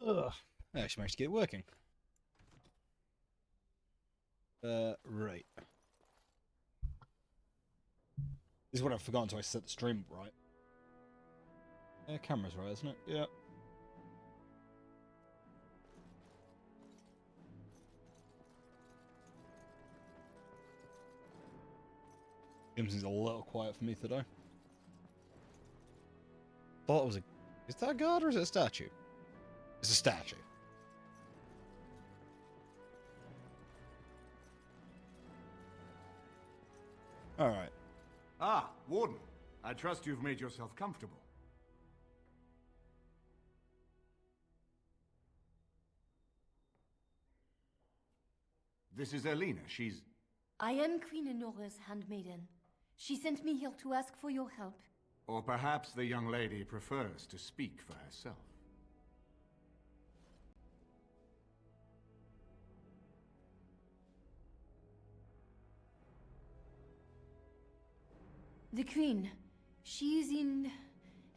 Ugh. I actually managed to get it working. Right. This is what I've forgotten to I set the stream up right. Camera's right, isn't it? Yeah. Seems a little quiet for me today. Thought it was a... Is that a god or is it a statue? It's a statue. Alright. Ah, Warden. I trust you've made yourself comfortable. This is Elena. She's... I am Queen Enora's handmaiden. She sent me here to ask for your help. Or perhaps the young lady prefers to speak for herself. The Queen, she is in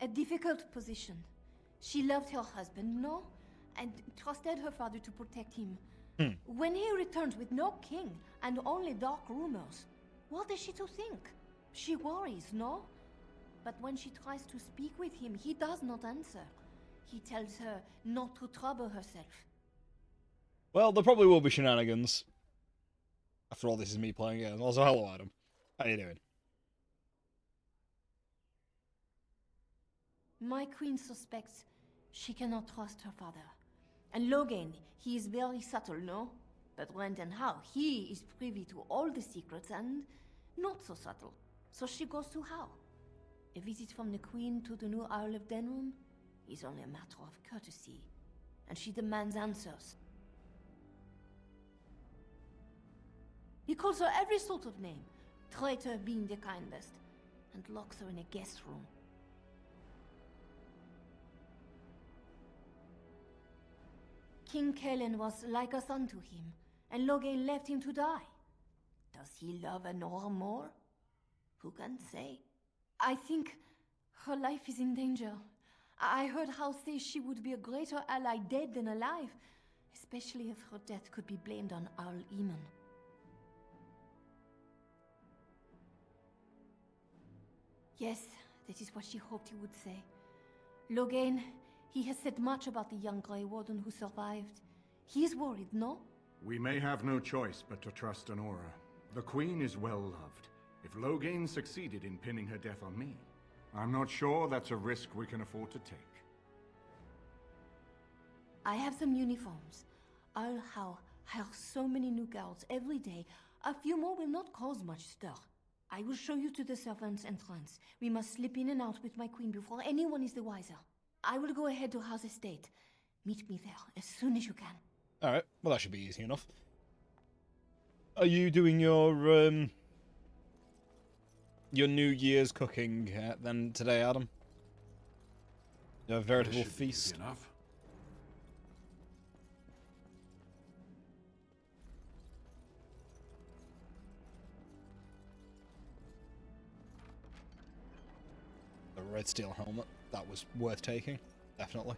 a difficult position. She loved her husband, no? And trusted her father to protect him. When he returns with no king and only dark rumors, what is she to think? She worries, no? But when she tries to speak with him, he does not answer. He tells her not to trouble herself. Well, there probably will be shenanigans. After all, this is me playing again. Also, hello, Adam. How you doing? My queen suspects she cannot trust her father. And Logan, he is very subtle, no? But when and how, he is privy to all the secrets and not so subtle. So she goes to how? A visit from the queen to the new Isle of Denrum is only a matter of courtesy. And she demands answers. He calls her every sort of name, traitor being the kindest, and locks her in a guest room. King Kalen was like a son to him, and Logain left him to die. Does he love Anora more? Who can say? I think her life is in danger. I heard how say she would be a greater ally dead than alive, especially if her death could be blamed on Arl Eamon. Yes, that is what she hoped he would say. Logain, he has said much about the young Grey Warden who survived. He is worried, no? We may have no choice but to trust Anora. The Queen is well loved. If Logain succeeded in pinning her death on me, I'm not sure that's a risk we can afford to take. I have some uniforms. I'll hire so many new guards every day. A few more will not cause much stir. I will show you to the servants' entrance. We must slip in and out with my queen before anyone is the wiser. I will go ahead to House Estate. Meet me there as soon as you can. Alright, well that should be easy enough. Are you doing your New Year's cooking then today, Adam? Your veritable feast. Enough. The red steel helmet. That was worth taking. Definitely.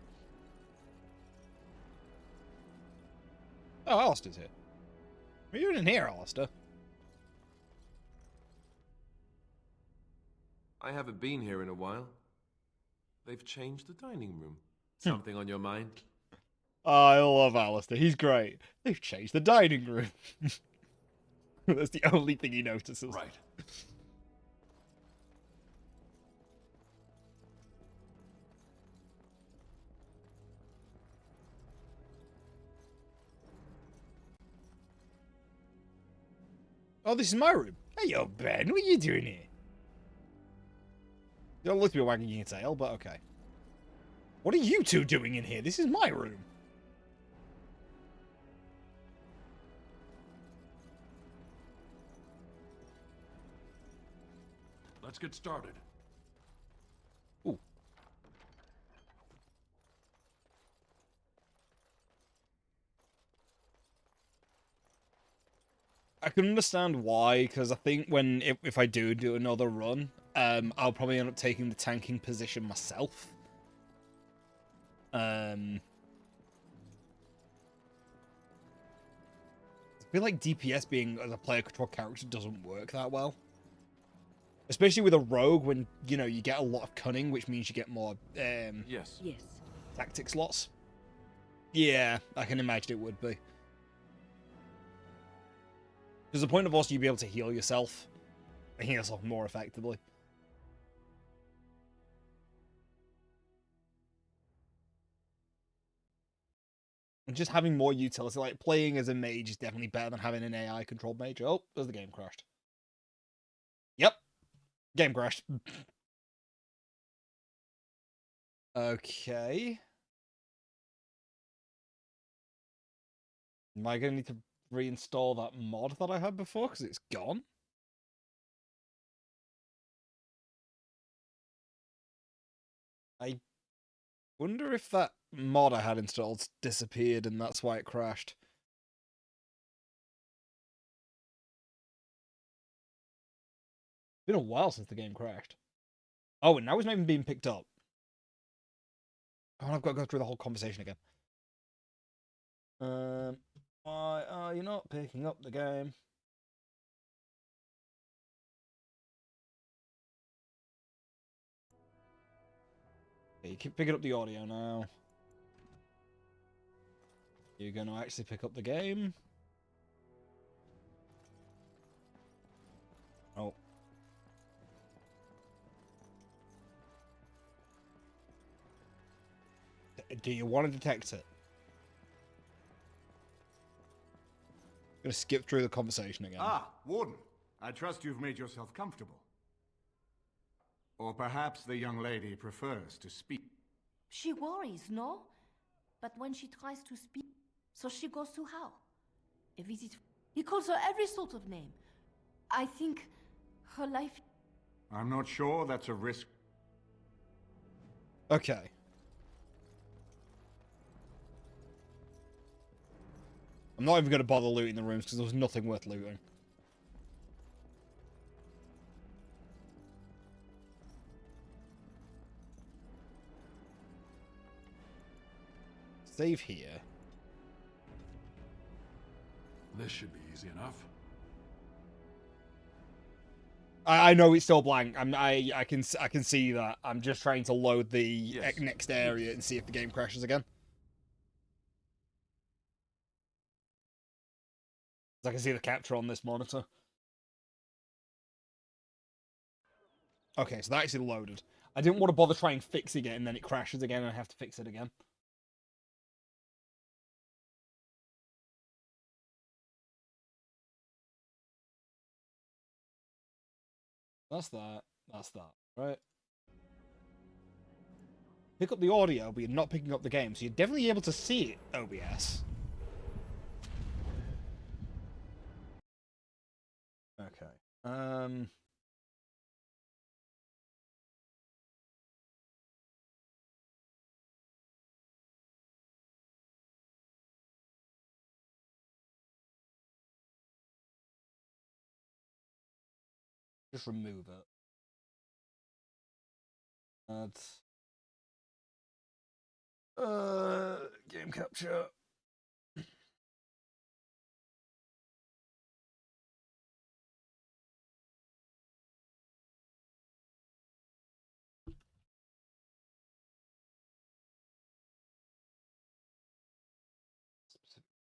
Oh, Alistair's here. What are you doing in here, Alistair? I haven't been here in a while. They've changed the dining room. Something on your mind? I love Alistair. He's great. They've changed the dining room. That's the only thing he notices. Right. Oh, this is my room. Hey, yo, Ben. What are you doing here? You don't look to be wagging your tail, but okay. What are you two doing in here? This is my room. Let's get started. Ooh. I can understand why, because I think if I do another run, I'll probably end up taking the tanking position myself. feel like DPS being as a player control character doesn't work that well. Especially with a rogue when, you know, you get a lot of cunning, which means you get more Yes. Yes. tactic slots. Yeah, I can imagine it would be. There's a point of also you'd be able to heal yourself. And heal yourself more effectively. And just having more utility, like playing as a mage is definitely better than having an AI controlled mage. Oh, there's the game crashed. Yep. Game crashed. Okay. Am I going to need to reinstall that mod that I had before because it's gone? I wonder if that mod I had installed disappeared and that's why it crashed. It's been a while since the game crashed. Oh, and now it's not even being picked up. Oh, I've got to go through the whole conversation again. Why are you not picking up the game? Okay, you keep picking up the audio now. You're going to actually pick up the game? Oh. Do you want to detect it? I'm going to skip through the conversation again. Ah, Warden. I trust you've made yourself comfortable. Or perhaps the young lady prefers to speak. She worries, no? But when she tries to speak, so she goes to how? A visit. He calls her every sort of name. I think her life. I'm not sure that's a risk. Okay. I'm not even going to bother looting the rooms because there was nothing worth looting. Save here. This should be easy enough. I know it's still blank. I can see that. I'm just trying to load the Yes. next area and see if the game crashes again. I can see the capture on this monitor. Okay, so that actually loaded. I didn't want to bother trying fixing it and then it crashes again and I have to fix it again. That's that. That's that. Right. Pick up the audio, but you're not picking up the game, so you're definitely able to see it, OBS. Okay. Just remove it. That's game capture.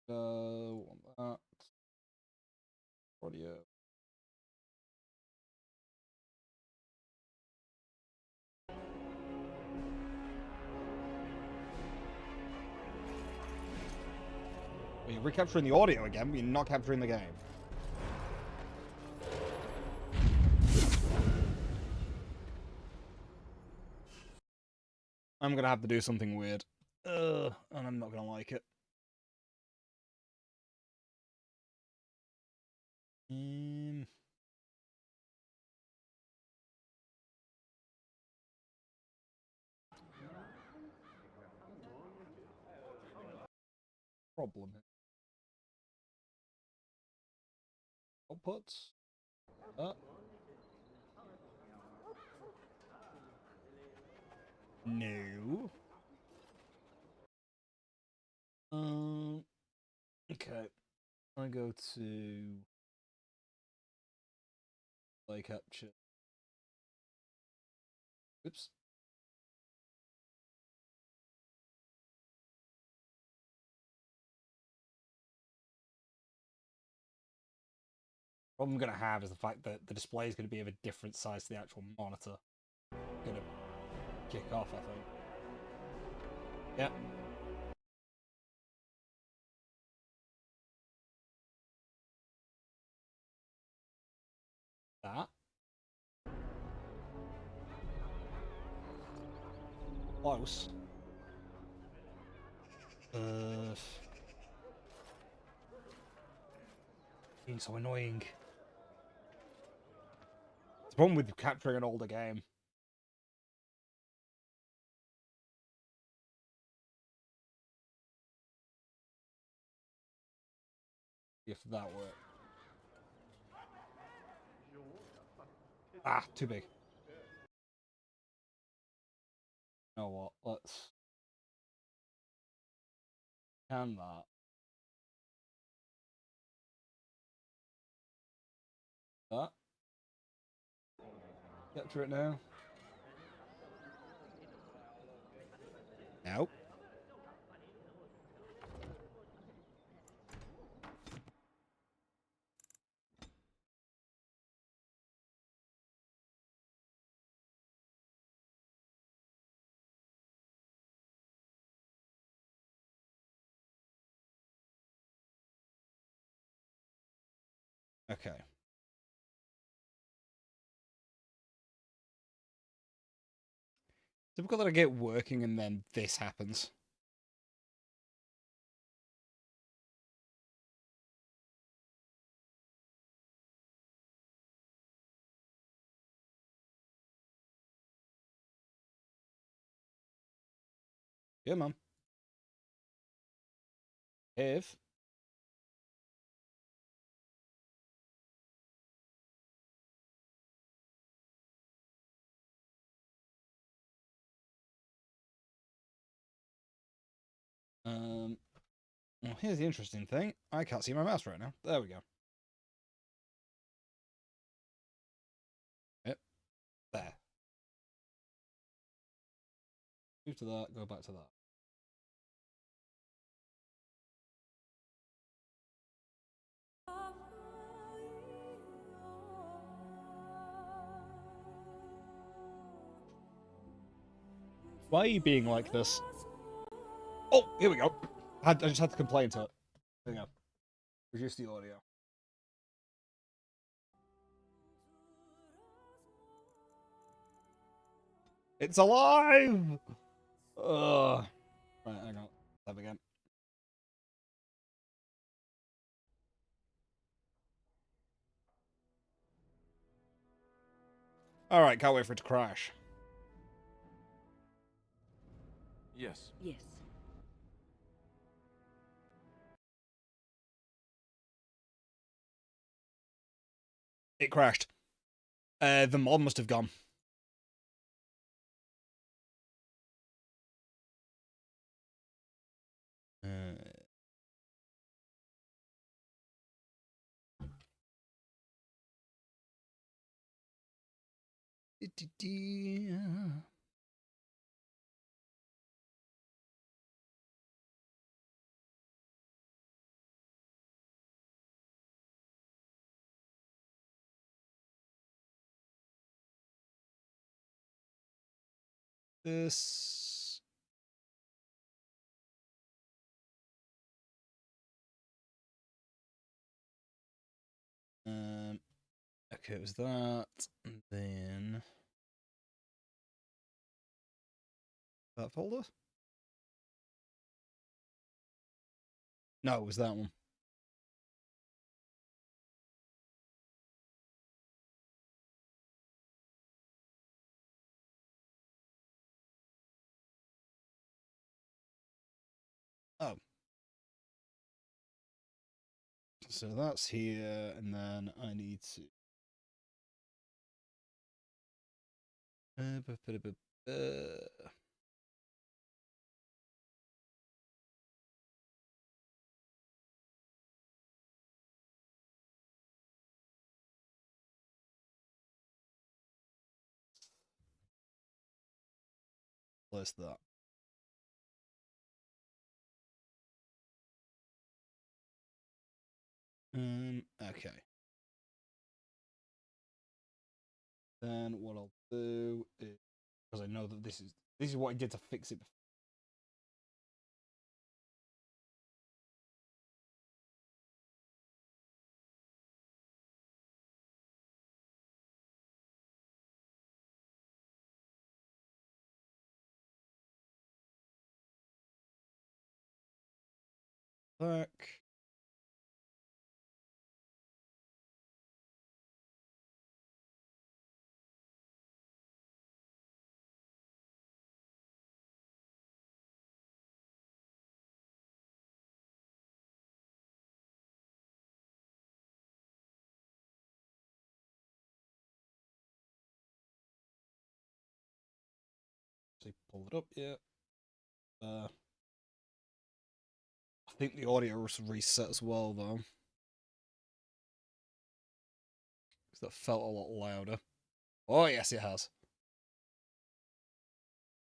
Want that. Audio. Well, you're recapturing the audio again, but you're not capturing the game. I'm gonna have to do something weird. And I'm not gonna like it. Problem. Outputs. No. Okay. I go to play capture. Oops. What I'm going to have is the fact that the display is going to be of a different size to the actual monitor. Going to kick off, I think. Yeah. That. Close. Being so annoying. It's the problem with capturing an older game. If that worked. Ah, too big. You know what? Let's can that. That. Capture it now. Nope. Okay. Typical that I get working and then this happens. Yeah, man. If well, here's the interesting thing. I can't see my mouse right now. There we go. Yep. There. Move to that, go back to that. Why are you being like this? Oh, here we go. I just had to complain to it. There you go. Reduce the audio. It's alive! Ugh. Right, hang on. Have again. Alright, can't wait for it to crash. Yes. Yes. It crashed. The mod must have gone. This. Okay, it was that, and then that folder. No, it was that one. Oh. So that's here, and then I need to. Place that. Okay. Then what I'll do is, because I know that this is what I did to fix it before. Back. See, pull it up, yeah. I think the audio was reset as well, though. Because that felt a lot louder. Oh, yes, it has.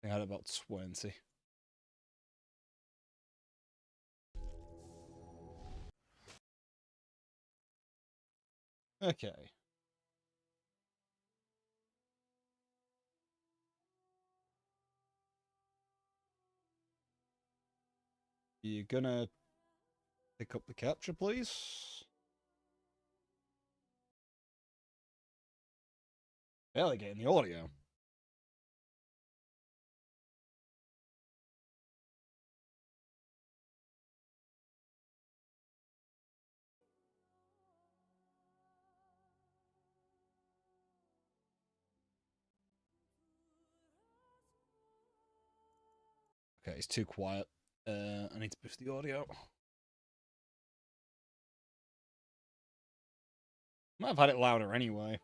I had about 20. Okay. You gonna pick up the capture, please? Barely getting the audio. Okay, it's too quiet. I need to boost the audio. Might have had it louder anyway.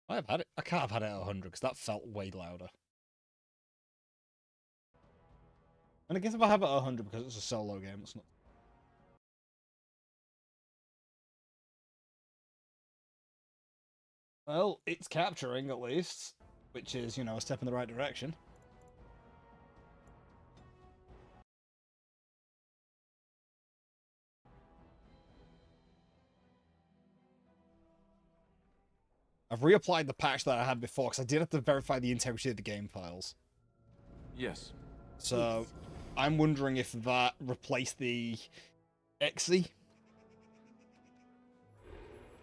I can't have had it at 100 because that felt way louder. And I guess if I have it at 100 because it's a solo game, it's not. Well, it's capturing at least, which is, a step in the right direction. I've reapplied the patch that I had before because I did have to verify the integrity of the game files. Yes. So, I'm wondering if that replaced the exe.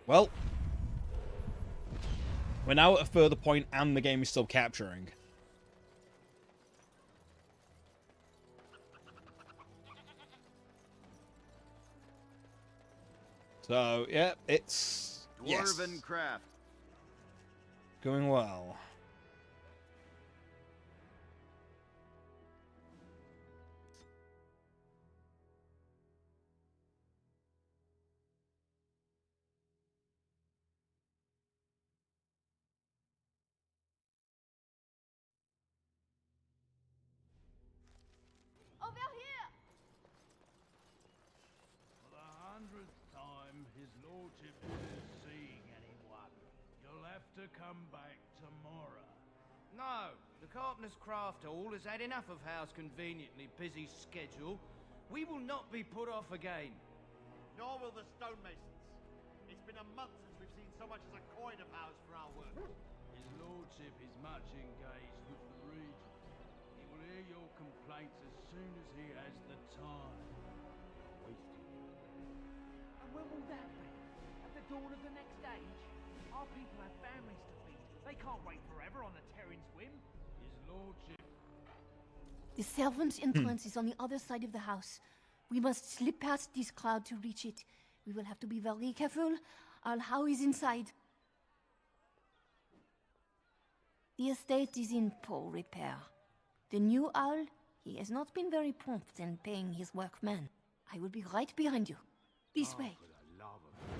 Well, we're now at a further point and the game is still capturing. So, yeah, it's... Dwarven craft. Going well. Over here! For the 100th time, His Lordship isn't seeing anyone. You'll have to come back tomorrow. No, the Carpenter's Craft Hall has had enough of Howe's conveniently busy schedule. We will not be put off again. Nor will the stonemasons. It's been a month since we've seen so much as a coin of ours for our work. His Lordship is much engaged with the region. He will hear your complaints as soon as he has the time. And when will that be? At the dawn of the next age? Our people have families to feed. They can't wait forever on a Terran's whim. His Lordship... The servant's entrance is on the other side of the house. We must slip past this crowd to reach it. We will have to be very careful. Our Howe is inside. The estate is in poor repair. The new owl, he has not been very prompt in paying his workmen. I will be right behind you. This way. For the love of God,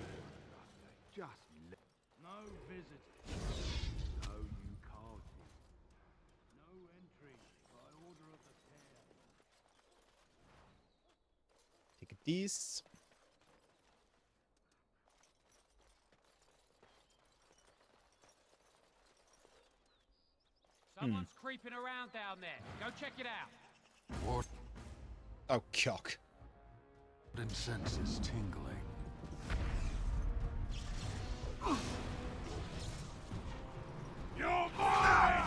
just let... No visitors. No, you can't. No entry by order of the pair. Take this. Someone's creeping around down there. Go check it out. What Oh, cock. senses tingling? You're mine!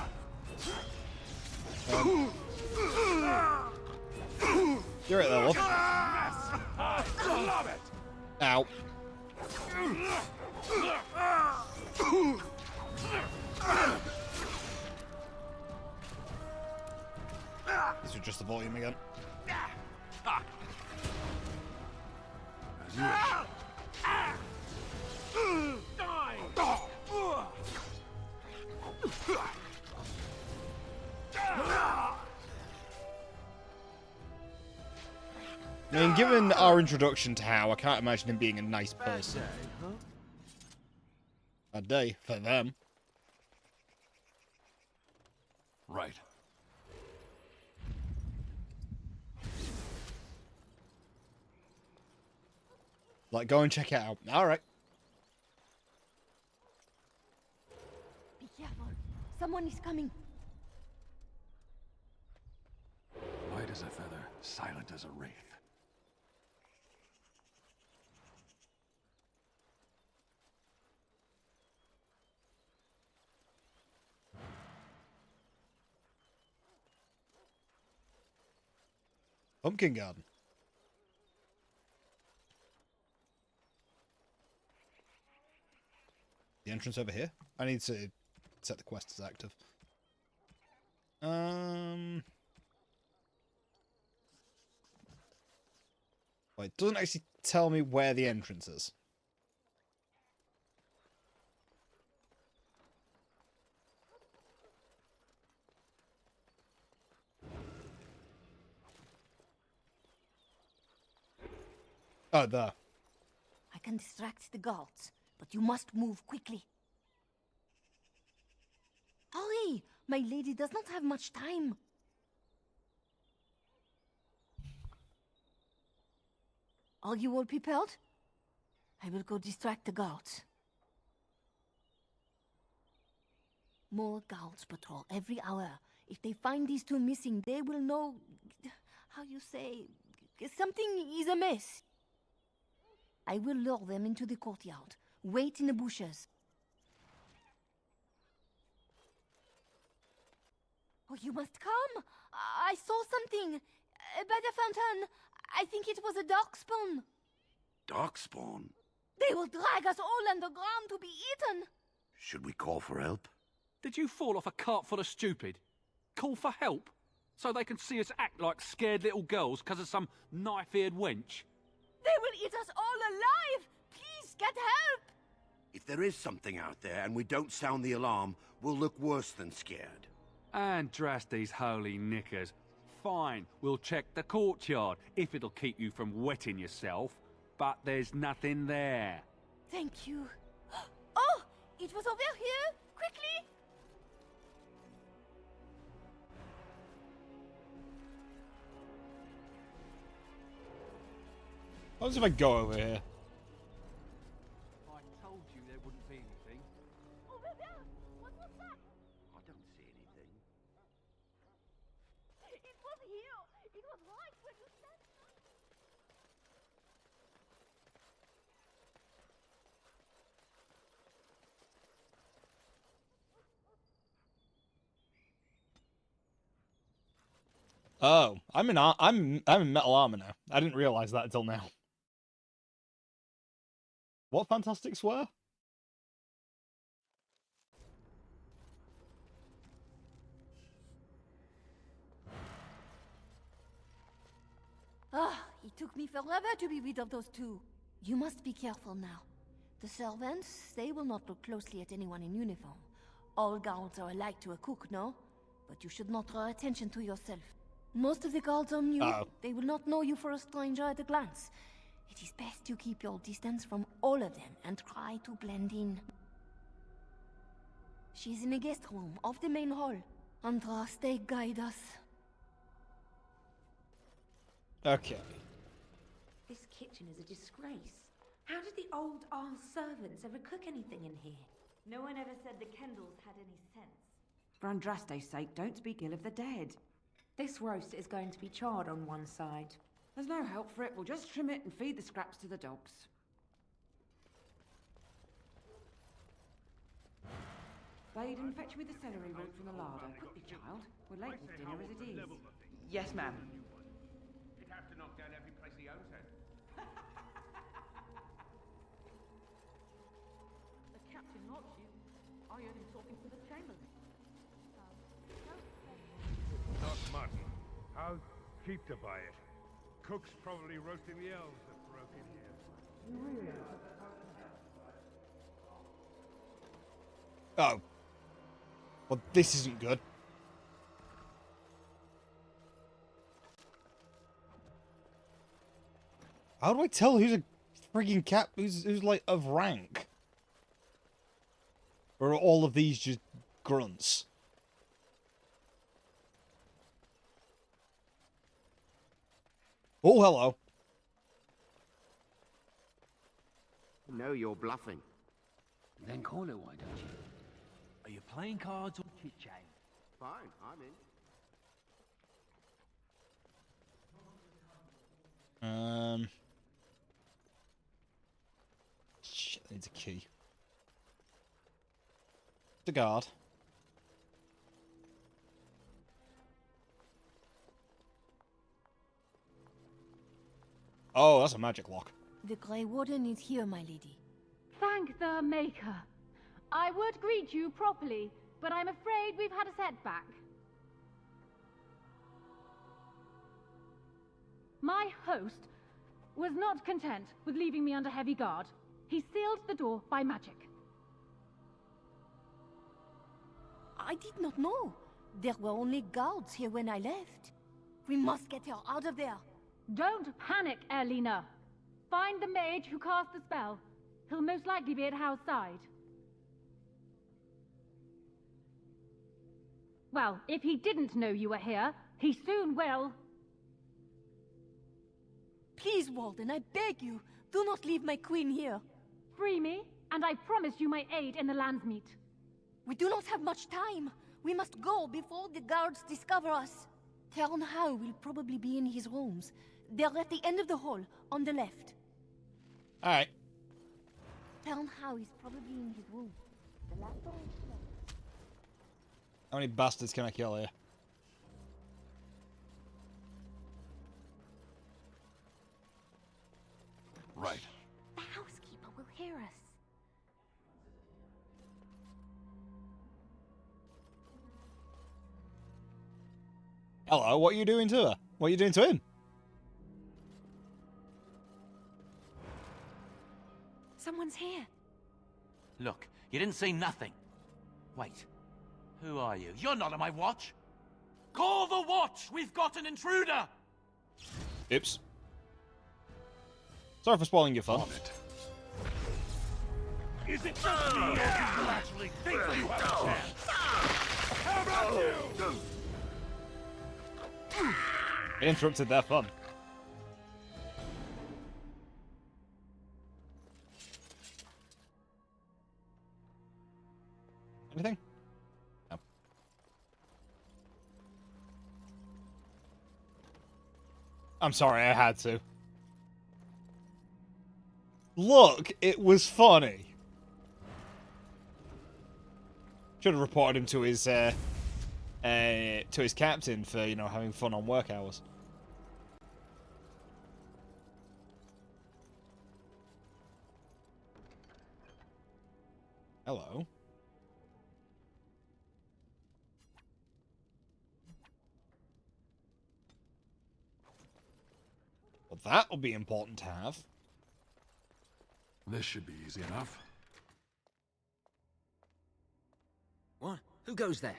You're right there, love. I love it! Ow. This is just the volume again. As you wish. I mean, given our introduction to How, I can't imagine him being a nice person. A day for them. Right. Like, go and check it out. Alright. Be careful. Someone is coming. Light as a feather, silent as a wraith. Pumpkin Garden. The entrance over here? I need to set the quest as active. Wait, it doesn't actually tell me where the entrance is. Oh, there. I can distract the guards, but you must move quickly. Hurry! My lady does not have much time. Are you all prepared? I will go distract the guards. More guards patrol every hour. If they find these two missing, they will know... how you say... something is amiss. I will lure them into the courtyard. Wait in the bushes. Oh, you must come! I saw something! By the fountain! I think it was a darkspawn! Darkspawn? They will drag us all underground to be eaten! Should we call for help? Did you fall off a cart full of stupid? Call for help? So they can see us act like scared little girls because of some knife-eared wench? They will eat us all alive! Please, get help! If there is something out there and we don't sound the alarm, we'll look worse than scared. And drast these holy knickers. Fine, we'll check the courtyard, if it'll keep you from wetting yourself. But there's nothing there. Thank you. Oh! It was over here! Quickly! What if I go over here? I told you there wouldn't be anything. Over there! What was that? I don't see anything. It was here! It was right where you said. Oh, I'm in metal armor now. I didn't realize that until now. What fantastic swear? Ah, it took me forever to be rid of those two. You must be careful now. The servants, they will not look closely at anyone in uniform. All guards are alike to a cook, no? But you should not draw attention to yourself. Most of the guards are new. They will not know you for a stranger at a glance. It is best to keep your distance from all of them and try to blend in. She's in a guest room off the main hall. Andras, they guide us. Okay. This kitchen is a disgrace. How did the old Arl servants ever cook anything in here? No one ever said the Kendalls had any sense. For Andraste's sake, don't speak ill of the dead. This roast is going to be charred on one side. There's no help for it. We'll just trim it and feed the scraps to the dogs. Baden, fetch me the celery root from the larder. Quickly, child. We're late for dinner as it is. Yes, ma'am. He'd have to knock down every place he owns then. The captain likes you. I heard him talking to the chamberlain. Not mutton. How cheap to buy it. Cook's probably roasting the elves that broke in here. Oh. Well, this isn't good. How do I tell who's a frigging cap? Who's like of rank? Or are all of these just grunts? Oh, hello. No, you're bluffing. Then call it, why don't you? Are you playing cards or chit-chatting? Fine, I'm in. Shit, that needs a key. The guard. Oh, that's a magic lock. The Grey Warden is here, my lady. Thank the Maker. I would greet you properly, but I'm afraid we've had a setback. My host was not content with leaving me under heavy guard. He sealed the door by magic. I did not know. There were only guards here when I left. We must get her out of there. Don't panic, Erlina. Find the mage who cast the spell. He'll most likely be at Hal's side. Well, if he didn't know you were here, he soon will. Please, Walden, I beg you, do not leave my queen here. Free me, and I promise you my aid in the Landsmeet. We do not have much time. We must go before the guards discover us. Theron Howe will probably be in his rooms. They're at the end of the hall, on the left. Alright. Theron Howe is probably in his room. The last door is closed. How many bastards can I kill here? Right. The housekeeper will hear us. Hello, what are you doing to her? What are you doing to him? Someone's here. Look, you didn't say nothing. Wait. Who are you? You're not on my watch. Call the watch! We've got an intruder! Oops. Sorry for spoiling your fun. On it. Is it just me, or do you actually think you have a chance? How about you? It interrupted their fun. Anything? No. I'm sorry, I had to. Look, it was funny. Should have reported him to his captain for, you know, having fun on work hours. Hello. Well, that will be important to have. This should be easy enough. What? Who goes there?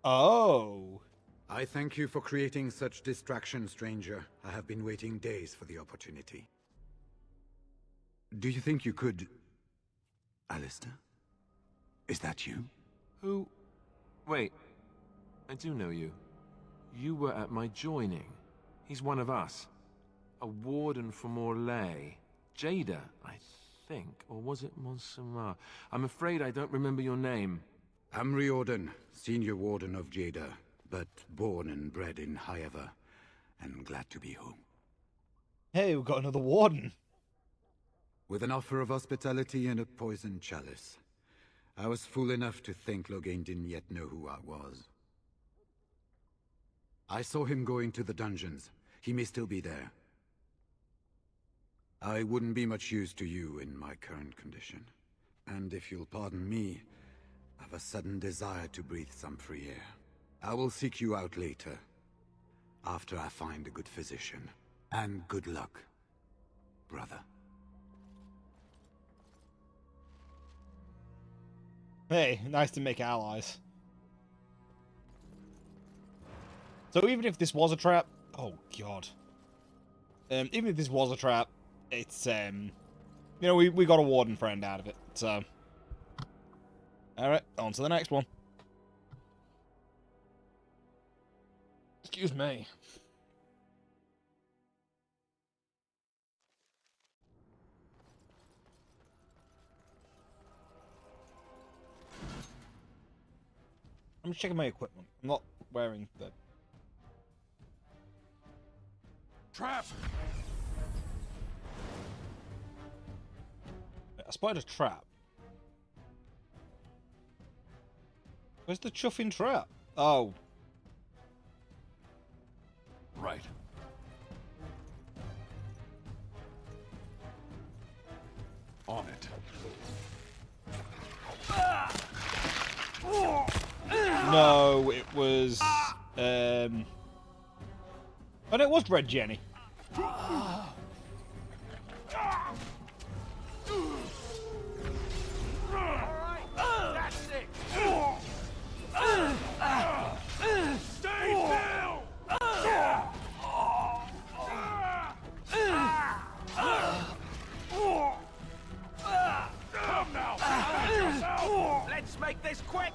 Oh. I thank you for creating such distraction, stranger. I have been waiting days for the opportunity. Do you think you could... Alistair? Is that you? Who? Wait. I do know you. You were at my joining. He's one of us. A warden from Orlais. Jada, I think. Or was it Montserrat? I'm afraid I don't remember your name. I'm Riordan, senior warden of Jada, but born and bred in Highever, and glad to be home. Hey, we've got another warden. With an offer of hospitality and a poisoned chalice. I was fool enough to think Loghain didn't yet know who I was. I saw him going to the dungeons. He may still be there. I wouldn't be much use to you in my current condition. And if you'll pardon me, I've a sudden desire to breathe some free air. I will seek you out later, after I find a good physician. And good luck, brother. Hey, nice to make allies. So even if this was a trap... Oh, God. Even if this was a trap, it's, you know, we got a warden friend out of it, so... Alright, on to the next one. Excuse me. I'm just checking my equipment. I'm not wearing the... Trap! I spotted a trap. Where's the chuffing trap? Oh. Right. On it. No, it was... And it was Red Jenny. That's it! Stay still! Come now! Let's make this quick!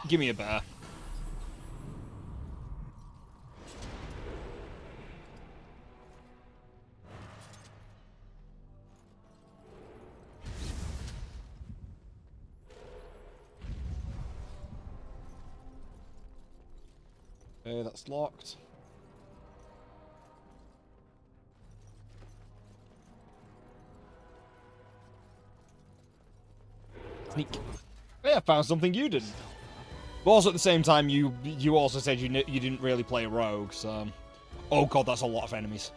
Give me a bear. Okay, that's locked. Sneak. Yeah, I found something you didn't. But also at the same time, you also said you didn't really play a rogue, so... Oh god, that's a lot of enemies.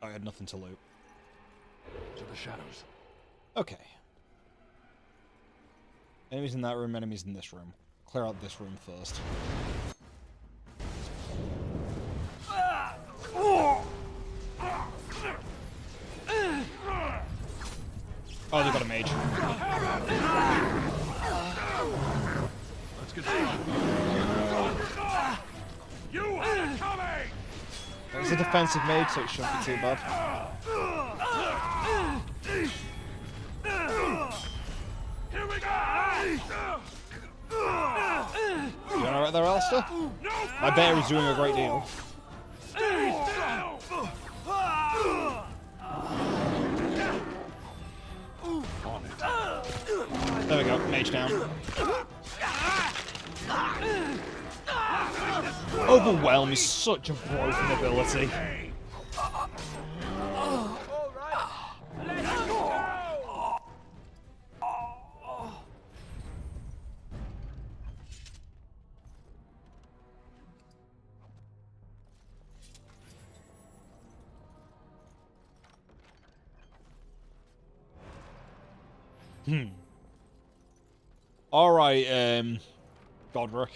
I had nothing to loot. To the shadows. Okay. Enemies in that room, enemies in this room. Clear out this room first. Oh, they got a mage. Let's get started. You had it coming! It's a defensive mage, so it shouldn't be too bad. Here we go! You alright there, Alistair? My bear is doing a great deal. Stay still! On it. There we go, mage down. Overwhelm is such a broken ability. Alright, Godric.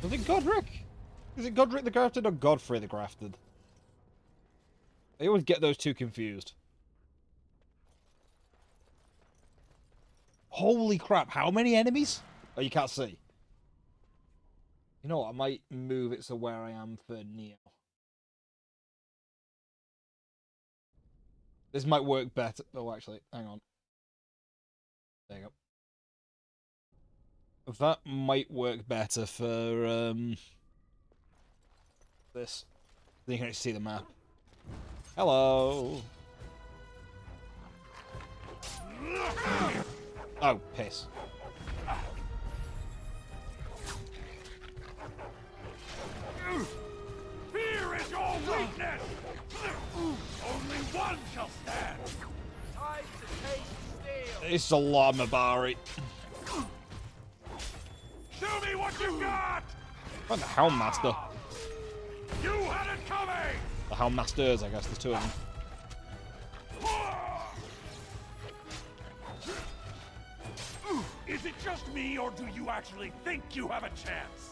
Was it Godric? Is it Godric the Grafted or Godfrey the Grafted? I always get those two confused. Holy crap, how many enemies? Oh, you can't see. You know what, I might move it so where I am for Neo. This might work better. Oh, actually, hang on. There you go. That might work better for, this. Then you can actually see the map. Hello! Oh, piss. Fear is your weakness! Only one shall stand! Time to taste steel! It's a lot, Mabari. Show me what you got! What the Houndmaster? You had it coming! The Houndmasters, I guess, there's two of them. Is it just me, or do you actually think you have a chance?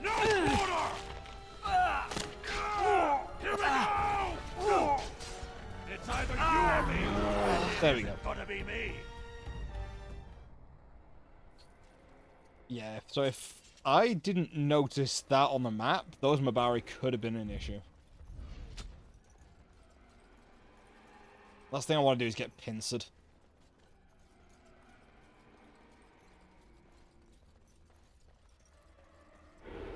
No order! Here we go! It's either you or me. There we go. It's gonna be me. Yeah, so if I didn't notice that on the map, those Mabari could have been an issue. Last thing I want to do is get pincered.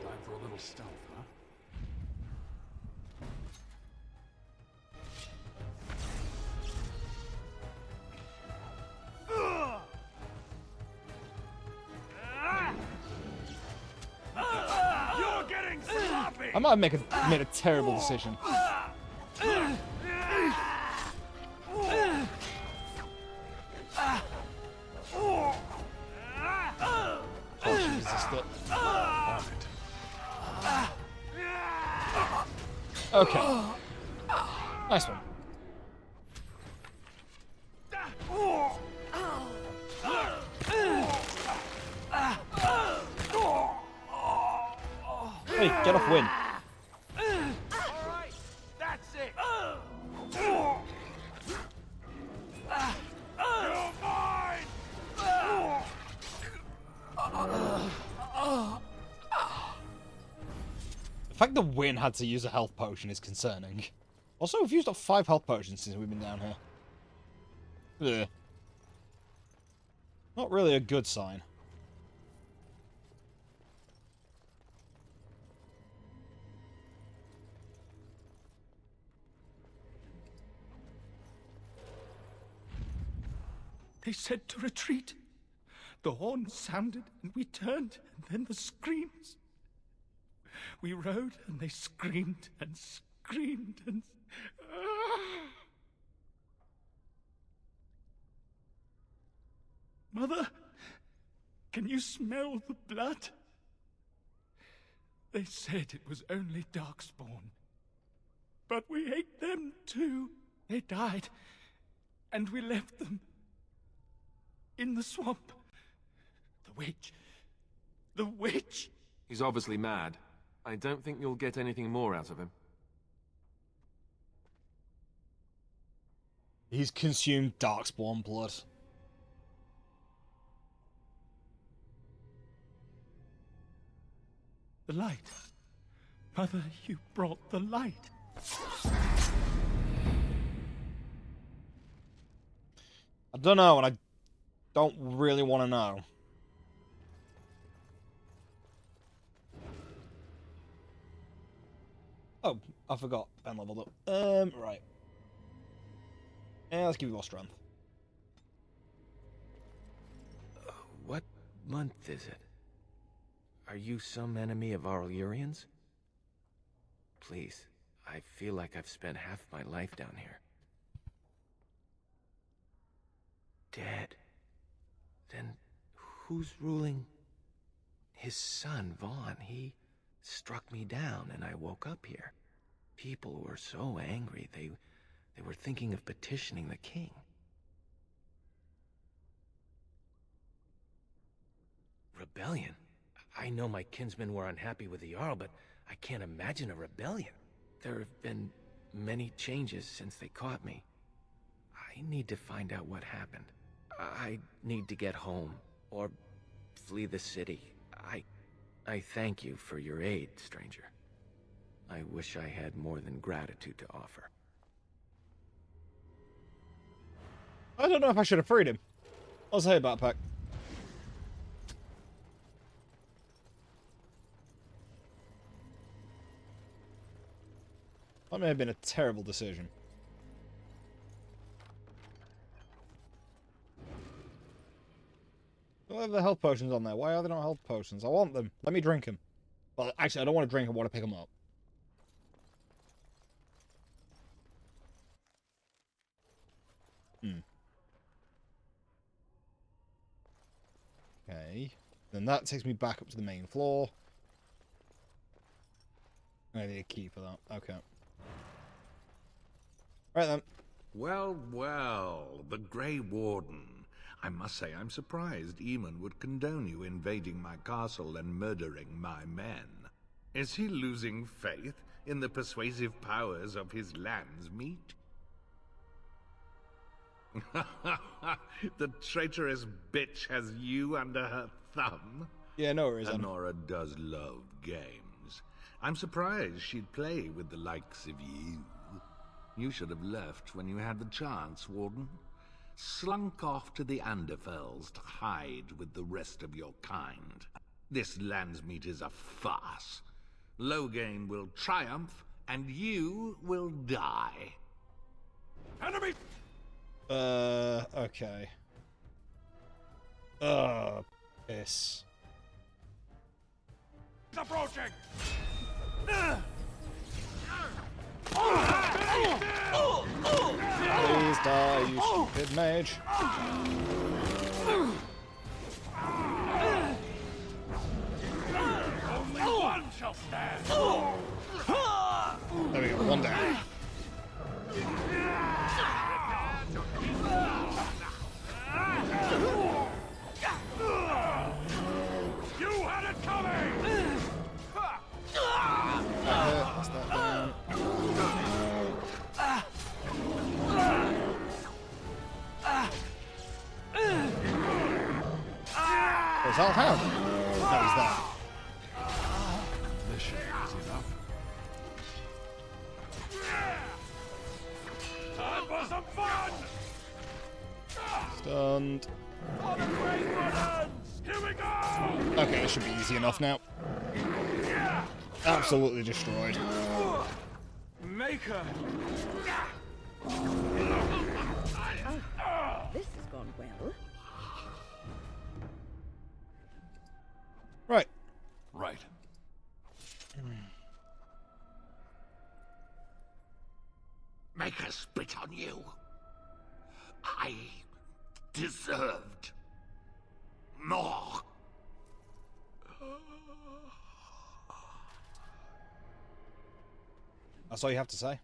Time for a little stealth, huh? You're getting sloppy! I might have made a terrible decision. Oh, she resisted it. Okay. Nice one. Hey, get off Win. Alright, that's it! You're mine! The fact that Win had to use a health potion is concerning. Also, we've used up 5 health potions since we've been down here. Ugh. Not really a good sign. They said to retreat. The horn sounded, and we turned, and then the screams. We rode, and they screamed and screamed and... Mother, can you smell the blood? They said it was only Darkspawn. But we ate them too. They died, and we left them in the swamp. The witch. The witch! He's obviously mad. I don't think you'll get anything more out of him. He's consumed Darkspawn blood. The light. Mother, you brought the light. I don't know, and I don't really want to know. Oh, I forgot. Ben leveled up. Right. Yeah, let's give you more strength. What month is it? Are you some enemy of our Urians? Please, I feel like I've spent half my life down here. Dead. Then who's ruling his son, Vaughn, he struck me down and I woke up here. People were so angry, they were thinking of petitioning the king. Rebellion? I know my kinsmen were unhappy with the Jarl, but I can't imagine a rebellion. There have been many changes since they caught me. I need to find out what happened. I need to get home, or flee the city. I thank you for your aid, stranger. I wish I had more than gratitude to offer. I don't know if I should have freed him. I'll say backpack. That may have been a terrible decision. Why have the health potions on there? Why are they not health potions? I want them. Let me drink them. Well, actually, I don't want to drink them. I want to pick them up. Okay. Then that takes me back up to the main floor. I need a key for that. Okay. Right then. Well, well, the Grey Warden. I must say I'm surprised Eamon would condone you invading my castle and murdering my men. Is he losing faith in the persuasive powers of his land's meat? The traitorous bitch has you under her thumb? Yeah, no worries. Nora does love games. I'm surprised she'd play with the likes of you. You should have left when you had the chance, Warden. Slunk off to the Anderfells to hide with the rest of your kind. This Landsmeet is a farce. Loghain will triumph, and you will die. Enemy! Okay. Piss. It's approaching! Please die, you stupid mage. Only one shall stand! There we go, one down. You had it coming! That's that down. Was that how? That was that. This should be easy enough. Time for some fun! Stunned. For the Great Runners! Here we go! Okay, this should be easy enough now. Absolutely destroyed. Maker! This has gone well. Right. Right. Make her spit on you. I deserved more. That's all you have to say.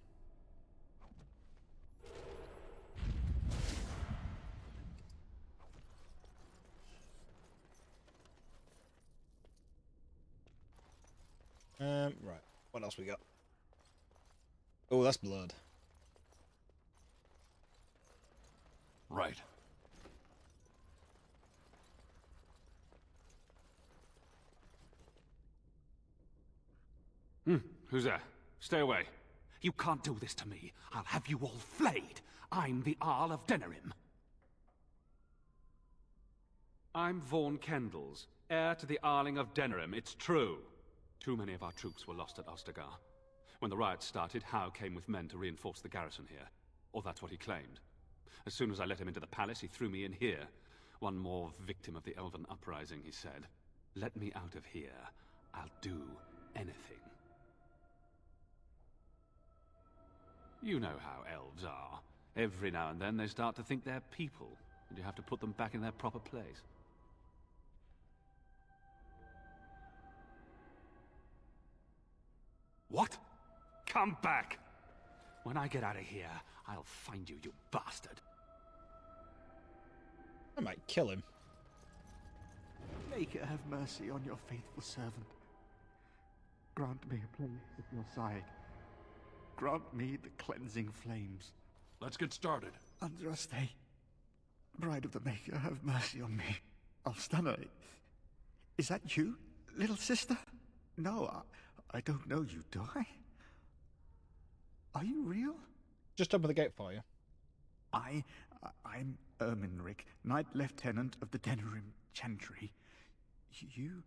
Right. What else we got? Oh, that's blood. Right. Who's there? Stay away. You can't do this to me. I'll have you all flayed. I'm the Arl of Denerim. I'm Vaughan Kendalls, heir to the Arling of Denerim. It's true. Too many of our troops were lost at Ostagar. When the riots started, Howe came with men to reinforce the garrison here. Or that's what he claimed. As soon as I let him into the palace, he threw me in here. One more victim of the Elven uprising, he said. Let me out of here. I'll do anything. You know how elves are. Every now and then they start to think they're people, and you have to put them back in their proper place. What? Come back! When I get out of here, I'll find you, you bastard. I might kill him. Maker, have mercy on your faithful servant. Grant me a place at your side. Grant me the cleansing flames. Let's get started. Andraste, Bride of the Maker, have mercy on me. Alstana, is that you, little sister? No, I don't know you, do I? Are you real? Just open the gate for you. I'm Erminric, Knight Lieutenant of the Denerim Chantry. You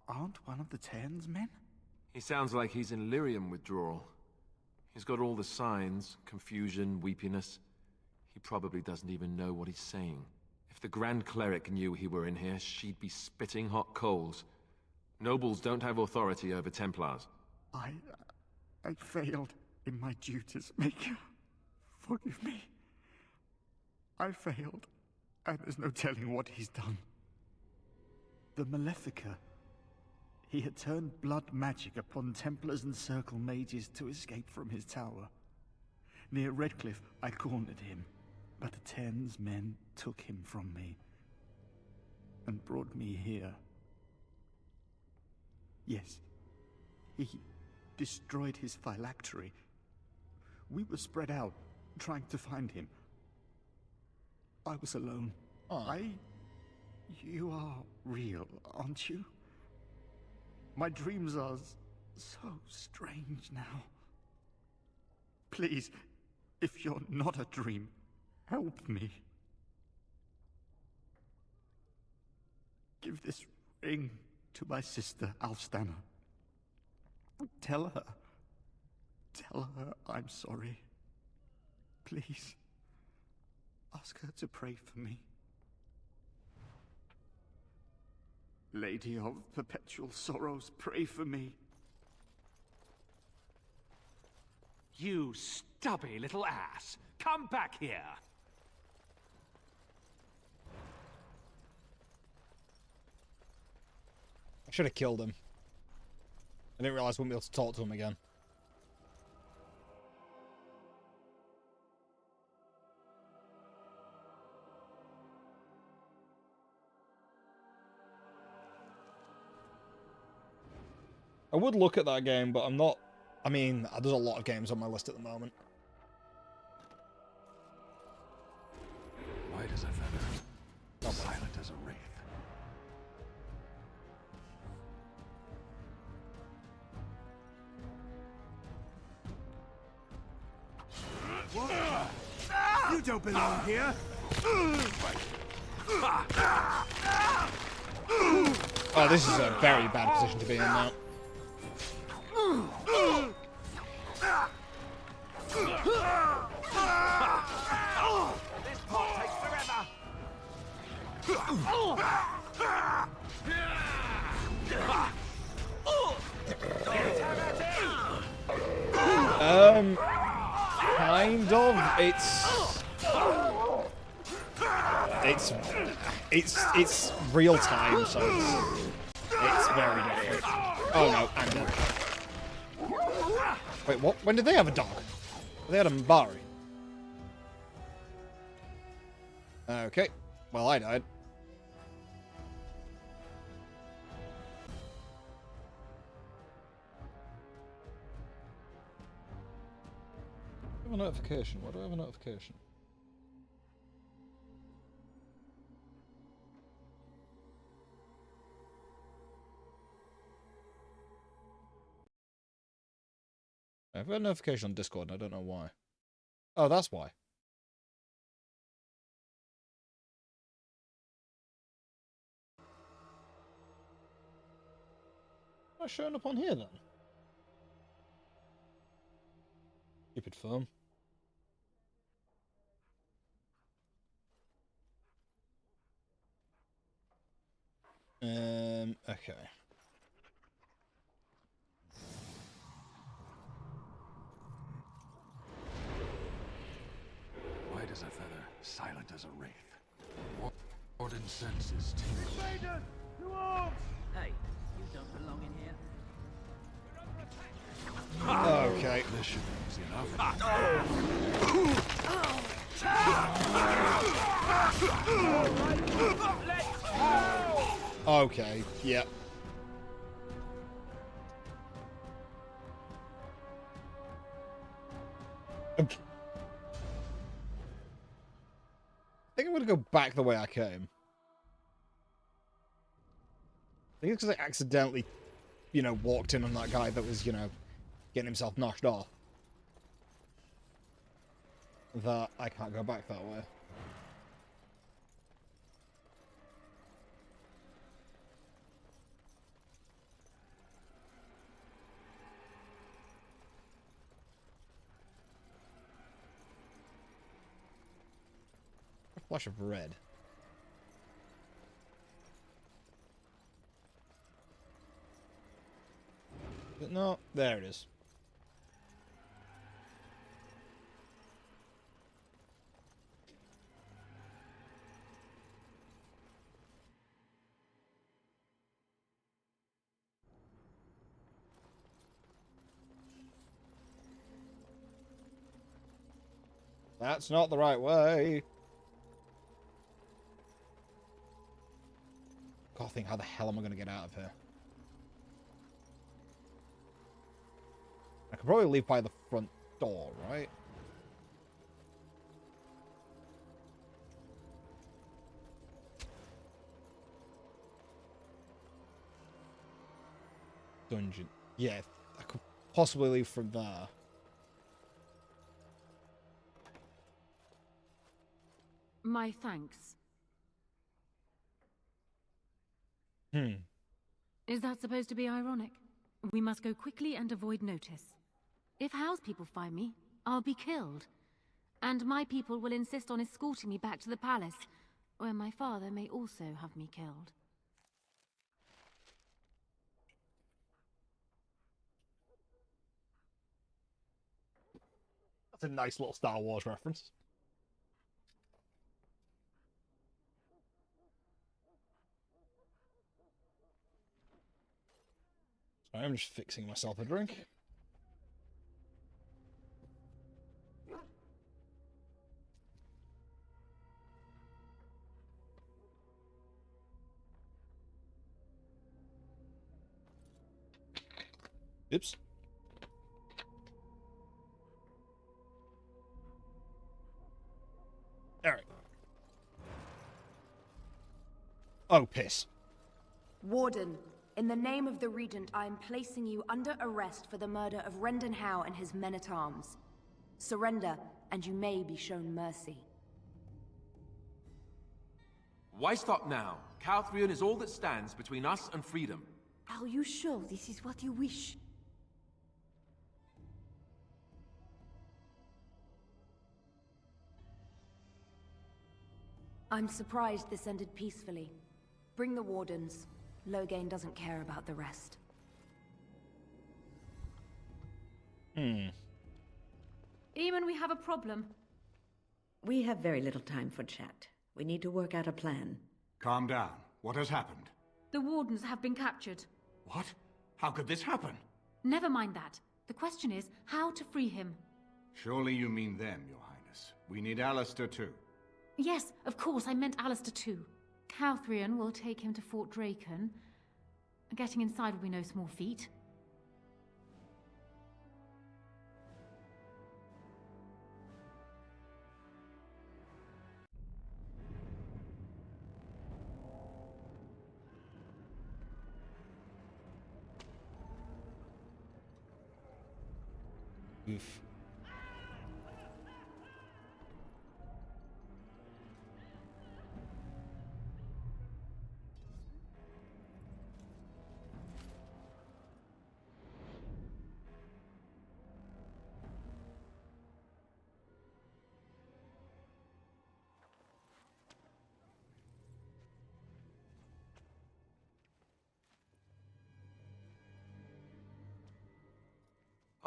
aren't one of the Tern's men? He sounds like he's in lyrium withdrawal. He's got all the signs, confusion, weepiness. He probably doesn't even know what he's saying. If the Grand Cleric knew he were in here, she'd be spitting hot coals. Nobles don't have authority over Templars. I failed in my duties, Maker. Forgive me. I failed, and there's no telling what he's done. The Malefica. He had turned blood magic upon Templars and Circle mages to escape from his tower. Near Redcliffe, I cornered him, but the Tern's men took him from me and brought me here. Yes, he destroyed his phylactery. We were spread out, trying to find him. I was alone. Oh. You are real, aren't you? My dreams are so strange now. Please, if you're not a dream, help me. Give this ring to my sister, Alstana. Tell her I'm sorry. Please, ask her to pray for me. Lady of Perpetual Sorrows, pray for me. You stubby little ass! Come back here! I should have killed him. I didn't realize I wouldn't be able to talk to him again. I would look at that game, but I'm not... I mean, there's a lot of games on my list at the moment. White as a feather, silent as a wraith. What? You don't belong here! Oh, this is a very bad position to be in now. This part takes forever. Kind of. It's real time, so it's very different. Oh no, I'm dead. Wait, what? When did they have a dog? They had a Mbari. Okay. Well, I died. I have a notification. Why do I have a notification? I've got a notification on Discord and I don't know why. Oh, that's why. Not showing up on here then. Stupid phone. Okay. White as a feather, silent as a wraith. Warden senses tingling. Invaders! To arms! Hey, you don't belong in here. We're under attack! Okay. This should be easy enough. Okay, yeah. Okay. I think I'm gonna go back the way I came. I think it's because I accidentally, you know, walked in on that guy that was, you know, getting himself knocked off. That I can't go back that way. A flash of red. No, there it is. That's not the right way. God, I think, how the hell am I going to get out of here? I could probably leave by the front door, right? Dungeon. Yeah, I could possibly leave from there. My thanks. Is that supposed to be ironic? We must go quickly and avoid notice. If House people find me, I'll be killed. And my people will insist on escorting me back to the palace, where my father may also have me killed. That's a nice little Star Wars reference. Sorry, I'm just fixing myself a drink. Oops. Alright. Oh, piss. Warden, in the name of the Regent, I am placing you under arrest for the murder of Rendon Howe and his men-at-arms. Surrender, and you may be shown mercy. Why stop now? Calthrion is all that stands between us and freedom. Are you sure this is what you wish? I'm surprised this ended peacefully. Bring the Wardens. Loghain doesn't care about the rest. Eamon, we have a problem. We have very little time for chat. We need to work out a plan. Calm down. What has happened? The Wardens have been captured. What? How could this happen? Never mind that. The question is how to free him. Surely you mean them, Your Highness. We need Alistair too. Yes, of course, I meant Alistair too. Calthrion will take him to Fort Draken. Getting inside will be no small feat. Oof.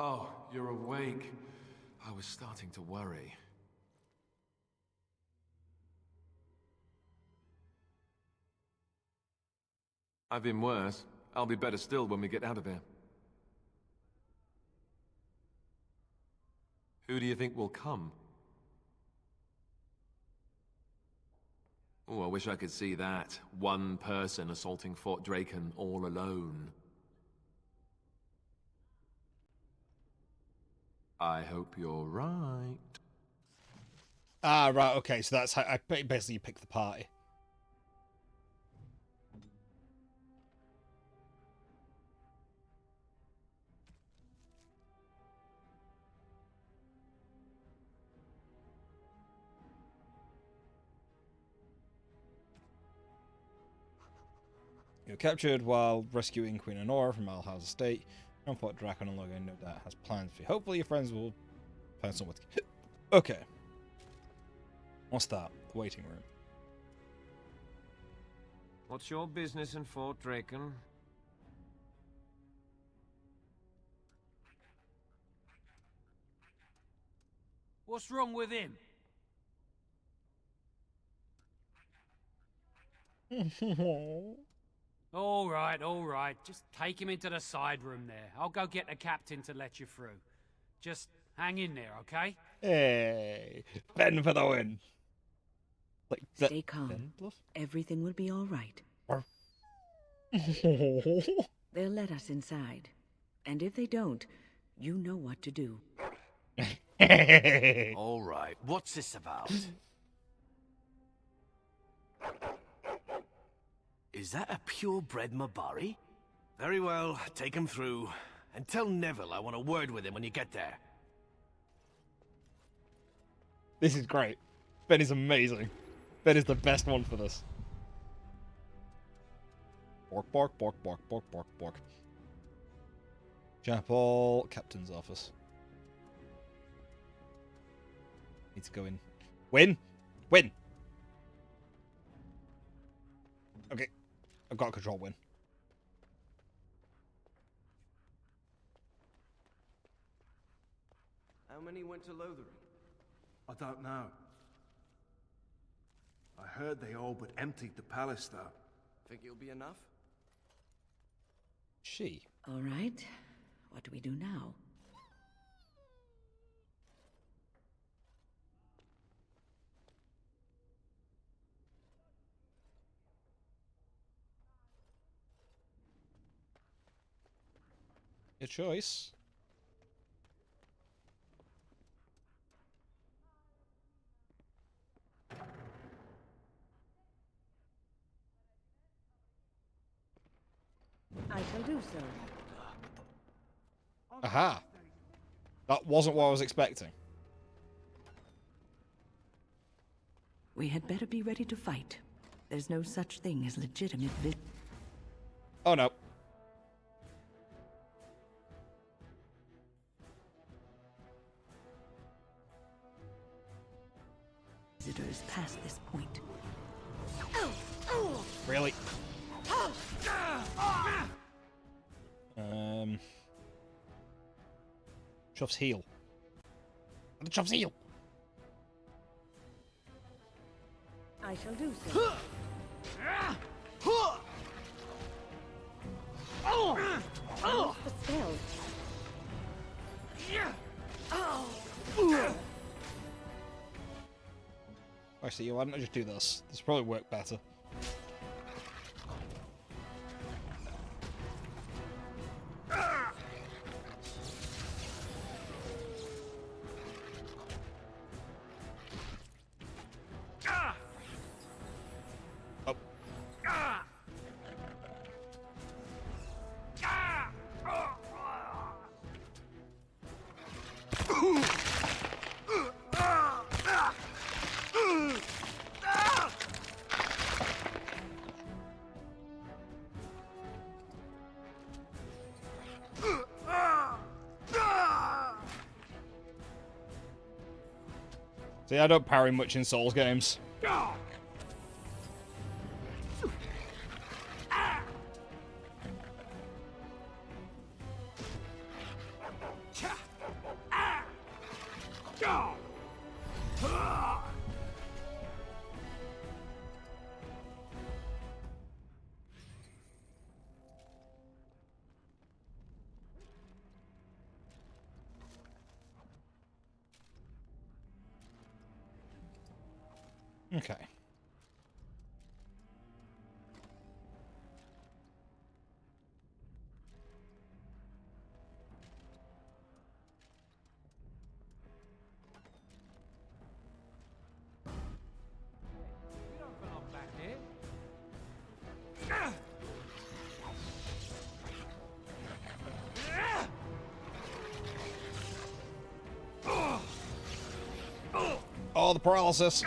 Oh, you're awake. I was starting to worry. I've been worse. I'll be better still when we get out of here. Who do you think will come? Oh, I wish I could see that. One person assaulting Fort Draken all alone. I hope you're right. Ah, right, okay, so that's how I basically pick the party. You're captured while rescuing Queen Honora from Alha's estate. Fort Draken and Logan no doubt has plans for you. Hopefully your friends will find someone with you. Okay. What's that? The waiting room. What's your business in Fort Draken? What's wrong with him? All right. Just take him into the side room there. I'll go get the captain to let you through. Just hang in there, okay? Hey, Ben for the win. Like, Stay calm. Everything will be all right. They'll let us inside. And if they don't, you know what to do. All right, what's this about? Is that a purebred Mabari? Very well, take him through. And tell Neville I want a word with him when you get there. This is great. Ben is amazing. Ben is the best one for this. Bork, bork, bork, bork, bork, bork, bork. Chapel, captain's office. Need to go in. Win! Win! Okay. I've got control win. How many went to Lothering? I don't know. I heard they all but emptied the palace, though. Think it'll be enough? She. All right. What do we do now? Your choice. I shall do so. Aha! That wasn't what I was expecting. We had better be ready to fight. There's no such thing as legitimate Oh no. visitors past this point. Really? Chuff's heel. The Chuff's heel. I shall do so. Use the spell. Actually, why don't I just do this? This will probably work better. See, I don't parry much in Souls games. Okay. You don't belong back here. Oh, the paralysis.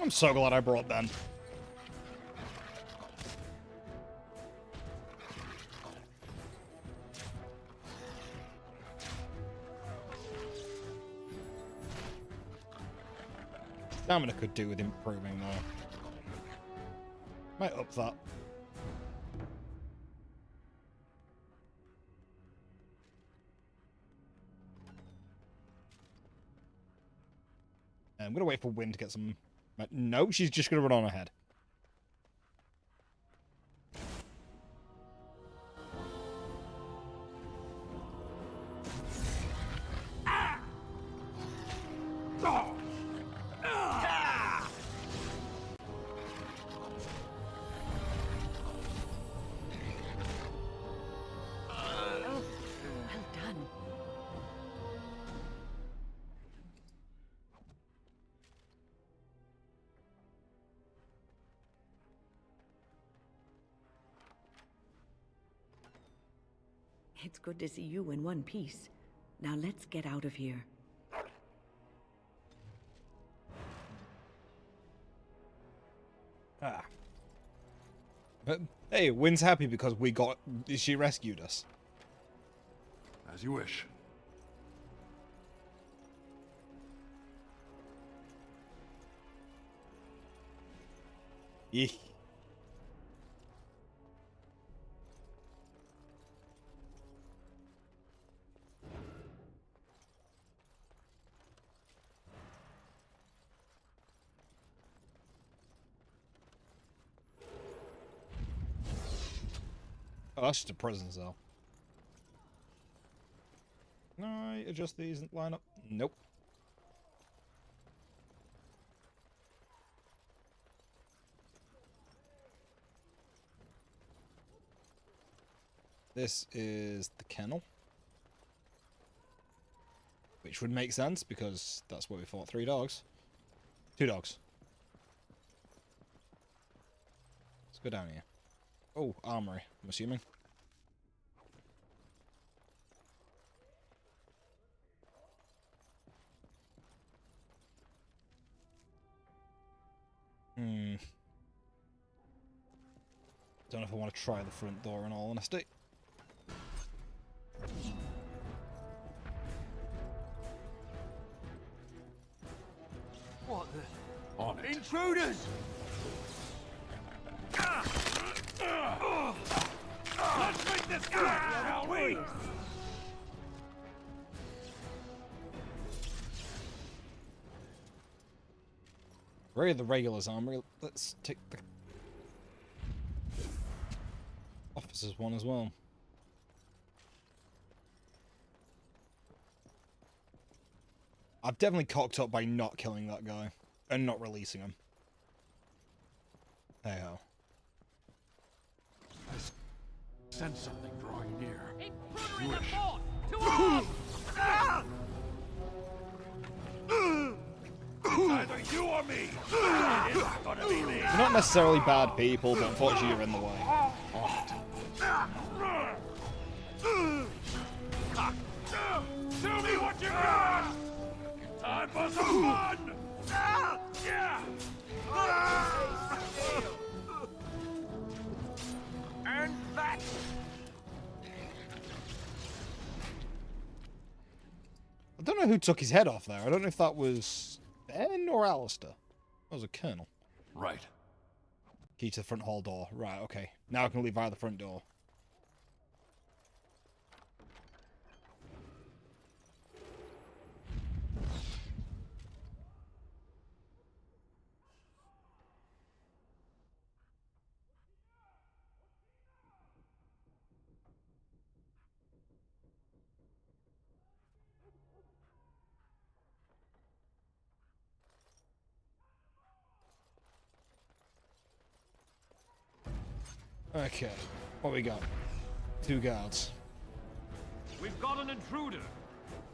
I'm so glad I brought Ben. Stamina could do with improving though. Might up that. I'm gonna wait for Wynn to get some. No, she's just gonna run on ahead. Well done. It's good to see you in one piece. Now let's get out of here. Ah. But hey, Wynn's happy because she rescued us. As you wish. Eek. Oh, that's just a prison cell. Can I adjust these and line up? Nope. This is the kennel. Which would make sense because that's where we fought 3 dogs. 2 dogs. Let's go down here. Oh, armory, I'm assuming. Don't know if I want to try the front door in all honesty. What the? On it. Intruders! Let's make this good, shall we? Where are the regulars armory? Let's take the officers one as well. I've definitely cocked up by not killing that guy and not releasing him. Hey ho. I sense something drawing near. Intruder in the fort! To arms! Either you or me. It is gonna be me. They're not necessarily bad people, but unfortunately you're in the way. Tell me what you got. Time for some fun. Yeah. And that! I don't know who took his head off there. I don't know if that was Ben or Alistair. That was a colonel. Right. Key to the front hall door. Right, okay. Now I can leave via the front door. Okay, what we got? 2 guards. We've got an intruder.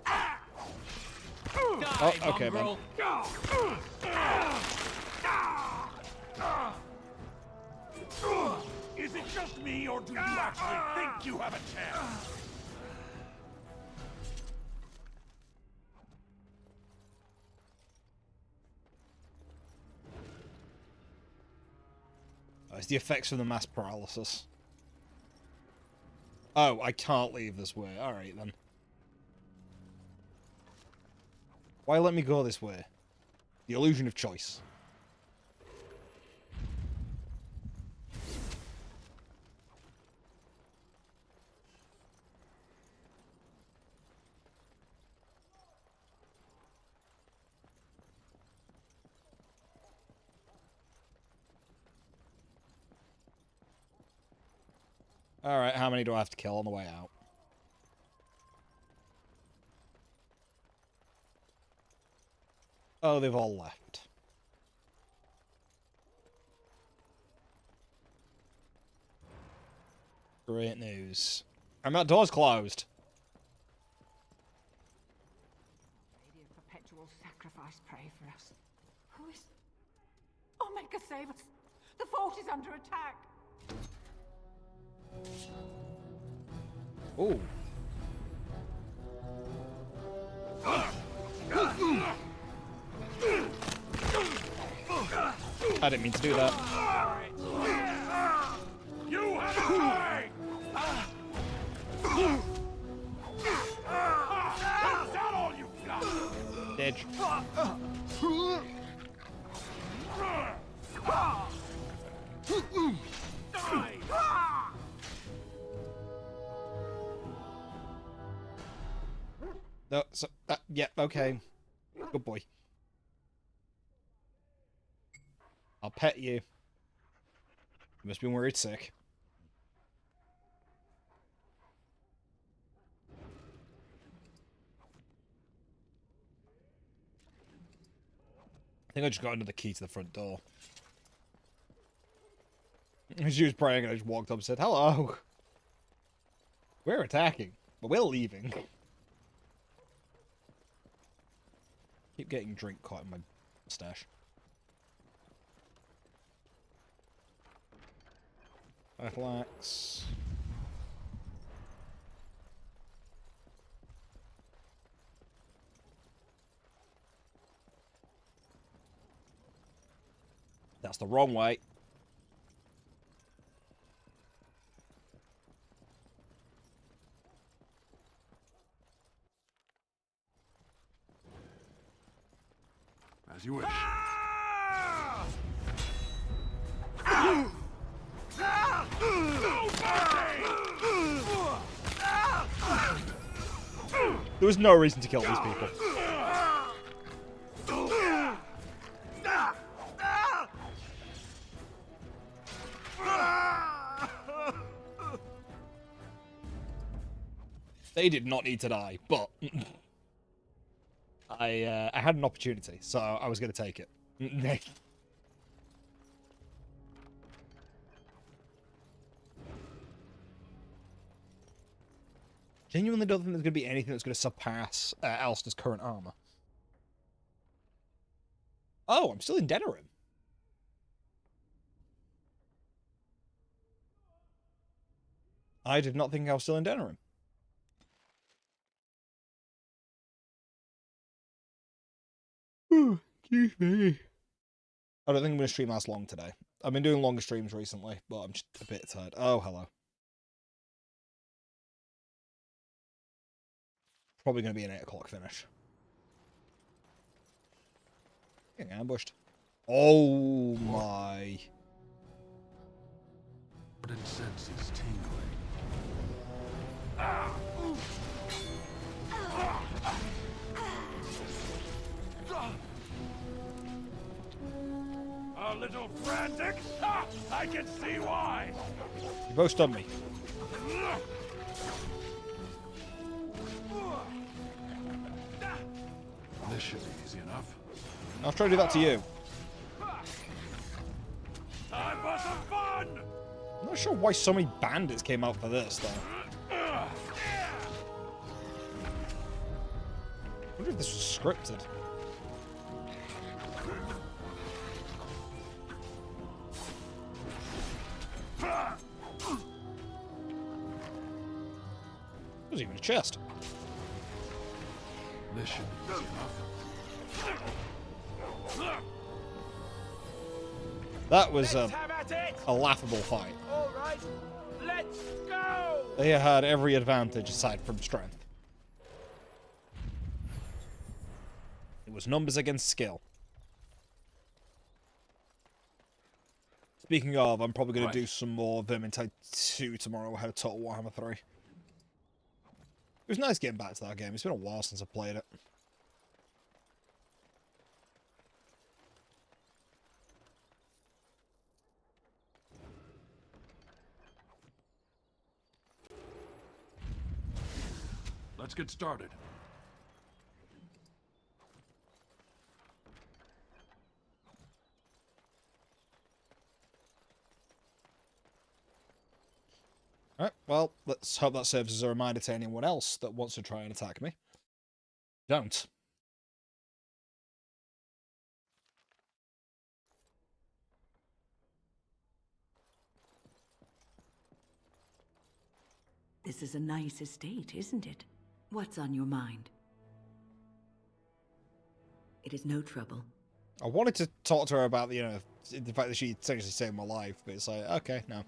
Oh, okay, man. Is it just me, or do you actually think you have a chance? Oh, it's the effects from the mass paralysis. Oh, I can't leave this way. Alright, then. Why let me go this way? The illusion of choice. Alright, how many do I have to kill on the way out? Oh, they've all left. Great news. And that door's closed. Lady of perpetual sacrifice, pray for us. Who is... Omega, save us! The fort is under attack! Ooh. I didn't mean to do that. You have to die! Is that all you got? Dead. No, so, yeah, okay. Good boy. I'll pet you. You must be worried sick. I think I just got another key to the front door. She was praying and I just walked up and said, hello. We're attacking, but we're leaving. Keep getting drink caught in my stash. Relax. That's the wrong way. As you wish. There was no reason to kill these people. They did not need to die, but I had an opportunity, so I was going to take it. Genuinely don't think there's going to be anything that's going to surpass Alistair's current armor. Oh, I'm still in Denerim. I did not think I was still in Denerim. Excuse me. I don't think I'm going to stream as long today. I've been doing longer streams recently, but I'm just a bit tired. Oh, hello. Probably going to be an 8 o'clock finish. Getting ambushed. Oh my. senses tingling. A little frantic? Ha! I can see why! You both stunned me. This should be easy enough. I'll try to do that to you. Time for some fun! I'm not sure why so many bandits came out for this, though. I wonder if this was scripted. There's even a chest. This should be easy enough. That was a laughable fight. All right, let's go! They had every advantage aside from strength. It was numbers against skill. Speaking of, I'm probably going to do some more Vermintide 2 tomorrow ahead of Total Warhammer 3. It was nice getting back to that game. It's been a while since I played it. Let's get started. Alright, well, let's hope that serves as a reminder to anyone else that wants to try and attack me. Don't. This is a nice estate, isn't it? What's on your mind? It is no trouble. I wanted to talk to her about, you know, the fact that she essentially saved my life, but it's like, okay, no.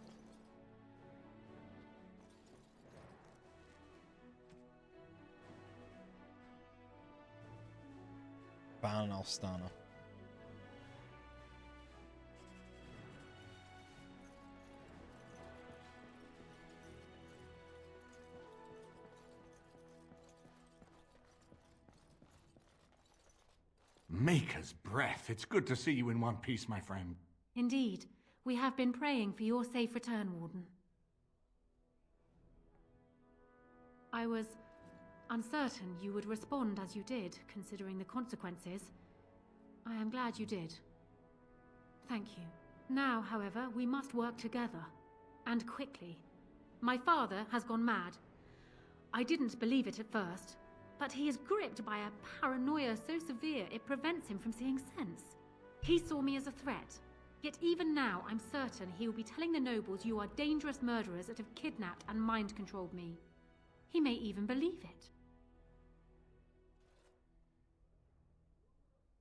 Ban Alstana. Maker's breath. It's good to see you in one piece, my friend. Indeed. We have been praying for your safe return, Warden. I was uncertain you would respond as you did, considering the consequences. I am glad you did. Thank you. Now, however, we must work together. And quickly. My father has gone mad. I didn't believe it at first, but he is gripped by a paranoia so severe it prevents him from seeing sense. He saw me as a threat. Yet even now, I'm certain he will be telling the nobles you are dangerous murderers that have kidnapped and mind-controlled me. He may even believe it.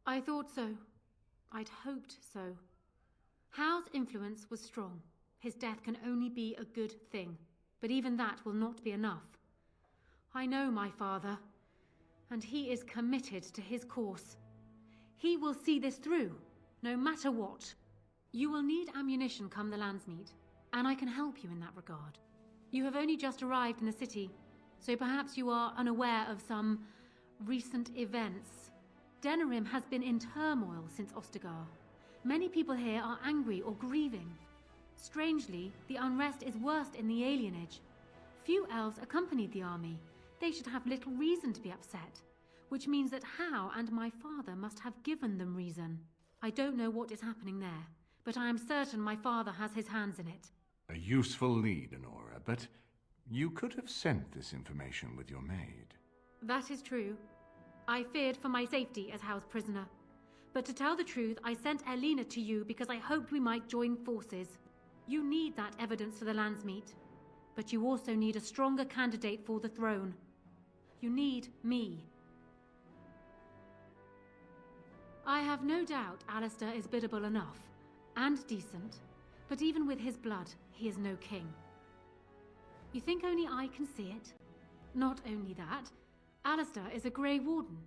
I thought so. I'd hoped so. Howe's influence was strong. His death can only be a good thing, but even that will not be enough. I know my father, and he is committed to his course. He will see this through, no matter what. You will need ammunition come the Landsmeet, and I can help you in that regard. You have only just arrived in the city, so perhaps you are unaware of some recent events. Denerim has been in turmoil since Ostagar. Many people here are angry or grieving. Strangely, the unrest is worst in the alienage. Few elves accompanied the army. They should have little reason to be upset, which means that Hao and my father must have given them reason. I don't know what is happening there, but I am certain my father has his hands in it. A useful lead, Honora, but you could have sent this information with your maid. That is true. I feared for my safety as Hao's prisoner. But to tell the truth, I sent Elena to you because I hoped we might join forces. You need that evidence for the Landsmeet, but you also need a stronger candidate for the throne. You need me. I have no doubt Alistair is biddable enough, and decent, but even with his blood, he is no king. You think only I can see it? Not only that, Alistair is a Grey Warden.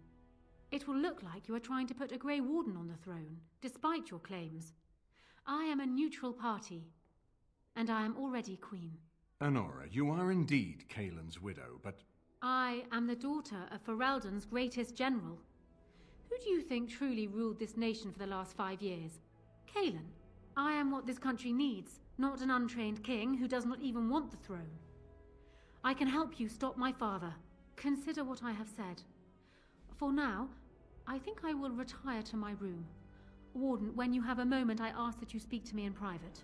It will look like you are trying to put a Grey Warden on the throne, despite your claims. I am a neutral party, and I am already queen. Honora, you are indeed Kaelin's widow, but... I am the daughter of Ferelden's greatest general. Who do you think truly ruled this nation for the last 5 years? Kaelin. I am what this country needs, not an untrained king who does not even want the throne. I can help you stop my father. Consider what I have said. For now, I think I will retire to my room. Warden, when you have a moment, I ask that you speak to me in private.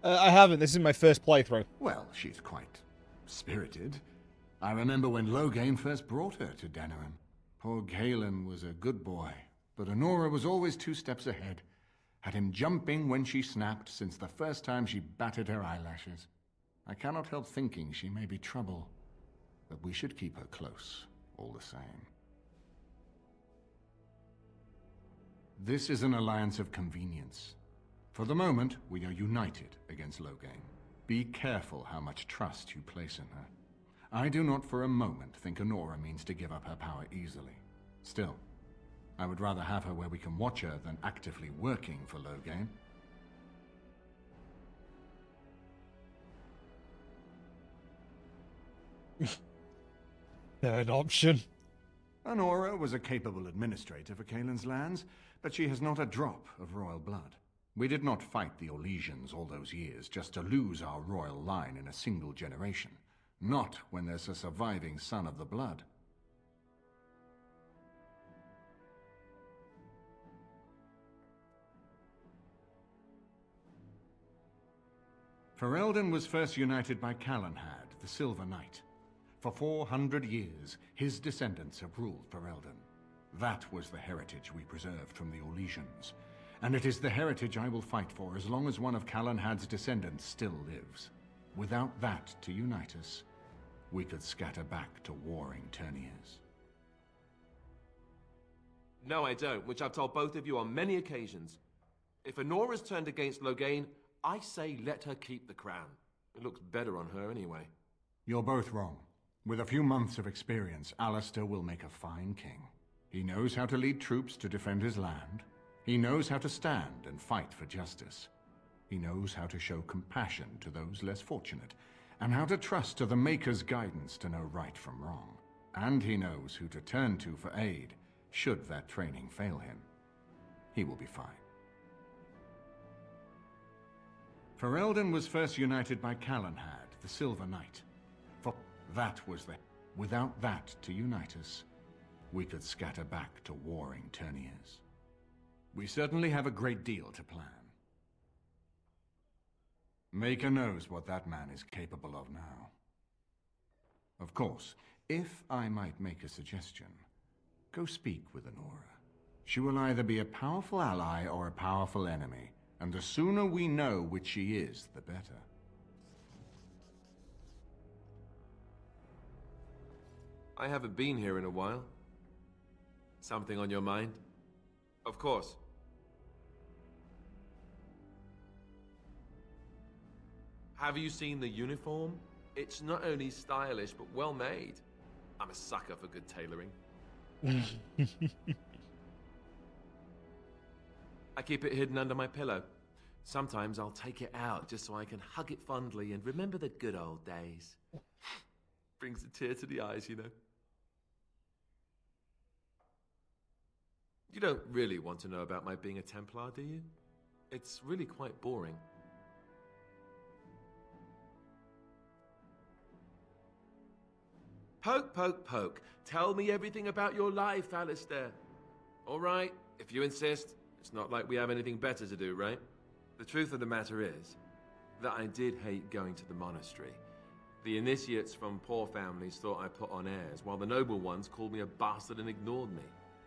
I haven't. This is my first playthrough. Well, she's quite spirited. I remember when Loghain first brought her to Denerim. Poor Kaelin was a good boy, but Honora was always 2 steps ahead. Had him jumping when she snapped since the first time she batted her eyelashes. I cannot help thinking she may be trouble, but we should keep her close, all the same. This is an alliance of convenience. For the moment, we are united against Loghain. Be careful how much trust you place in her. I do not for a moment think Honora means to give up her power easily. Still, I would rather have her where we can watch her than actively working for Loghain. Third option. Honora was a capable administrator for Kaelin's lands, but she has not a drop of royal blood. We did not fight the Orlesians all those years just to lose our royal line in a single generation. Not when there's a surviving son of the blood. Ferelden was first united by Calenhad, the Silver Knight. For 400 years, his descendants have ruled Ferelden. That was the heritage we preserved from the Orlesians. And it is the heritage I will fight for as long as one of Calenhad's descendants still lives. Without that to unite us, we could scatter back to warring Terniers. No, I don't, which I've told both of you on many occasions. If Honora's turned against Loghain, I say let her keep the crown. It looks better on her anyway. You're both wrong. With a few months of experience, Alistair will make a fine king. He knows how to lead troops to defend his land. He knows how to stand and fight for justice. He knows how to show compassion to those less fortunate, and how to trust to the Maker's guidance to know right from wrong. And he knows who to turn to for aid, should that training fail him. He will be fine. Ferelden was first united by Calenhad, the Silver Knight. For that was the... Without that to unite us, we could scatter back to warring Terniers. We certainly have a great deal to plan. Maker knows what that man is capable of now. Of course, if I might make a suggestion, go speak with Honora. She will either be a powerful ally or a powerful enemy, and the sooner we know which she is, the better. I haven't been here in a while. Something on your mind? Of course. Have you seen the uniform? It's not only stylish, but well made. I'm a sucker for good tailoring. I keep it hidden under my pillow. Sometimes I'll take it out just so I can hug it fondly and remember the good old days. Brings a tear to the eyes, you know. You don't really want to know about my being a Templar, do you? It's really quite boring. Poke, poke, poke. Tell me everything about your life, Alistair. All right, if you insist. It's not like we have anything better to do, right? The truth of the matter is that I did hate going to the monastery. The initiates from poor families thought I put on airs, while the noble ones called me a bastard and ignored me.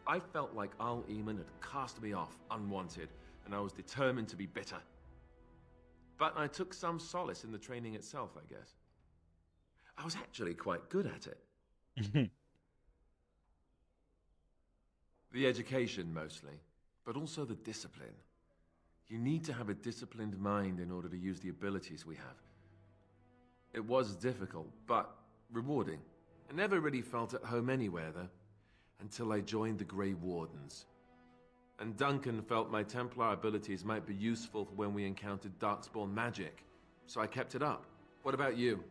I felt like Al Eamon had cast me off, unwanted, and I was determined to be bitter. But I took some solace in the training itself, I guess. I was actually quite good at it. The education, mostly, but also the discipline. You need to have a disciplined mind in order to use the abilities we have. It was difficult, but rewarding. I never really felt at home anywhere, though, until I joined the Grey Wardens. And Duncan felt my Templar abilities might be useful for when we encountered Darkspawn magic, so I kept it up. What about you?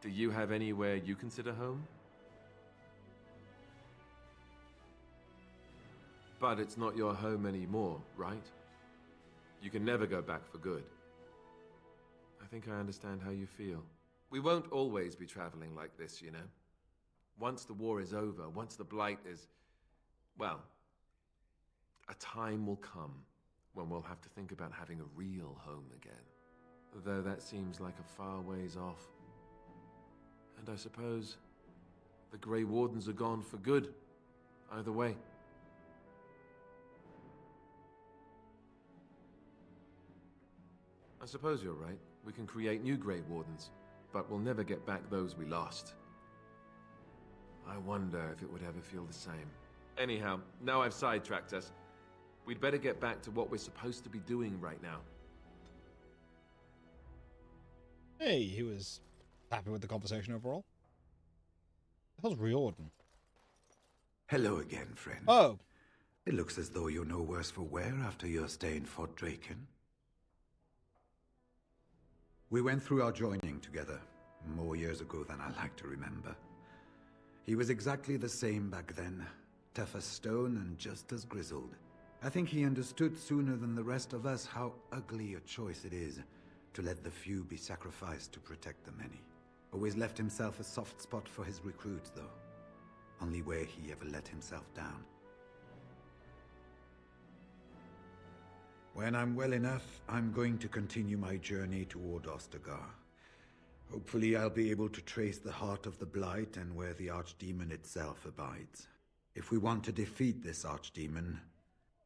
Do you have anywhere you consider home? But it's not your home anymore, right? You can never go back for good. I think I understand how you feel. We won't always be traveling like this, you know? Once the war is over, once the Blight is... well, a time will come when we'll have to think about having a real home again. Though that seems like a far ways off. And I suppose the Grey Wardens are gone for good, either way. I suppose you're right. We can create new Grey Wardens, but we'll never get back those we lost. I wonder if it would ever feel the same. Anyhow, now I've sidetracked us. We'd better get back to what we're supposed to be doing right now. Hey, he was happy with the conversation overall. That was Riordan. Hello again, friend. Oh. It looks as though you're no worse for wear after your stay in Fort Draken. We went through our joining together, more years ago than I like to remember. He was exactly the same back then, tough as stone and just as grizzled. I think he understood sooner than the rest of us how ugly a choice it is to let the few be sacrificed to protect the many. Always left himself a soft spot for his recruits, though. Only where he ever let himself down. When I'm well enough, I'm going to continue my journey toward Ostagar. Hopefully I'll be able to trace the heart of the Blight and where the Archdemon itself abides. If we want to defeat this Archdemon,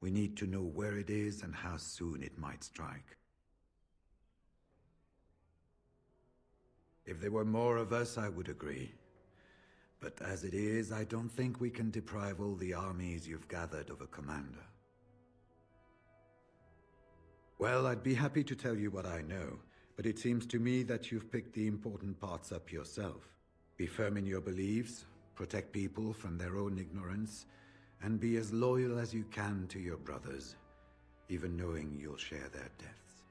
we need to know where it is and how soon it might strike. If there were more of us, I would agree. But as it is, I don't think we can deprive all the armies you've gathered of a commander. Well, I'd be happy to tell you what I know, but it seems to me that you've picked the important parts up yourself. Be firm in your beliefs, protect people from their own ignorance, and be as loyal as you can to your brothers, even knowing you'll share their deaths.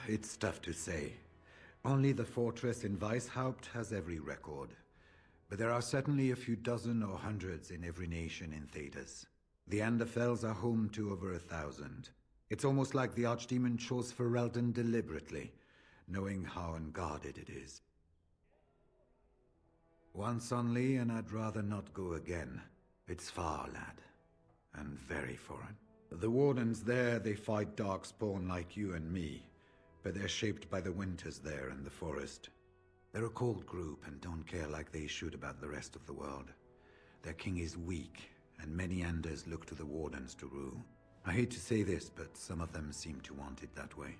It's tough to say. Only the fortress in Weishaupt has every record, but there are certainly a few dozen or hundreds in every nation in Thedas. The Anderfells are home to over 1,000. It's almost like the Archdemon chose Ferelden deliberately, knowing how unguarded it is. Once only, and I'd rather not go again. It's far, lad, and very foreign. The Wardens there, they fight Darkspawn like you and me, but they're shaped by the winters there in the forest. They're a cold group and don't care like they should about the rest of the world. Their king is weak, and many Anders look to the Wardens to rule. I hate to say this, but some of them seem to want it that way.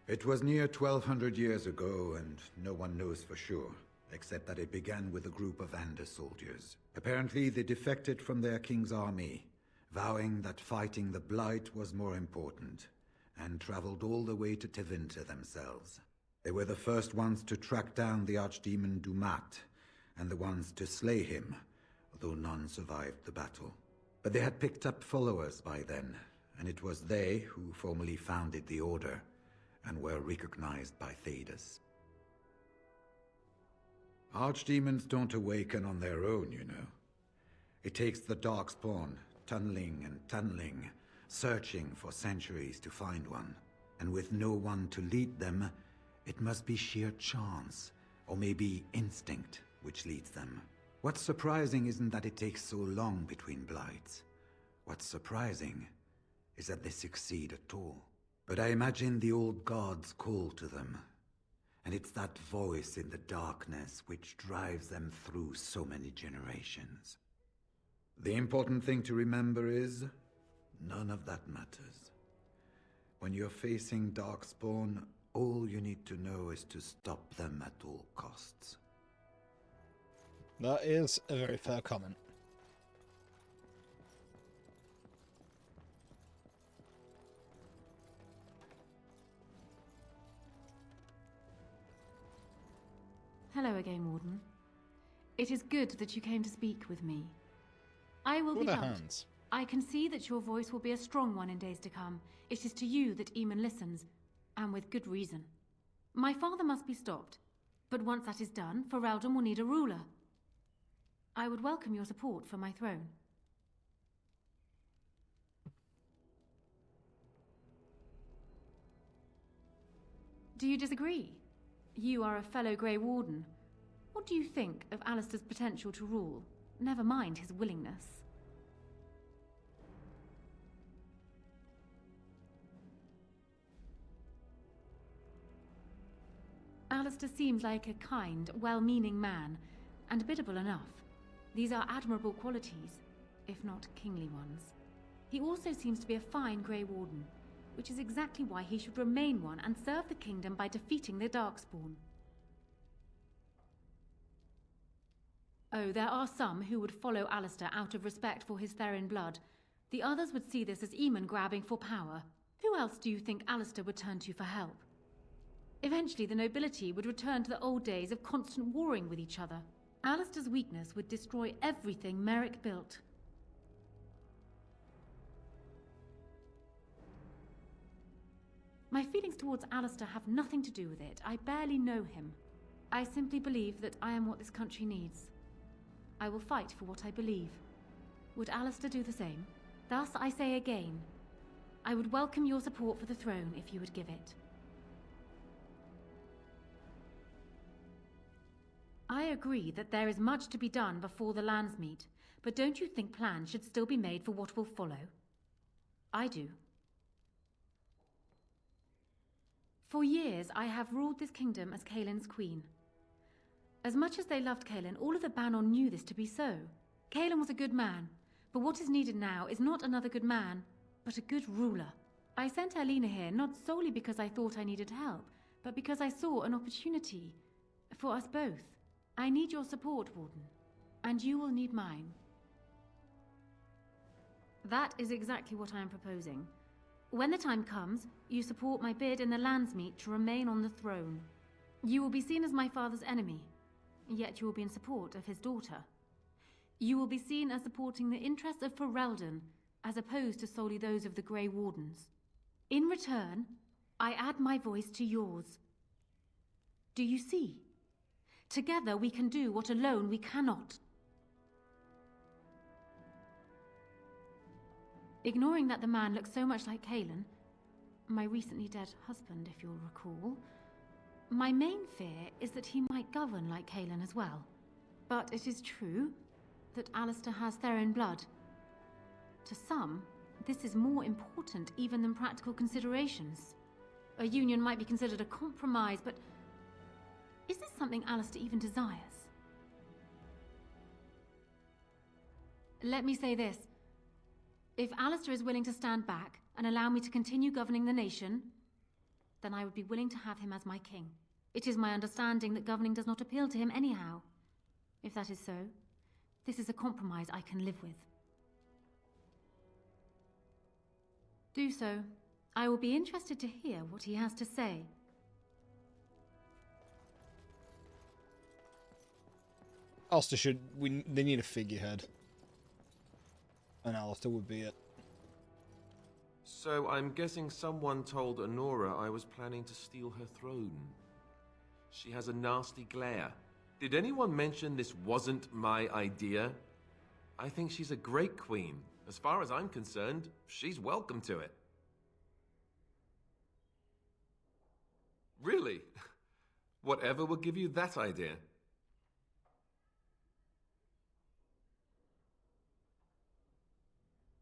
It was near 1,200 years ago, and no one knows for sure, except that it began with a group of Anders soldiers. Apparently, they defected from their king's army, vowing that fighting the Blight was more important, and traveled all the way to Tevinter themselves. They were the first ones to track down the Archdemon Dumat, and the ones to slay him, though none survived the battle. But they had picked up followers by then, and it was they who formally founded the Order, and were recognized by Thedas. Archdemons don't awaken on their own, you know. It takes the Darkspawn, tunneling and tunneling, searching for centuries to find one. And with no one to lead them, it must be sheer chance, or maybe instinct, which leads them. What's surprising isn't that it takes so long between blights. What's surprising is that they succeed at all. But I imagine the old gods call to them, and it's that voice in the darkness which drives them through so many generations. The important thing to remember is, none of that matters. When you're facing Darkspawn, all you need to know is to stop them at all costs. That is a very fair comment. Hello again, Warden. It is good that you came to speak with me. I will Who be are the blunt. hands? I can see that your voice will be a strong one in days to come. It is to you that Eamon listens, and with good reason. My father must be stopped, but once that is done, Ferelden will need a ruler. I would welcome your support for my throne. Do you disagree? You are a fellow Grey Warden. What do you think of Alistair's potential to rule? Never mind his willingness. Alistair seems like a kind, well-meaning man, and biddable enough. These are admirable qualities, if not kingly ones. He also seems to be a fine Grey Warden, which is exactly why he should remain one and serve the kingdom by defeating the Darkspawn. Oh, there are some who would follow Alistair out of respect for his Therin blood. The others would see this as Eamon grabbing for power. Who else do you think Alistair would turn to for help? Eventually, the nobility would return to the old days of constant warring with each other. Alistair's weakness would destroy everything Merrick built. My feelings towards Alistair have nothing to do with it. I barely know him. I simply believe that I am what this country needs. I will fight for what I believe. Would Alistair do the same? Thus, I say again, I would welcome your support for the throne if you would give it. I agree that there is much to be done before the lands meet, but don't you think plans should still be made for what will follow? I do. For years, I have ruled this kingdom as Kaelin's queen. As much as they loved Kaelin, all of the Banon knew this to be so. Kaelin was a good man, but what is needed now is not another good man, but a good ruler. I sent Alina here not solely because I thought I needed help, but because I saw an opportunity for us both. I need your support, Warden, and you will need mine. That is exactly what I am proposing. When the time comes, you support my bid in the Landsmeet to remain on the throne. You will be seen as my father's enemy, yet you will be in support of his daughter. You will be seen as supporting the interests of Ferelden, as opposed to solely those of the Grey Wardens. In return, I add my voice to yours. Do you see? Together we can do what alone we cannot. Ignoring that the man looks so much like Kaelin, my recently dead husband, if you'll recall, my main fear is that he might govern like Kaelin as well. But it is true that Alistair has Therin blood. To some, this is more important even than practical considerations. A union might be considered a compromise, but is this something Alistair even desires? Let me say this. If Alistair is willing to stand back and allow me to continue governing the nation, then I would be willing to have him as my king. It is my understanding that governing does not appeal to him anyhow. If that is so, this is a compromise I can live with. Do so. I will be interested to hear what he has to say. Alistair they need a figurehead. And Alistair would be it. So I'm guessing someone told Honora I was planning to steal her throne. She has a nasty glare. Did anyone mention this wasn't my idea? I think she's a great queen. As far as I'm concerned, she's welcome to it. Really? Whatever will give you that idea?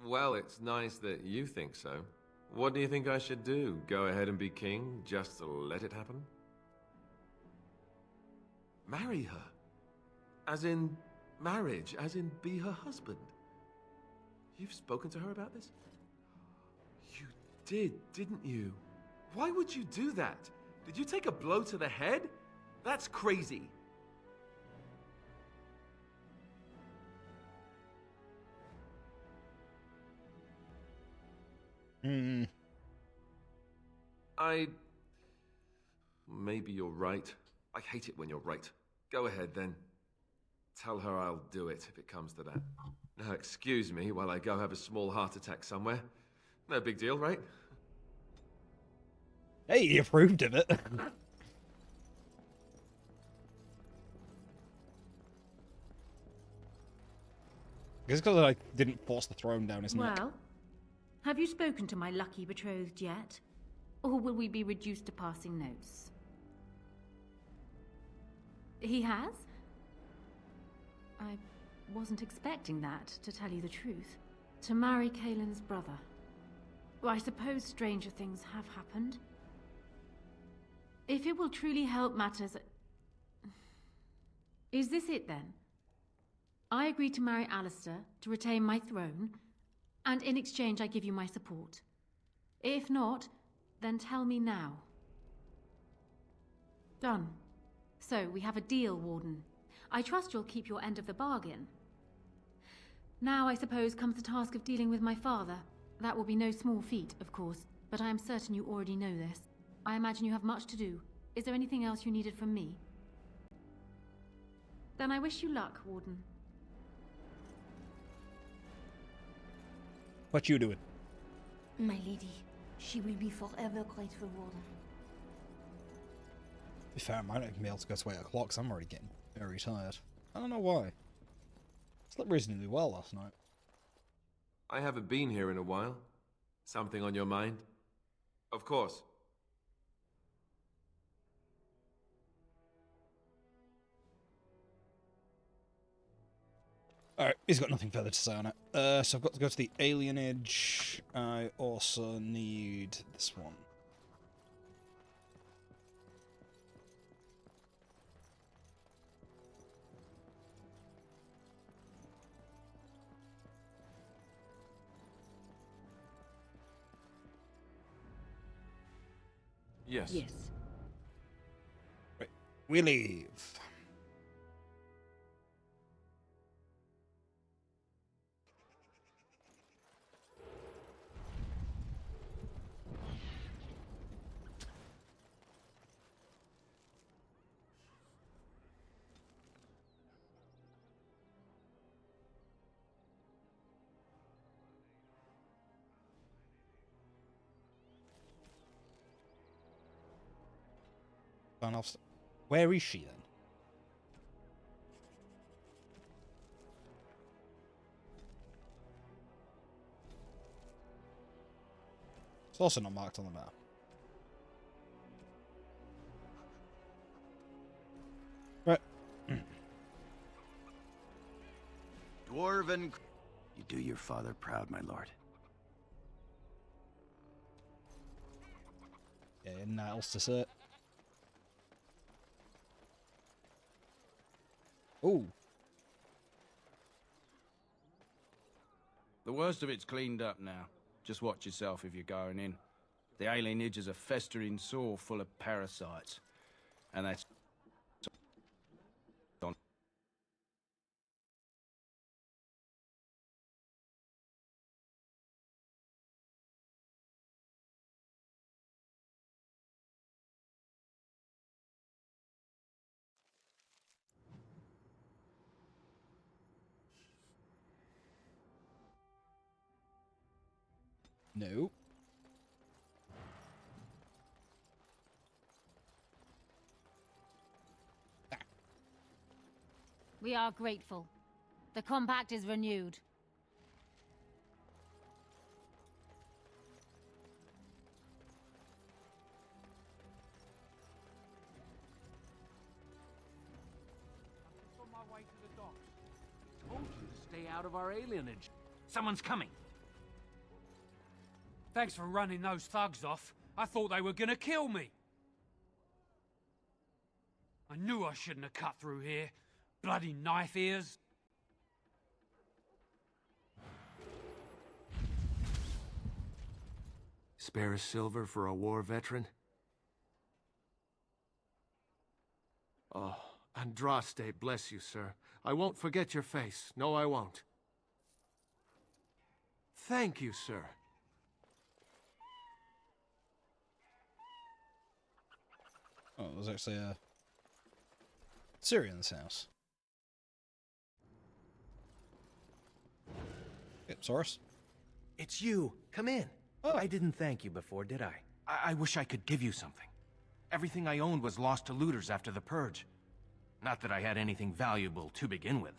Well, it's nice that you think so. What do you think I should do? Go ahead and be king, just to let it happen? Marry her? As in marriage, as in be her husband? You've spoken to her about this? You did, didn't you? Why would you do that? Did you take a blow to the head? That's crazy. Maybe you're right. I hate it when you're right. Go ahead, then. Tell her I'll do it if it comes to that. Now excuse me while I go have a small heart attack somewhere. No big deal, right? Hey, he approved of it. It's because I didn't force the throne down his neck. Well, have you spoken to my lucky betrothed yet? Or will we be reduced to passing notes? He has? I wasn't expecting that, to tell you the truth. To marry Kaelin's brother. Well, I suppose stranger things have happened. If it will truly help matters... Is this it then? I agree to marry Alistair to retain my throne, and in exchange I give you my support. If not, then tell me now. Done. So, we have a deal, Warden. I trust you'll keep your end of the bargain. Now, I suppose, comes the task of dealing with my father. That will be no small feat, of course, but I am certain you already know this. I imagine you have much to do. Is there anything else you needed from me? Then I wish you luck, Warden. What you doing? My lady, she will be forever grateful, Warden. To be fair, I might not even be able to go to 8 o'clock, so I'm already getting very tired. I don't know why. Slept reasonably well last night. I haven't been here in a while. Something on your mind? Of course. Alright, he's got nothing further to say on it. So I've got to go to the alienage. I also need this one. Yes. Yes. Right, we leave. Where is she then? It's also not marked on the map. Right. Dwarven... You do your father proud, my lord. Yeah, nothing else to say. Ooh. The worst of it's cleaned up now. Just watch yourself if you're going in. The alienage is a festering sore full of parasites. And that's... No. We are grateful. The compact is renewed. On my way to the docks. Told you to stay out of our alienage. Someone's coming. Thanks for running those thugs off. I thought they were gonna kill me. I knew I shouldn't have cut through here. Bloody knife ears. Spare a silver for a war veteran? Oh, Andraste, bless you, sir. I won't forget your face. No, I won't. Thank you, sir. Oh, there's actually a Syrian's house. Yep, Soros. It's you. Come in. Oh. I didn't thank you before, did I? I wish I could give you something. Everything I owned was lost to looters after the Purge. Not that I had anything valuable to begin with.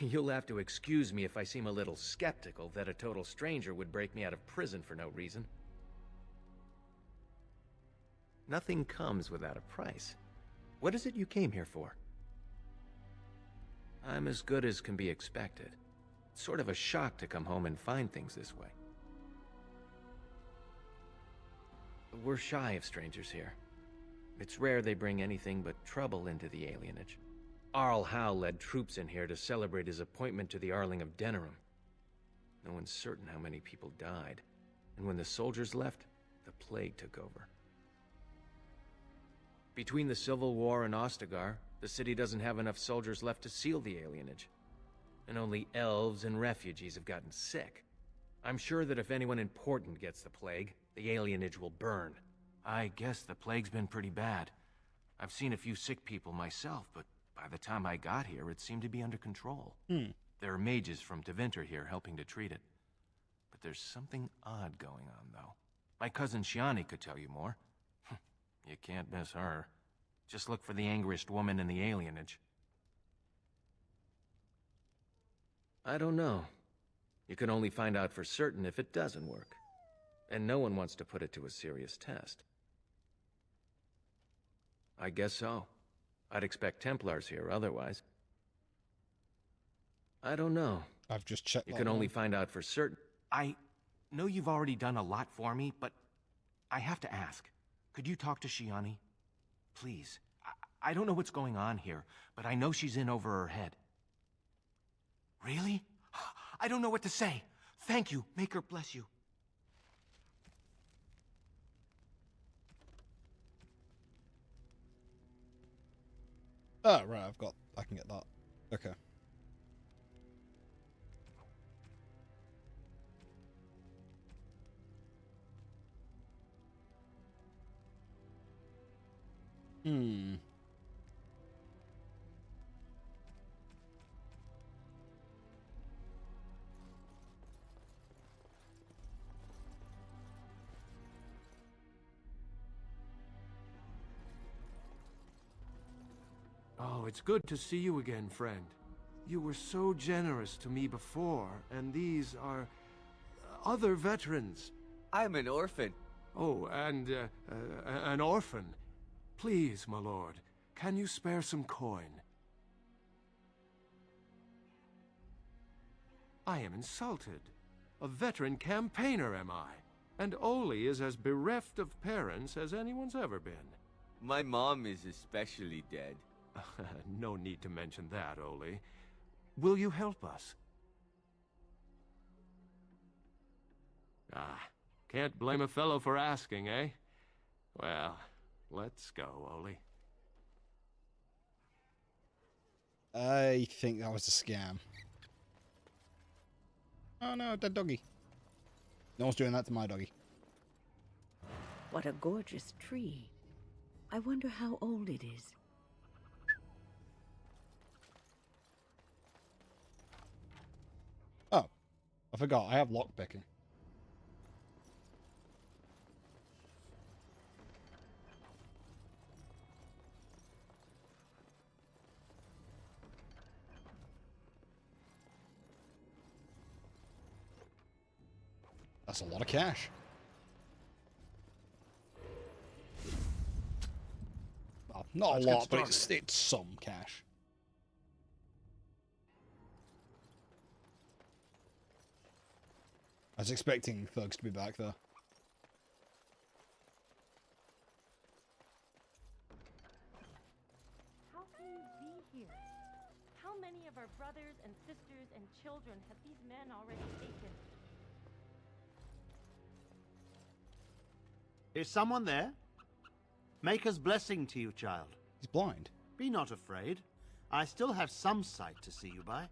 You'll have to excuse me if I seem a little skeptical that a total stranger would break me out of prison for no reason. Nothing comes without a price. What is it you came here for? I'm as good as can be expected. It's sort of a shock to come home and find things this way. We're shy of strangers here. It's rare they bring anything but trouble into the alienage. Arl Howe led troops in here to celebrate his appointment to the Arling of Denerim. No one's certain how many people died, and when the soldiers left, the plague took over. Between the Civil War and Ostagar, the city doesn't have enough soldiers left to seal the alienage. And only elves and refugees have gotten sick. I'm sure that if anyone important gets the plague, the alienage will burn. I guess the plague's been pretty bad. I've seen a few sick people myself, but by the time I got here, it seemed to be under control. There are mages from Tevinter here helping to treat it. But there's something odd going on, though. My cousin Shiani could tell you more. You can't miss her. Just look for the angriest woman in the alienage. I don't know. You can only find out for certain if it doesn't work. And no one wants to put it to a serious test. I guess so. I'd expect Templars here otherwise. I don't know. I've just checked. You can only find out for certain. I know you've already done a lot for me, but I have to ask. Could you talk to Shiani? Please. I don't know what's going on here, but I know she's in over her head. Really? I don't know what to say. Thank you. Make her bless you. Oh, right, I can get that. Okay. Oh, it's good to see you again, friend. You were so generous to me before, and these are other veterans. I'm an orphan. Oh, and an orphan. Please, my lord, can you spare some coin? I am insulted. A veteran campaigner, am I? And Oli is as bereft of parents as anyone's ever been. My mom is especially dead. No need to mention that, Oli. Will you help us? Can't blame a fellow for asking, eh? Well, let's go, Oli. I think that was a scam. Oh no, dead doggy. No one's doing that to my doggy. What a gorgeous tree. I wonder how old it is. Oh, I forgot. I have lockpicking. That's a lot of cash. Well, not a lot, but it's some cash. I was expecting thugs to be back there. How can you be here? How many of our brothers and sisters and children have these men already taken? Is someone there? Maker's blessing to you, child. He's blind. Be not afraid. I still have some sight to see you by.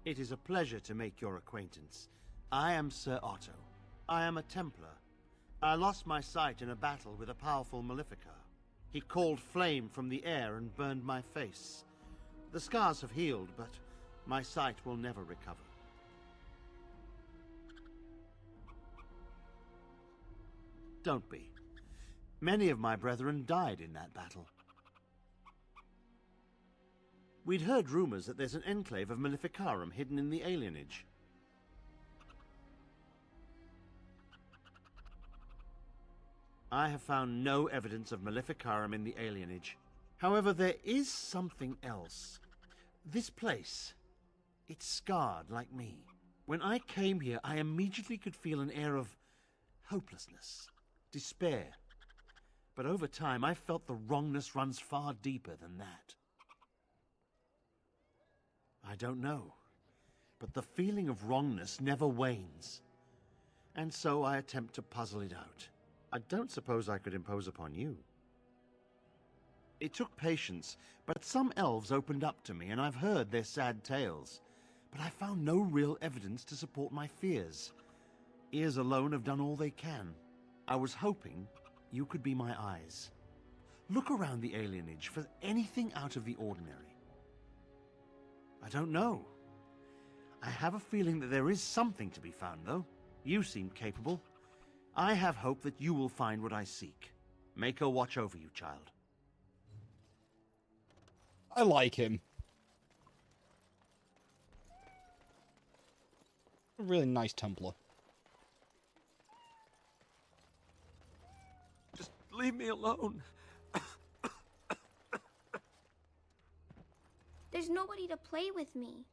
It is a pleasure to make your acquaintance. I am Sir Otto. I am a Templar. I lost my sight in a battle with a powerful Maleficar. He called flame from the air and burned my face. The scars have healed, but my sight will never recover. Don't be. Many of my brethren died in that battle. We'd heard rumors that there's an enclave of Maleficarum hidden in the alienage. I have found no evidence of Maleficarum in the alienage. However, there is something else. This place, it's scarred like me. When I came here, I immediately could feel an air of hopelessness, despair. But over time, I felt the wrongness runs far deeper than that. I don't know, but the feeling of wrongness never wanes. And so I attempt to puzzle it out. I don't suppose I could impose upon you. It took patience, but some elves opened up to me, and I've heard their sad tales. But I found no real evidence to support my fears. Ears alone have done all they can. I was hoping you could be my eyes. Look around the alienage for anything out of the ordinary. I don't know. I have a feeling that there is something to be found, though. You seem capable. I have hope that you will find what I seek. Mako watch over you, child. I like him. A really nice Templar. Just leave me alone. There's nobody to play with me.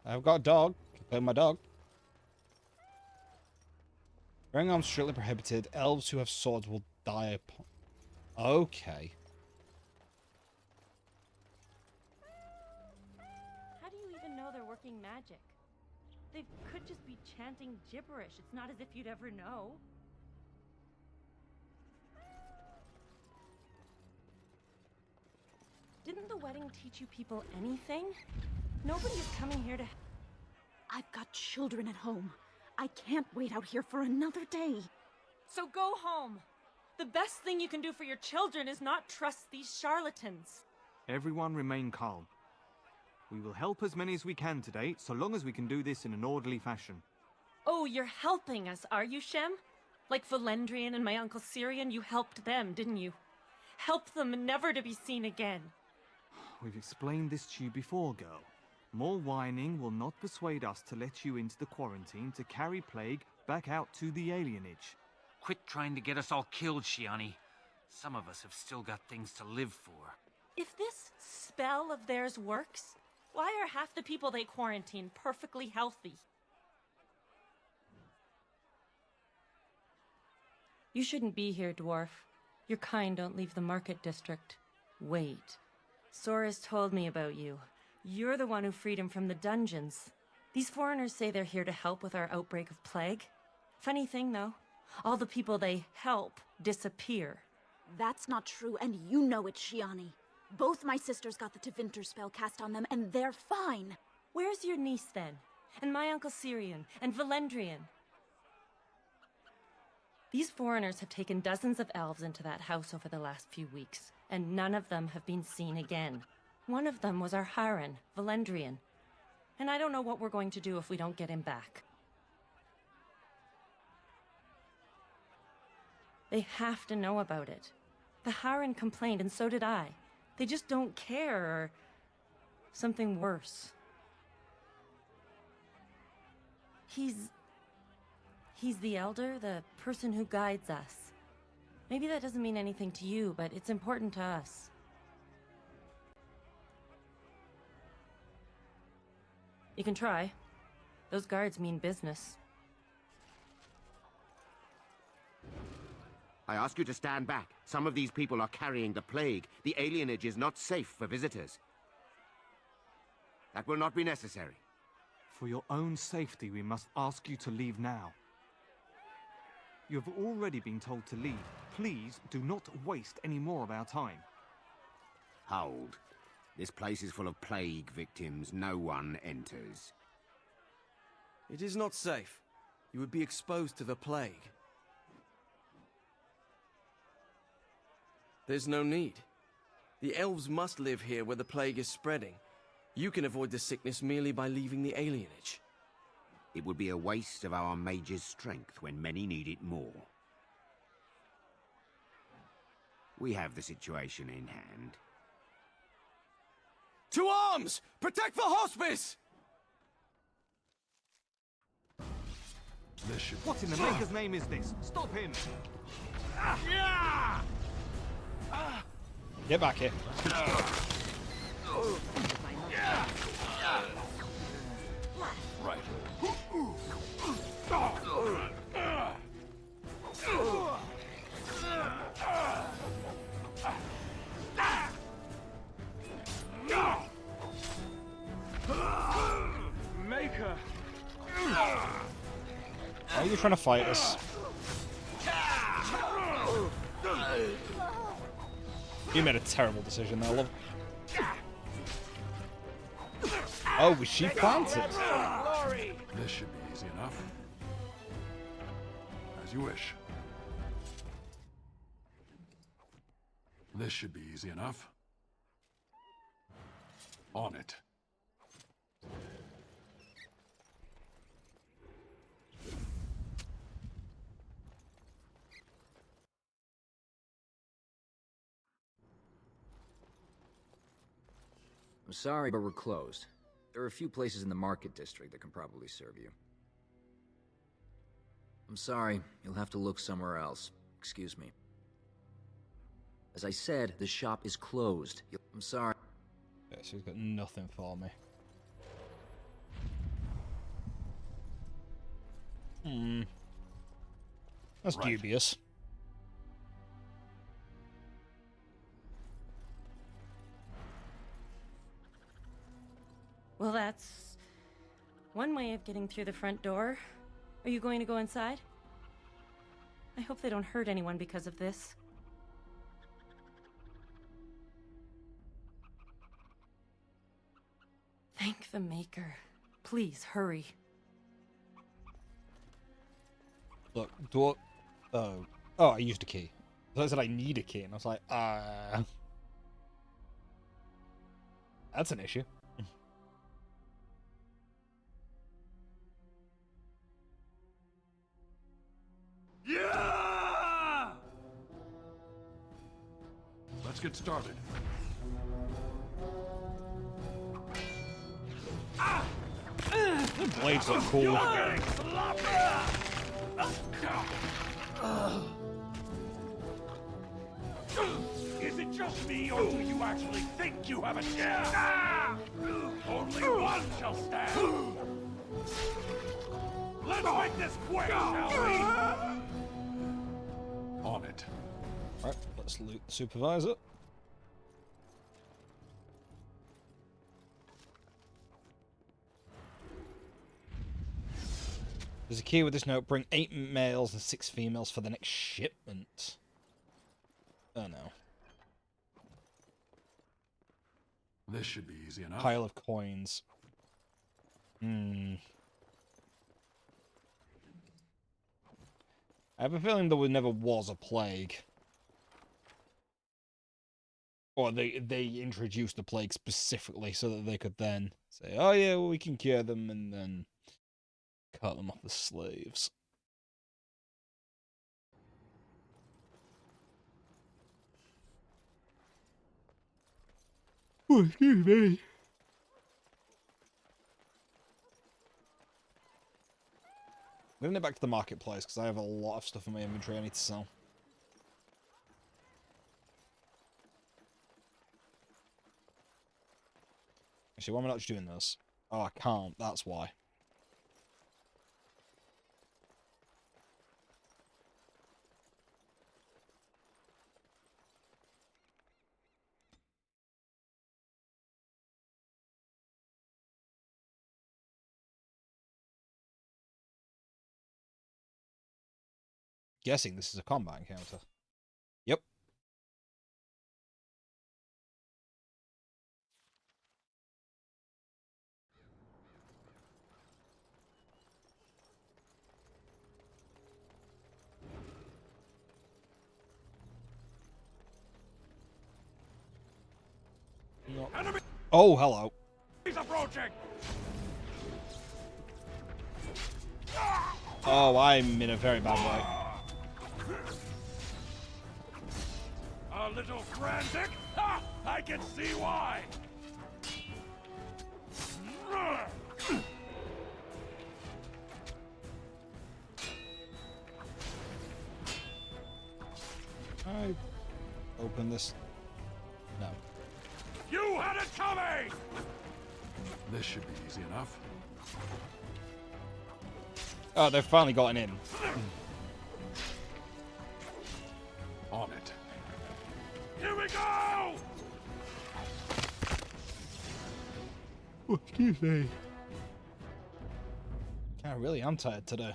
I've got a dog. Can play with my dog. Wearing arms strictly prohibited. Elves who have swords will die upon... Okay. How do you even know they're working magic? They could just be chanting gibberish. It's not as if you'd ever know. Didn't the wedding teach you people anything? Nobody is coming here to... I've got children at home. I can't wait out here for another day. So go home. The best thing you can do for your children is not trust these charlatans. Everyone remain calm. We will help as many as we can today, so long as we can do this in an orderly fashion. Oh, you're helping us, are you, Shem? Like Valendrian and my Uncle Syrian, you helped them, didn't you? Help them never to be seen again. We've explained this to you before, girl. More whining will not persuade us to let you into the quarantine to carry plague back out to the alienage. Quit trying to get us all killed, Shiani. Some of us have still got things to live for. If this spell of theirs works, why are half the people they quarantine perfectly healthy? You shouldn't be here, dwarf. Your kind don't leave the market district. Wait. Sora's told me about you. You're the one who freed him from the dungeons. These foreigners say they're here to help with our outbreak of plague. Funny thing, though. All the people they help disappear. That's not true, and you know it, Shiani. Both my sisters got the Tevinter spell cast on them, and they're fine. Where's your niece, then? And my Uncle Syrian? And Valendrian? These foreigners have taken dozens of elves into that house over the last few weeks, and none of them have been seen again. One of them was our Haran, Valendrian. And I don't know what we're going to do if we don't get him back. They have to know about it. The Haran complained, and so did I. They just don't care, or something worse. He's the elder, the person who guides us. Maybe that doesn't mean anything to you, but it's important to us. You can try. Those guards mean business. I ask you to stand back. Some of these people are carrying the plague. The alienage is not safe for visitors. That will not be necessary. For your own safety, we must ask you to leave now. You have already been told to leave. Please do not waste any more of our time. Hold. This place is full of plague victims. No one enters. It is not safe. You would be exposed to the plague. There's no need. The elves must live here where the plague is spreading. You can avoid the sickness merely by leaving the alienage. It would be a waste of our mage's strength when many need it more. We have the situation in hand. To arms! Protect the hospice! This should... What in the maker's name is this? Stop him! Get back here. Right. Maker! Why are you trying to fight us? You made a terrible decision there, love. Oh, was she planted? This should be easy enough. As you wish. This should be easy enough. On it. I'm sorry, but we're closed. There are a few places in the market district that can probably serve you. I'm sorry, you'll have to look somewhere else. Excuse me. As I said, the shop is closed. I'm sorry. Yeah, she's got nothing for me. That's dubious. Well, that's one way of getting through the front door. Are you going to go inside? I hope they don't hurt anyone because of this. Thank the Maker. Please, hurry. Look, do I... Oh, I used a key. So I said I need a key, and I was like, that's an issue. Yeah! Let's get started. The blades look cool. Is it just me, or do you actually think you have a chance? Only one shall stand. Let's make this quick, shall we? On it. Alright, let's loot the supervisor. There's a key with this note. Bring 8 males and 6 females for the next shipment. Oh no. This should be easy enough. Pile of coins. I have a feeling there never was a plague. Or they introduced the plague specifically so that they could then say, oh yeah, well, we can cure them, and then cut them off as slaves. Oh, excuse me. I'm gonna head back to the marketplace because I have a lot of stuff in my inventory I need to sell. Actually, why am I not just doing this? Oh, I can't. That's why. Guessing this is a combat encounter. Yep. Oh, hello. He's approaching! Oh, I'm in a very bad way. A little frantic? Ha! I can see why! I open this. No. You had it coming! This should be easy enough. Oh, they've finally gotten in. On it. Here we go! Excuse me. I really am tired today.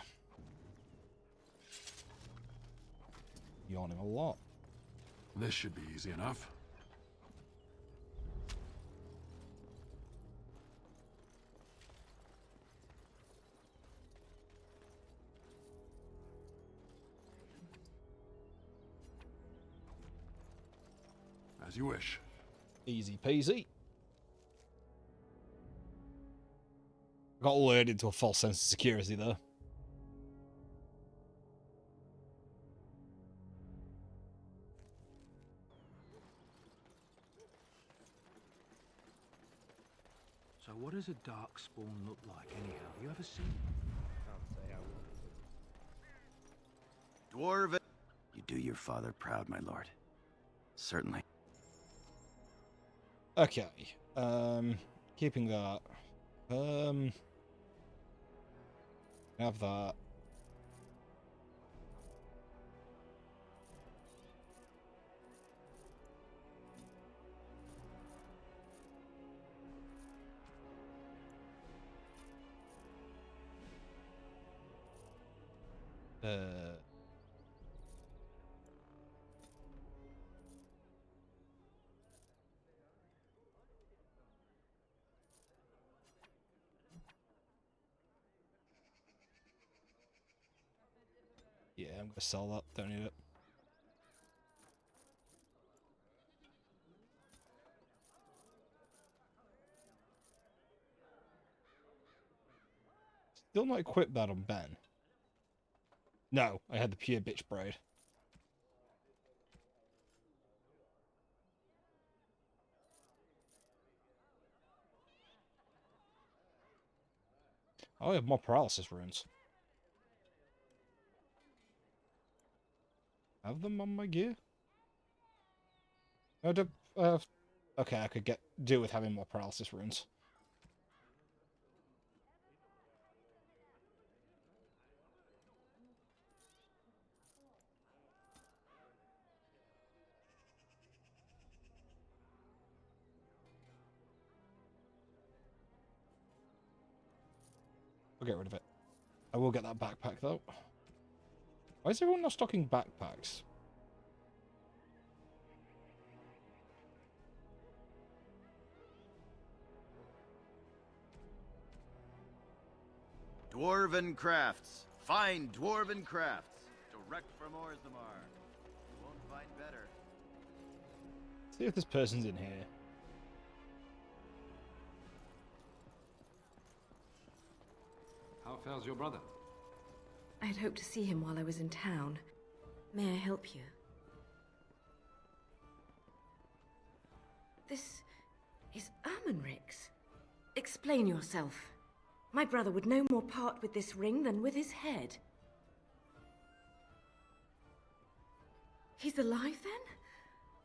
Yawning a lot. This should be easy enough. As you wish. Easy peasy. Got lured into a false sense of security there. So what does a darkspawn look like anyhow? You ever seen Dwarven. You do your father proud, my lord. Certainly. Okay. Keeping that. Have that. Yeah, I'm gonna sell that. Don't need it. Still not equipped that on Ben. No, I had the pure bitch braid. Oh, I have more paralysis runes. Have them on my gear? I do, okay, I could do with having more paralysis runes. I'll get rid of it. I will get that backpack though. Why is everyone not stocking backpacks? Dwarven crafts. Fine dwarven crafts. Direct from Orzammar. Won't find better. See if this person's in here. How fares your brother? I'd hoped to see him while I was in town. May I help you? This is Ermenric's. Explain yourself. My brother would no more part with this ring than with his head. He's alive, then?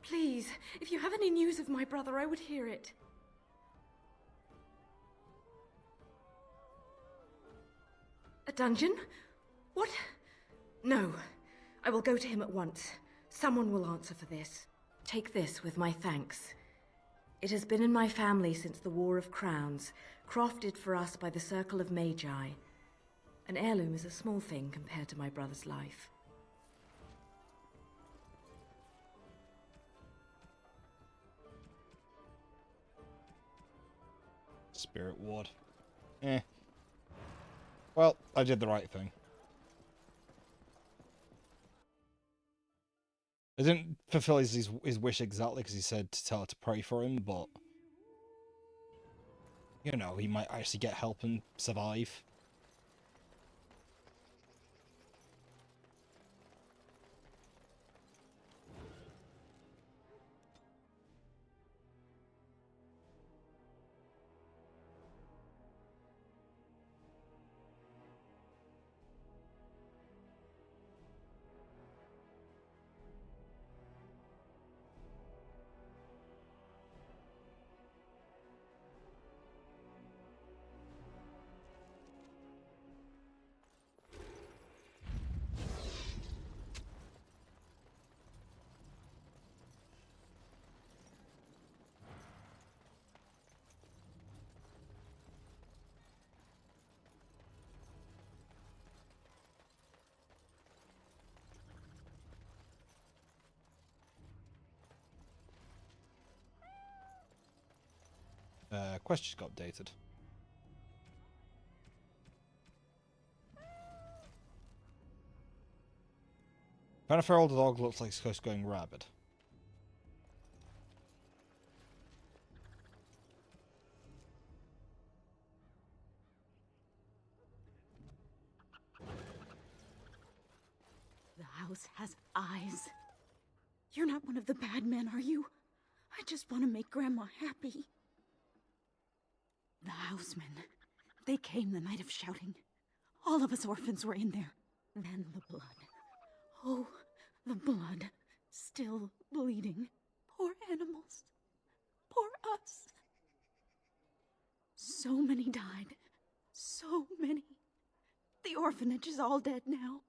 Please, if you have any news of my brother, I would hear it. A dungeon? What? No. I will go to him at once. Someone will answer for this. Take this with my thanks. It has been in my family since the War of Crowns, crafted for us by the Circle of Magi. An heirloom is a small thing compared to my brother's life. Spirit ward. Eh. Well, I did the right thing. I didn't fulfill his wish exactly because he said to tell her to pray for him, but you know, he might actually get help and survive. Quest just got updated. Found a feral dog looks like it's going rabid. The house has eyes. You're not one of the bad men, are you? I just want to make Grandma happy. The housemen. They came the night of shouting. All of us orphans were in there. Then the blood. Oh, the blood. Still bleeding. Poor animals. Poor us. So many died. So many. The orphanage is all dead now.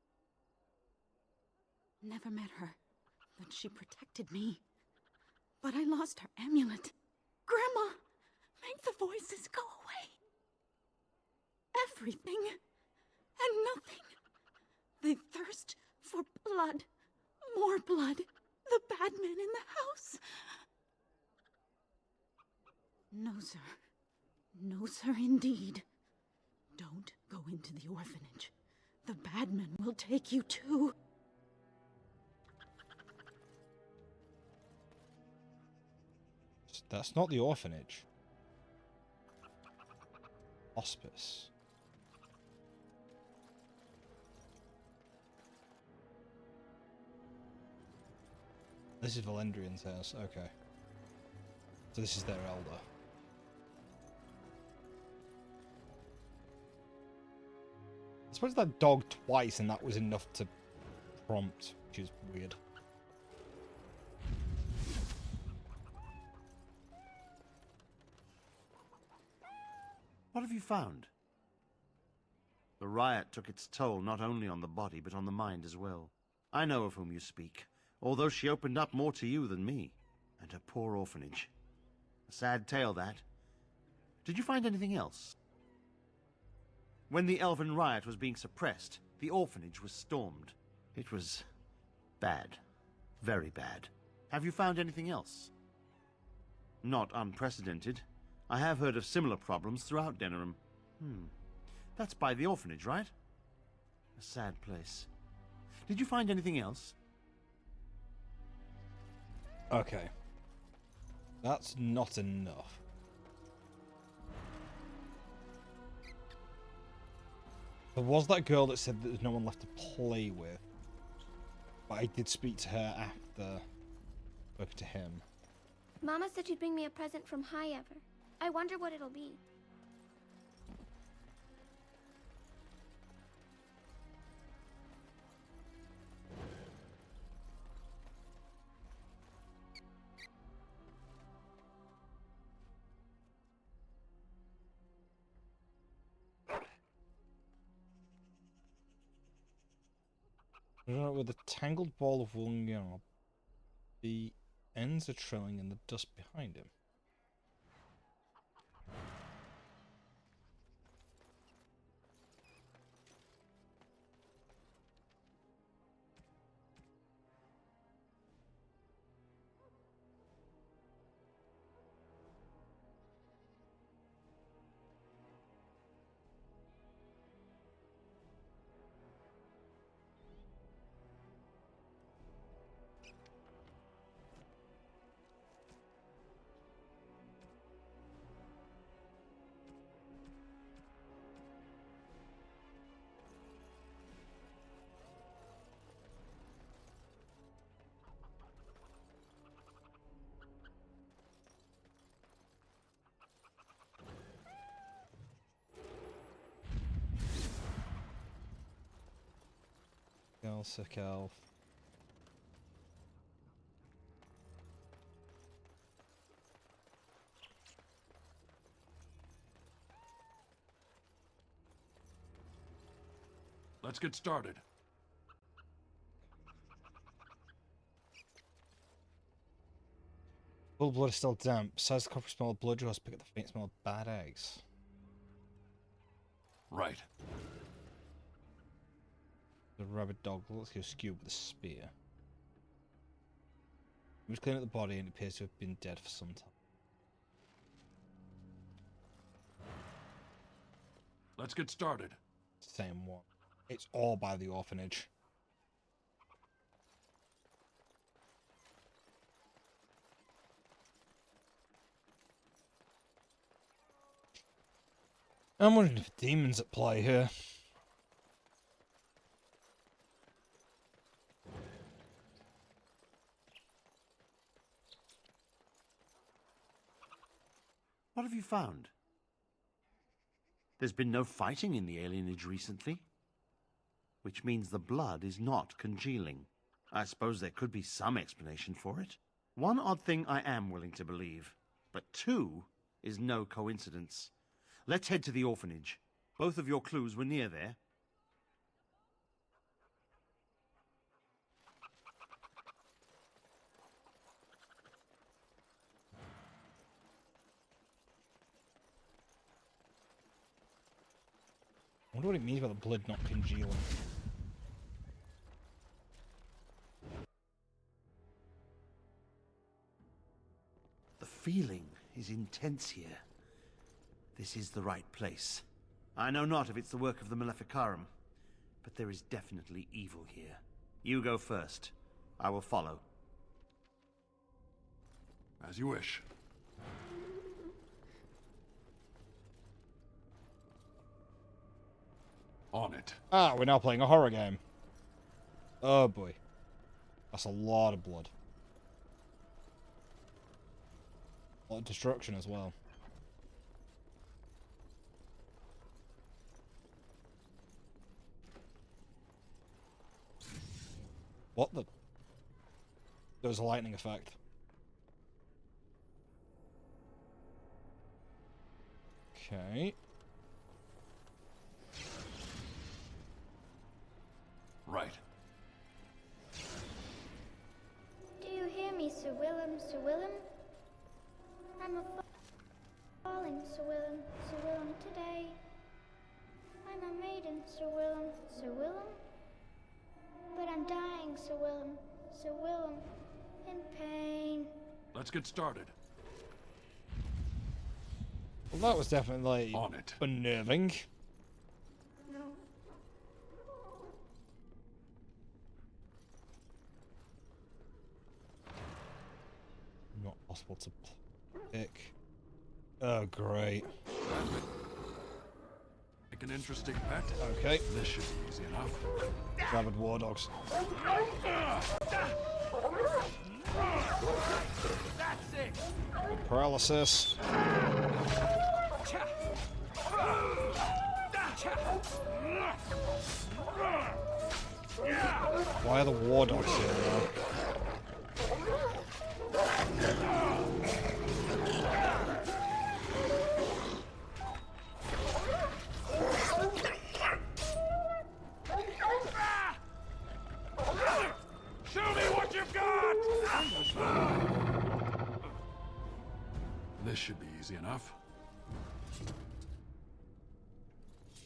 Never met her, but she protected me. But I lost her amulet. Grandma, make the voices go away. Everything and nothing. They thirst for blood. More blood. The bad men in the house. No, sir. No, sir, indeed. Don't go into the orphanage. The bad men will take you too. That's not the orphanage. Hospice. This is Valendrian's house, okay. So this is their elder. I suppose that dog twice and that was enough to prompt, which is weird. What have you found? The riot took its toll not only on the body, but on the mind as well. I know of whom you speak, although she opened up more to you than me, and her poor orphanage. A sad tale, that. Did you find anything else? When the elven riot was being suppressed, the orphanage was stormed. It was bad. Very bad. Have you found anything else? Not unprecedented. I have heard of similar problems throughout Denerim. That's by the orphanage, right? A sad place. Did you find anything else? Okay. That's not enough. There was that girl that said that there's no one left to play with. But I did speak to her after spoke to him. Mama said she'd bring me a present from High Ever. I wonder what it'll be. With a tangled ball of woolen yarn, the ends are trailing in the dust behind him. sick elf. Let's get started. Full blood is still damp. Besides the coppery smell of blood, you also pick up the faint smell of bad eggs. Right. The rabid dog looks like askew with a spear. He was cleaning up the body and it appears to have been dead for some time. Let's get started. Same one. It's all by the orphanage. I'm wondering if demons at play here. What have you found? There's been no fighting in the alienage recently, which means the blood is not congealing. I suppose there could be some explanation for it. One odd thing I am willing to believe, but two is no coincidence. Let's head to the orphanage. Both of your clues were near there. I wonder what it means by the blood not congealing. The feeling is intense here. This is the right place. I know not if it's the work of the Maleficarum, but there is definitely evil here. You go first. I will follow. As you wish. On it. Ah, we're now playing a horror game. Oh boy. That's a lot of blood. A lot of destruction as well. What the? There was a lightning effect. Okay. Right. Do you hear me, Sir Willem, Sir Willem? I'm a falling, Sir Willem, Sir Willem, today. I'm a maiden, Sir Willem, Sir Willem. But I'm dying, Sir Willem, in pain. Let's get started. Well, that was definitely on it. Unnerving. No. Not possible to pick. Oh, great. Pick an interesting pet. Okay. This should be easy enough. Rabid war dogs. That's it. Paralysis. Why are the war dogs here now? Show me what you've got! This should be easy enough.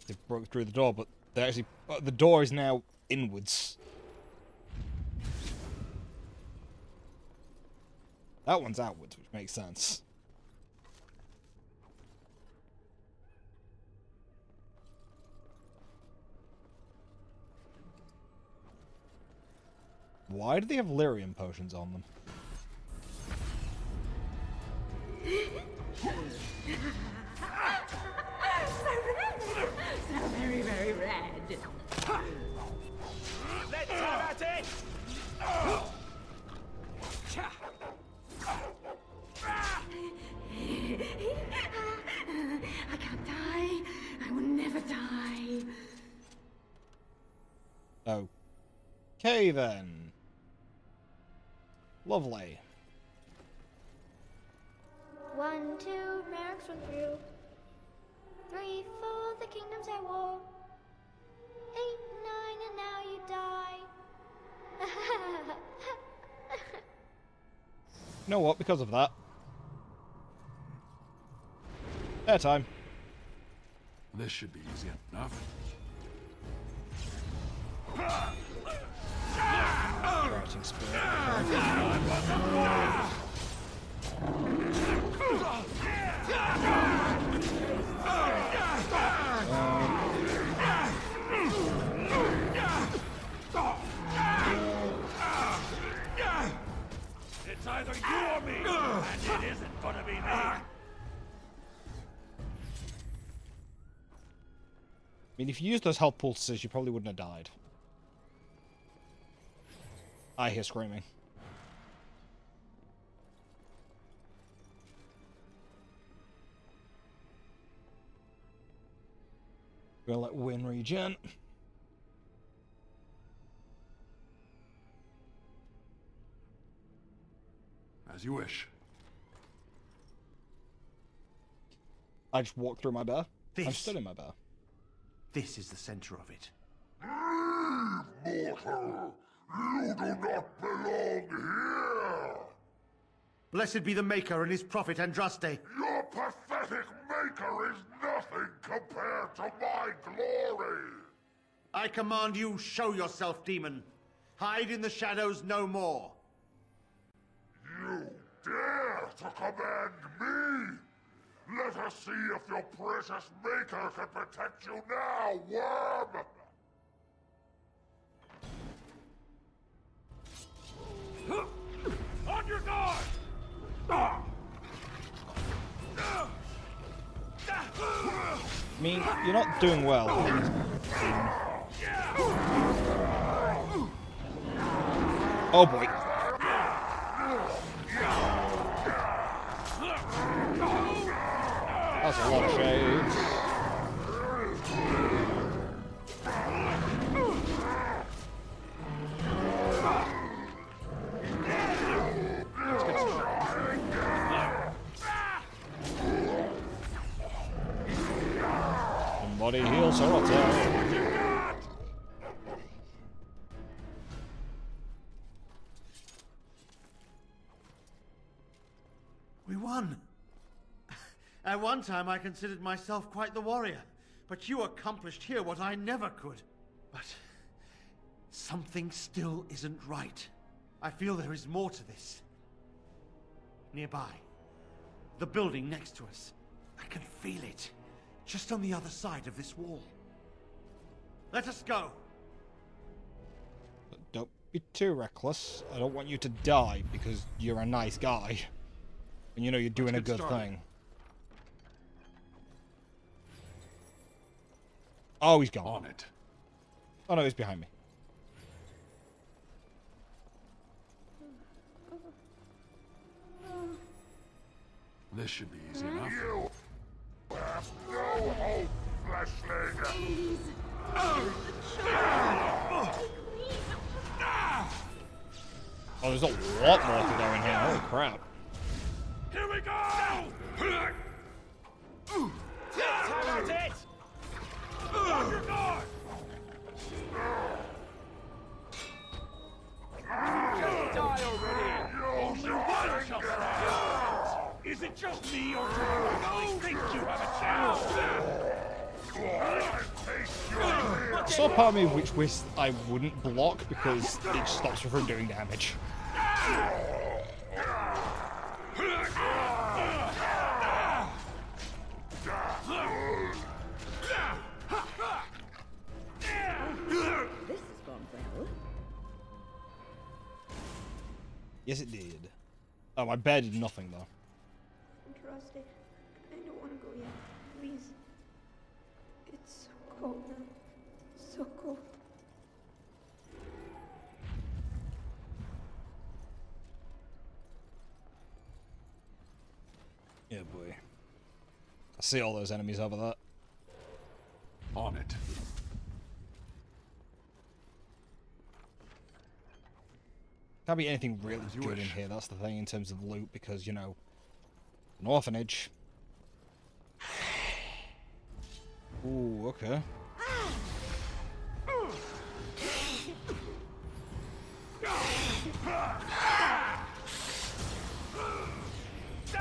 They broke through the door, but they actually the door is now inwards. That one's outwards, which makes sense. Why do they have lyrium potions on them? So very, very red. Let's have at it! I can't die. I will never die. Oh. Okay then. Lovely. 1, 2, mercs run through. 3, 4, the kingdoms at war. 8, 9, and now you die. You know what? Because of that. Airtime. This should be easy enough. Writing spirit. It's either you or me, and it isn't gonna be me. I mean, if you used those health pulses, you probably wouldn't have died. I hear screaming. We'll let Win regen. As you wish. I just walked through my bear. I'm This- still in my bear. This is the center of it. Mortal, you do not belong here. Blessed be the Maker and his prophet Andraste. Your pathetic maker is nothing compared to my glory. I command you, show yourself, demon. Hide in the shadows no more. You dare to command me? Let us see if your precious maker can protect you now, worm! On your guard! I mean, you're not doing well. Oh boy. That's a lot of shades. Let's get some. Somebody heal Sorota. We won. At one time, I considered myself quite the warrior, but you accomplished here what I never could. But something still isn't right. I feel there is more to this. Nearby, the building next to us. I can feel it, just on the other side of this wall. Let us go. Don't be too reckless. I don't want you to die because you're a nice guy. And you know you're doing a good thing. Oh, he's gone. On it. Oh no, he's behind me. This should be easy enough. You have no hope, fleshling! Oh, there's a lot more to go in here. Holy crap. Here we go! That's it! On your guard! Just die already! Only one shall stand! Is it just me, or do you actually think you have a chance? I saw part of me which wished I wouldn't block because it stops me from doing damage. This has gone well. Yes, it did. Oh, my bear did nothing though. Andraste, I don't want to go yet. Please. It's so cold now. So cold. Yeah, boy. I see all those enemies over there. On it. Can't be anything really good in here, that's the thing, in terms of loot, because, you know, an orphanage. Ooh, okay.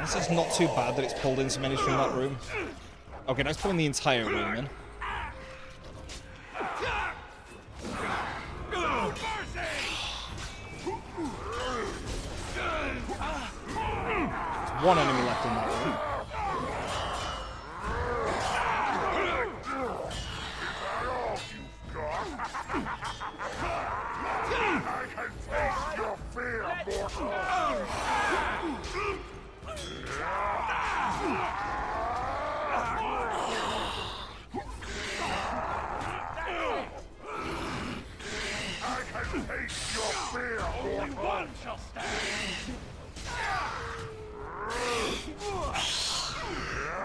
This is not too bad that it's pulled in so many from that room. Okay, now it's pulling the entire room in. There's one enemy left in that room. I can taste your fear, mortal! I can taste your fear, mortal! Only one shall stand!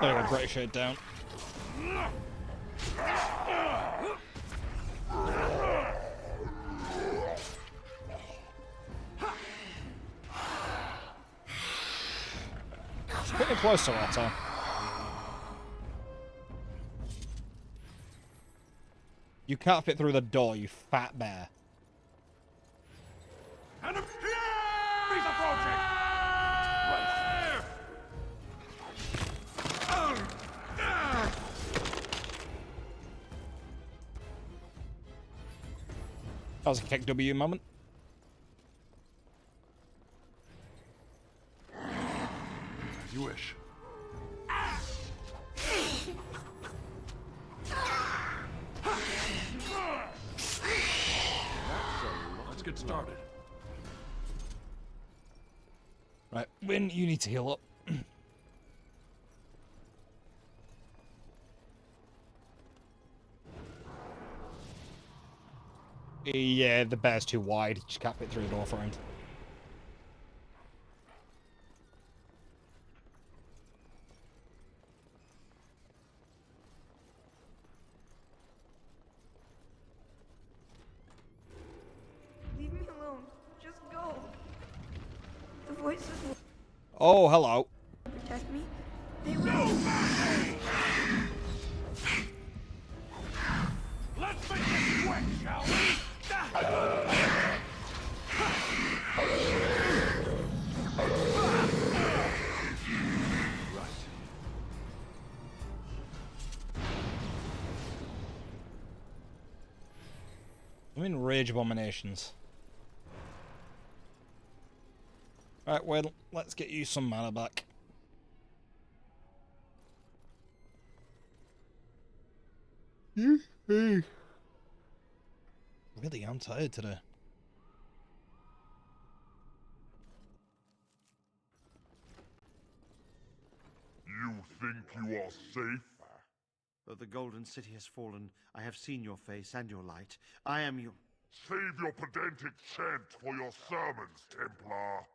There we go, great shade down. It's pretty close to Otto. You can't fit through the door, you fat bear. And he's approaching! That was a kick W moment. As you wish. Let's get started. Right, Win, you need to heal up. Yeah, the bear's too wide. You just can't fit through the door for him. Leave me alone. Just go. The voices will Oh, hello. protect me. They will. Let's make this quick, shall we? I'm in Rage Abominations. Right, well, let's get you some mana back. Really, I'm tired today. You think you are safe? Though the Golden City has fallen, I have seen your face and your light. I am you. Save your pedantic chant for your sermons, Templar.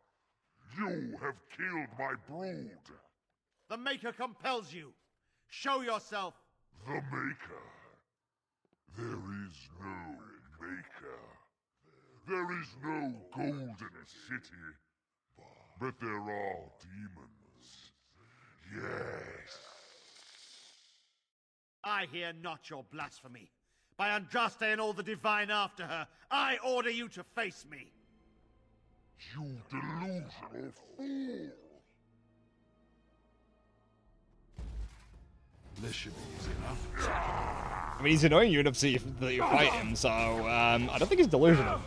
You have killed my brood. The Maker compels you. Show yourself. The Maker? There is no Maker. There is no Golden City. But there are demons. Yes. I hear not your blasphemy. By Andraste and all the divine after her, I order you to face me. You delusional fool! This should be easy enough. I mean, he's annoying you enough to see that you fight him, so I don't think he's delusional.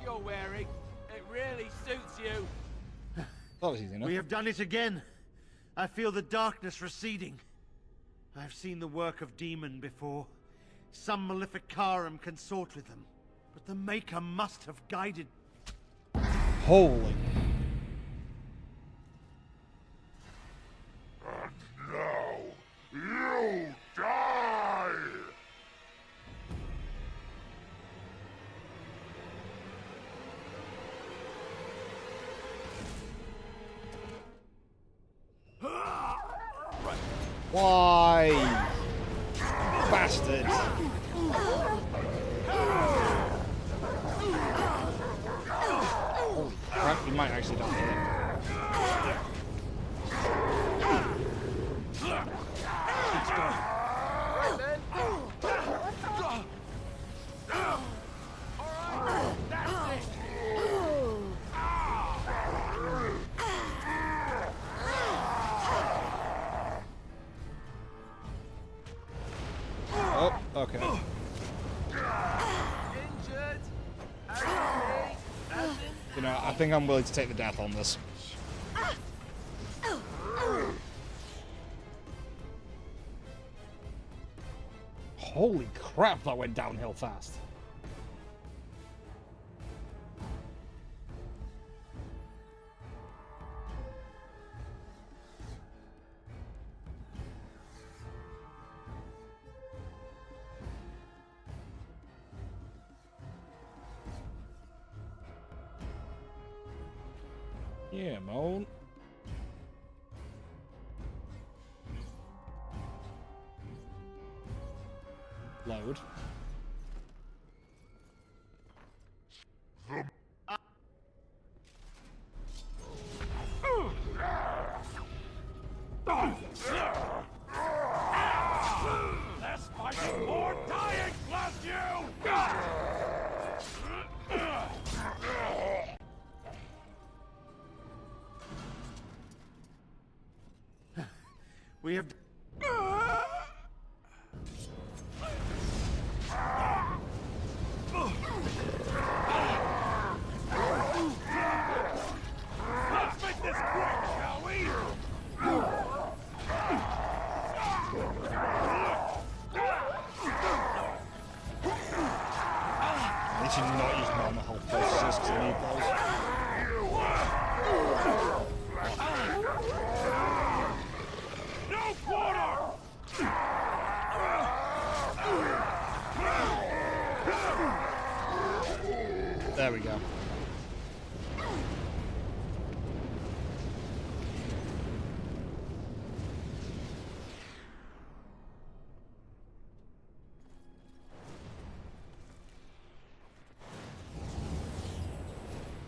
You're wearing. It really suits you. That was easy enough. We have done it again. I feel the darkness receding. I've seen the work of demon before. Some Maleficarum consort with them. But the Maker must have guided... Holy. And now, you die! Why? Bastard. Holy crap, we might actually die here. Oh, okay. You know, I think I'm willing to take the death on this. Holy crap, that went downhill fast. Yeah, man. Load. Less fighting, more dying, bless you! We have... Let's make this quick, shall we? They should not use normal health processes because I need those. No quarter! There we go.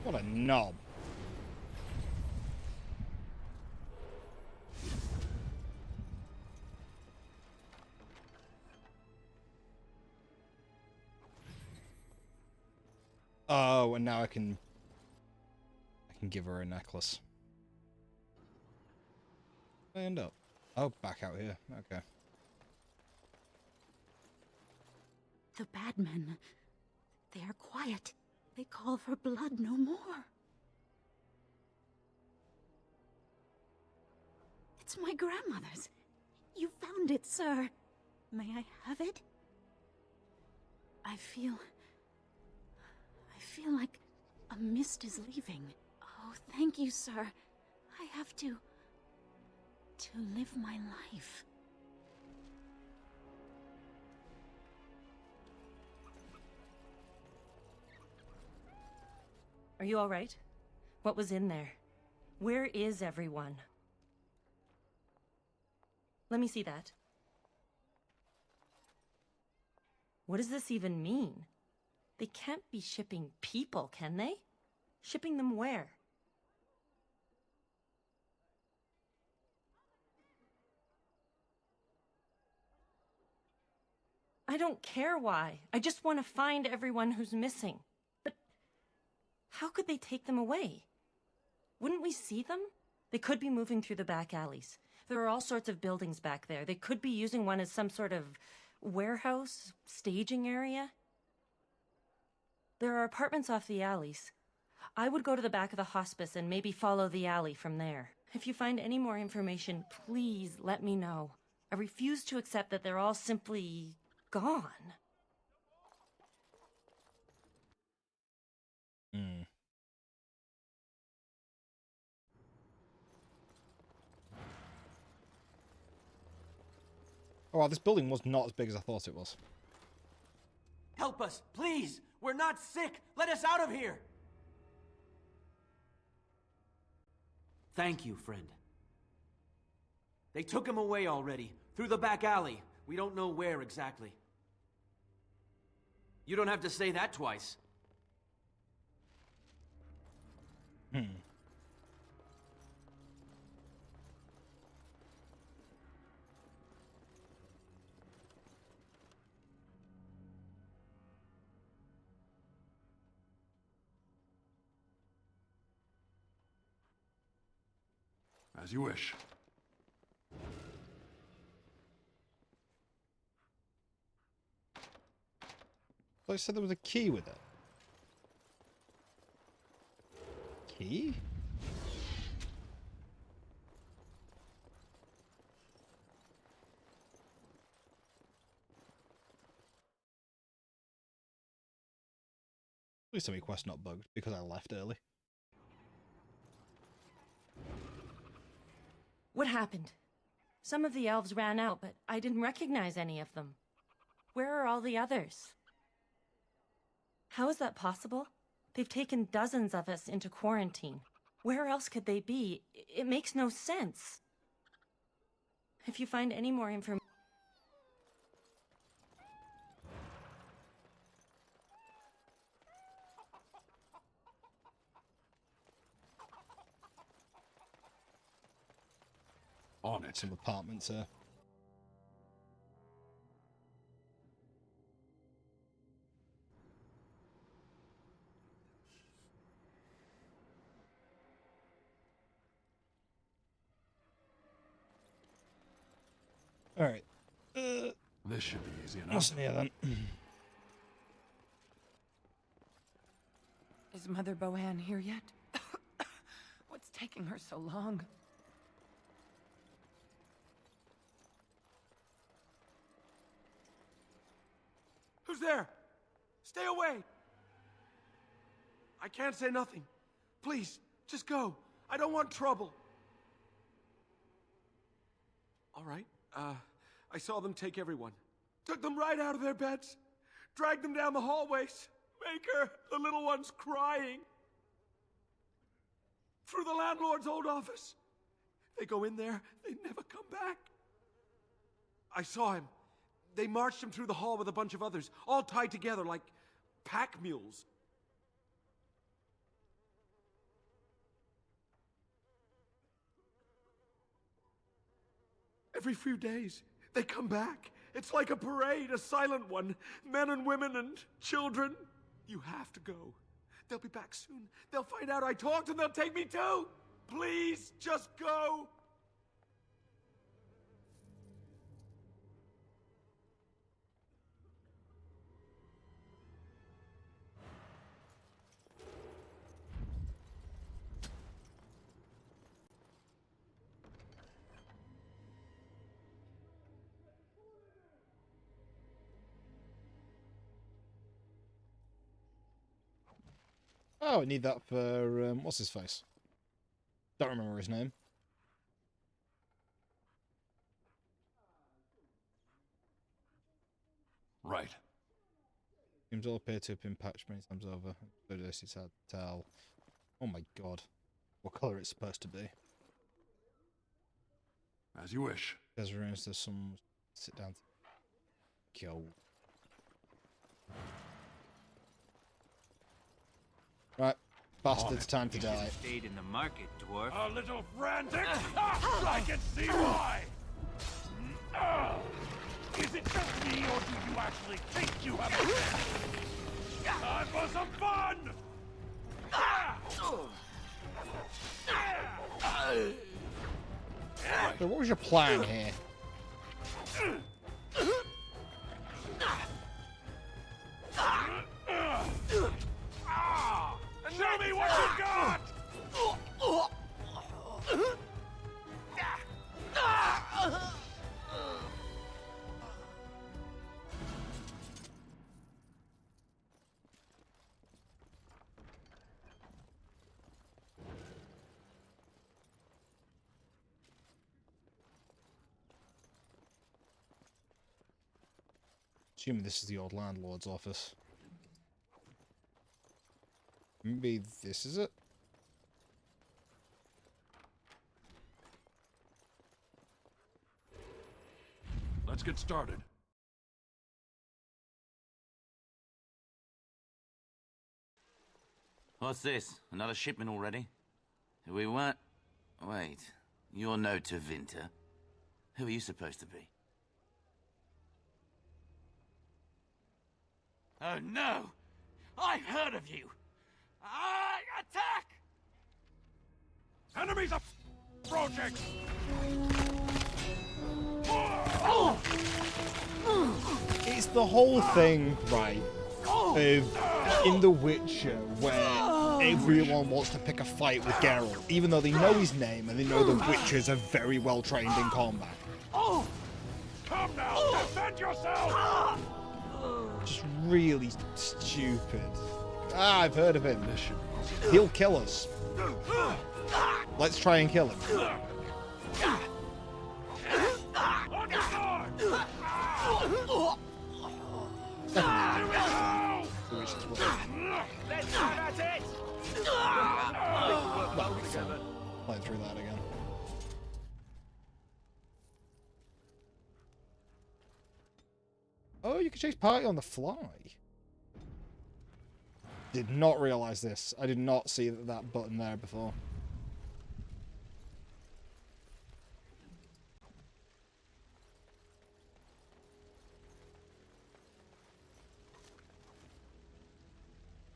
What a knob. Oh, and now I can give her a necklace. Where I end up? Oh, back out here. Okay. The bad men, they are quiet. They call for blood no more. It's my grandmother's. You found it, sir. May I have it? I feel like a mist is leaving. Oh, thank you, sir. I have to live my life. Are you all right? What was in there? Where is everyone? Let me see that. What does this even mean? They can't be shipping people, can they? Shipping them where? I don't care why. I just want to find everyone who's missing. But how could they take them away? Wouldn't we see them? They could be moving through the back alleys. There are all sorts of buildings back there. They could be using one as some sort of warehouse, staging area. There are apartments off the alleys. I would go to the back of the hospice and maybe follow the alley from there. If you find any more information, please let me know. I refuse to accept that they're all simply gone. Oh, well, this building was not as big as I thought it was. Help us, please! We're not sick! Let us out of here! Thank you, friend. They took him away already, through the back alley. We don't know where exactly. You don't have to say that twice. As you wish. I said there was a key with it. Key? Please tell me quest not bugged because I left early. What happened? Some of the elves ran out, but I didn't recognize any of them. Where are all the others? How is that possible? They've taken dozens of us into quarantine. Where else could they be? It makes no sense. If you find any more information... On it. Some apartments here. Alright. This should be easy enough. What's in here then? Is Mother Boanne here yet? What's taking her so long? Who's there? Stay away! I can't say nothing. Please, just go. I don't want trouble. All right, I saw them take everyone. Took them right out of their beds. Dragged them down the hallways. Maker, the little one's crying. Through the landlord's old office. They go in there, they never come back. I saw him. They marched him through the hall with a bunch of others, all tied together like pack mules. Every few days, they come back. It's like a parade, a silent one. Men and women and children. You have to go. They'll be back soon. They'll find out I talked and they'll take me too. Please, just go. Oh, I need that for, what's his face? Don't remember his name. Right. Seems all appear to have been patched many times over. So this is hard to tell. Oh my god. What colour it's supposed to be. As you wish. There's some... Sit down. Kill. Right. Bastards, time to die. Stayed in the market, dwarf. A little frantic? I can see why! Is it just me, or do you actually think you have a chance? Time for some fun! So what was your plan here? Show me what you got! Assuming this is the old landlord's office. Maybe this is it? Let's get started. What's this? Another shipment already? We weren't... Wait. You're no Tevinter. Who are you supposed to be? Oh no! I've heard of you! Attack! Enemies approaching! It's the whole thing, right, of in The Witcher, where everyone wants to pick a fight with Geralt, even though they know his name and they know the Witchers are very well trained in combat. Come now, defend yourself! Just really stupid. Ah, I've heard of him. He'll kill us. Let's try and kill him. Playing through that again. Oh, you can change party on the fly. Did not realize this. I did not see that button there before.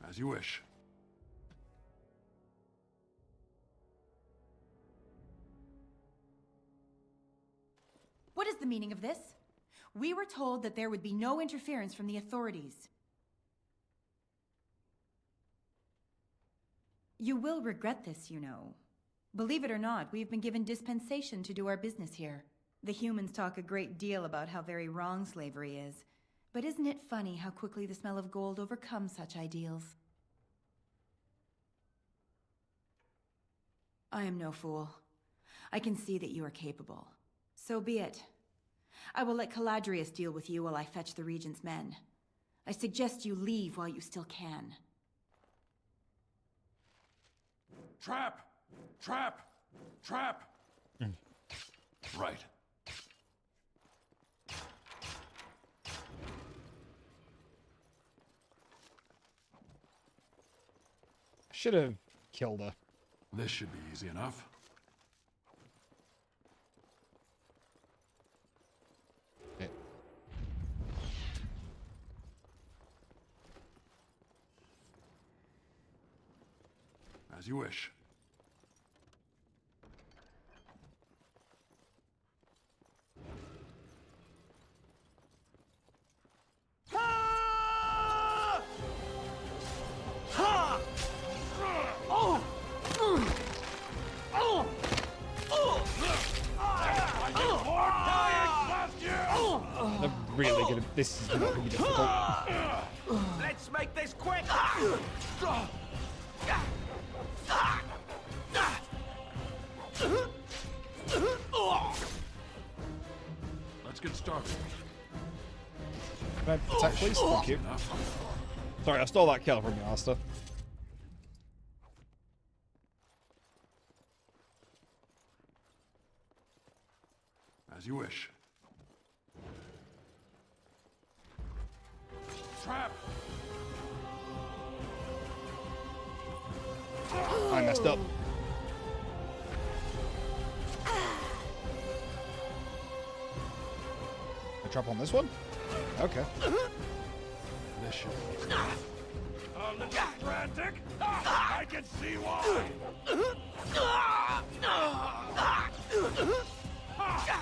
As you wish. What is the meaning of this? We were told that there would be no interference from the authorities. You will regret this, you know. Believe it or not, we've been given dispensation to do our business here. The humans talk a great deal about how very wrong slavery is, but isn't it funny how quickly the smell of gold overcomes such ideals? I am no fool. I can see that you are capable. So be it. I will let Caladrius deal with you while I fetch the Regent's men. I suggest you leave while you still can. Trap! Trap! Trap! Right. Should have killed her. This should be easy enough. As you wish. I'm really gonna. This is not gonna be difficult. Let's make this quick! Let's get started. Can I attack, please? Thank you. Sorry, I stole that kill from you, Alistair. As you wish. Trap! I messed up. A trap on this one? Okay. This should be a little frantic? I can see why!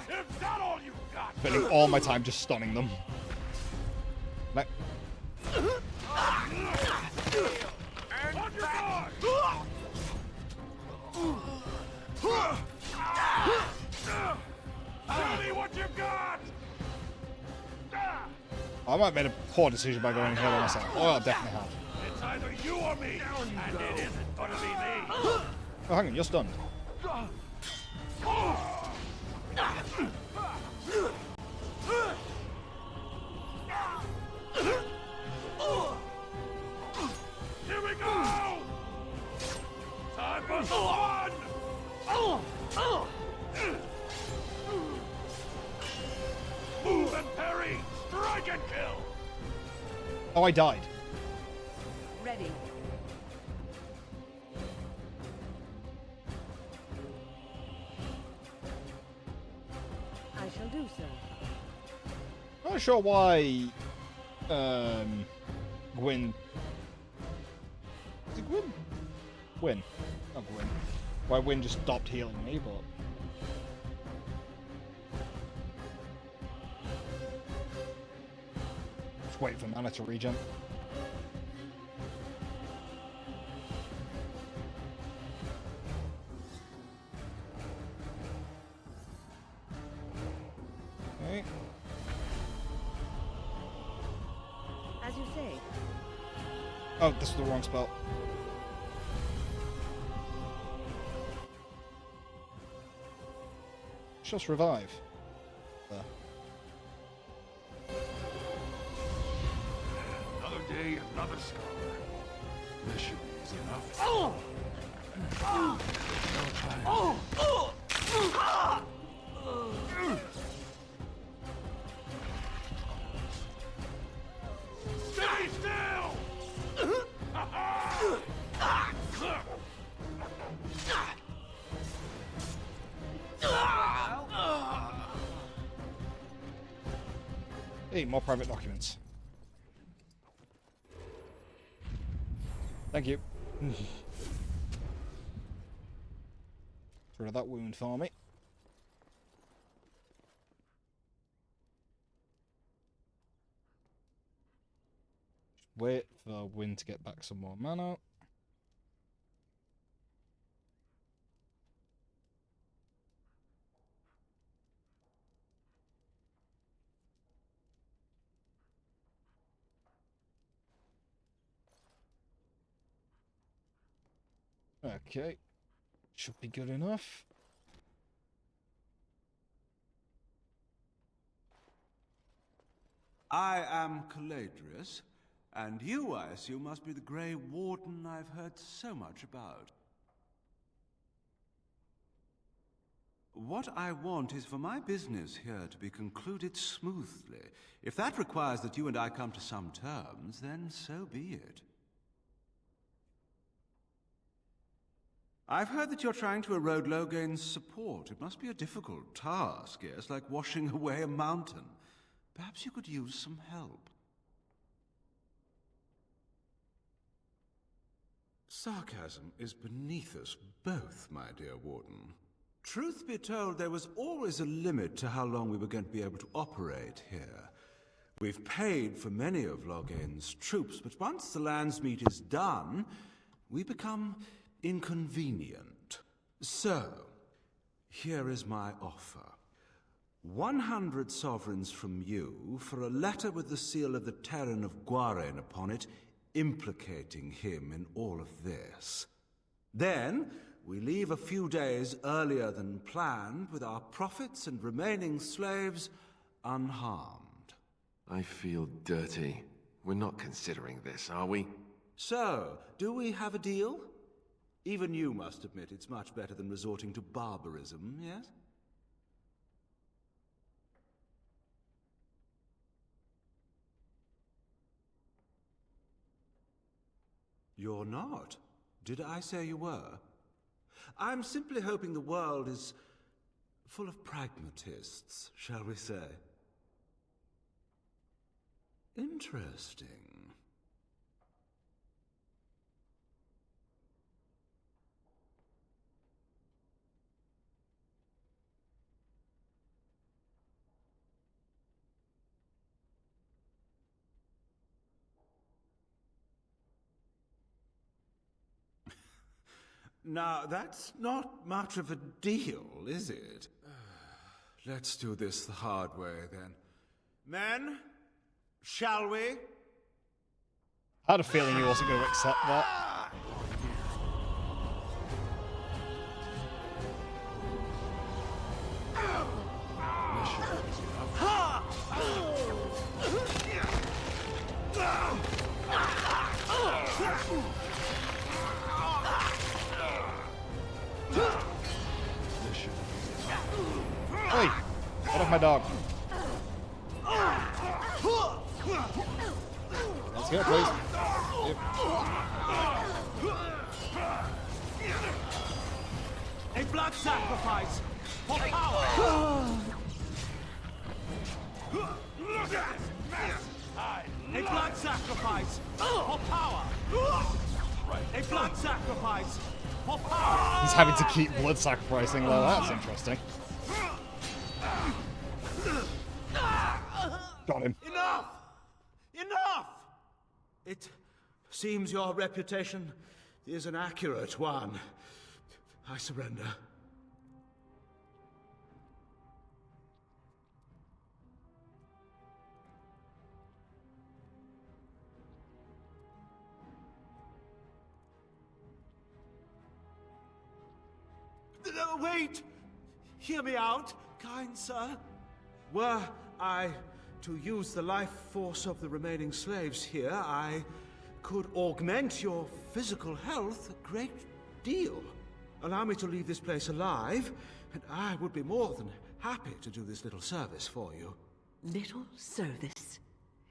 Is that all you got? Spending all my time just stunning them. Like, On your guard! Tell me what you got! I might have made a poor decision by going here by myself. Oh, I definitely have. It's either you or me, and it isn't gonna be me. Oh, hang on, you're stunned. Here we go! Time for some fun! Move and parry! Strike and kill! Oh, I died. Ready. do so. Not sure why Gwyn. Is it Gwyn? Gwyn. Not Gwyn. Why Gwyn just stopped healing me, but. Just wait for mana to regen. Okay. As you say. Oh, this is the wrong spell. Just revive. There. Another day, another scholar. This should be easy enough. No time. Stay still! Hey, more private documents. Thank you. Get rid of that wound for me. Wait for Wynn to get back some more mana. Okay, should be good enough. I am Caladrius, and you, I assume, must be the Grey Warden I've heard so much about. What I want is for my business here to be concluded smoothly. If that requires that you and I come to some terms, then so be it. I've heard that you're trying to erode Logain's support. It must be a difficult task, yes, like washing away a mountain. Perhaps you could use some help. Sarcasm is beneath us both, my dear Warden. Truth be told, there was always a limit to how long we were going to be able to operate here. We've paid for many of Logain's troops, but once the Landsmeet is done, we become inconvenient. So, here is my offer. 100 sovereigns from you for a letter with the seal of the Terran of Guaren upon it, implicating him in all of this. Then, we leave a few days earlier than planned with our profits and remaining slaves unharmed. I feel dirty. We're not considering this, are we? So, do we have a deal? Even you must admit it's much better than resorting to barbarism, yes? You're not. Did I say you were? I'm simply hoping the world is full of pragmatists, shall we say. Interesting. Now, that's not much of a deal, is it? Let's do this the hard way, then. Men, shall we? I had a feeling he wasn't going to accept that. Hey, get off my dog. Let's go, please. Yep. A blood sacrifice for power. Look at this mess! A blood sacrifice for power! A blood sacrifice for power! He's having to keep blood sacrificing though, that's interesting. Got him. Enough! Enough! It seems your reputation is an accurate one. I surrender. Wait! Hear me out, kind sir. Were I to use the life force of the remaining slaves here, I could augment your physical health a great deal. Allow me to leave this place alive, and I would be more than happy to do this little service for you. Little service?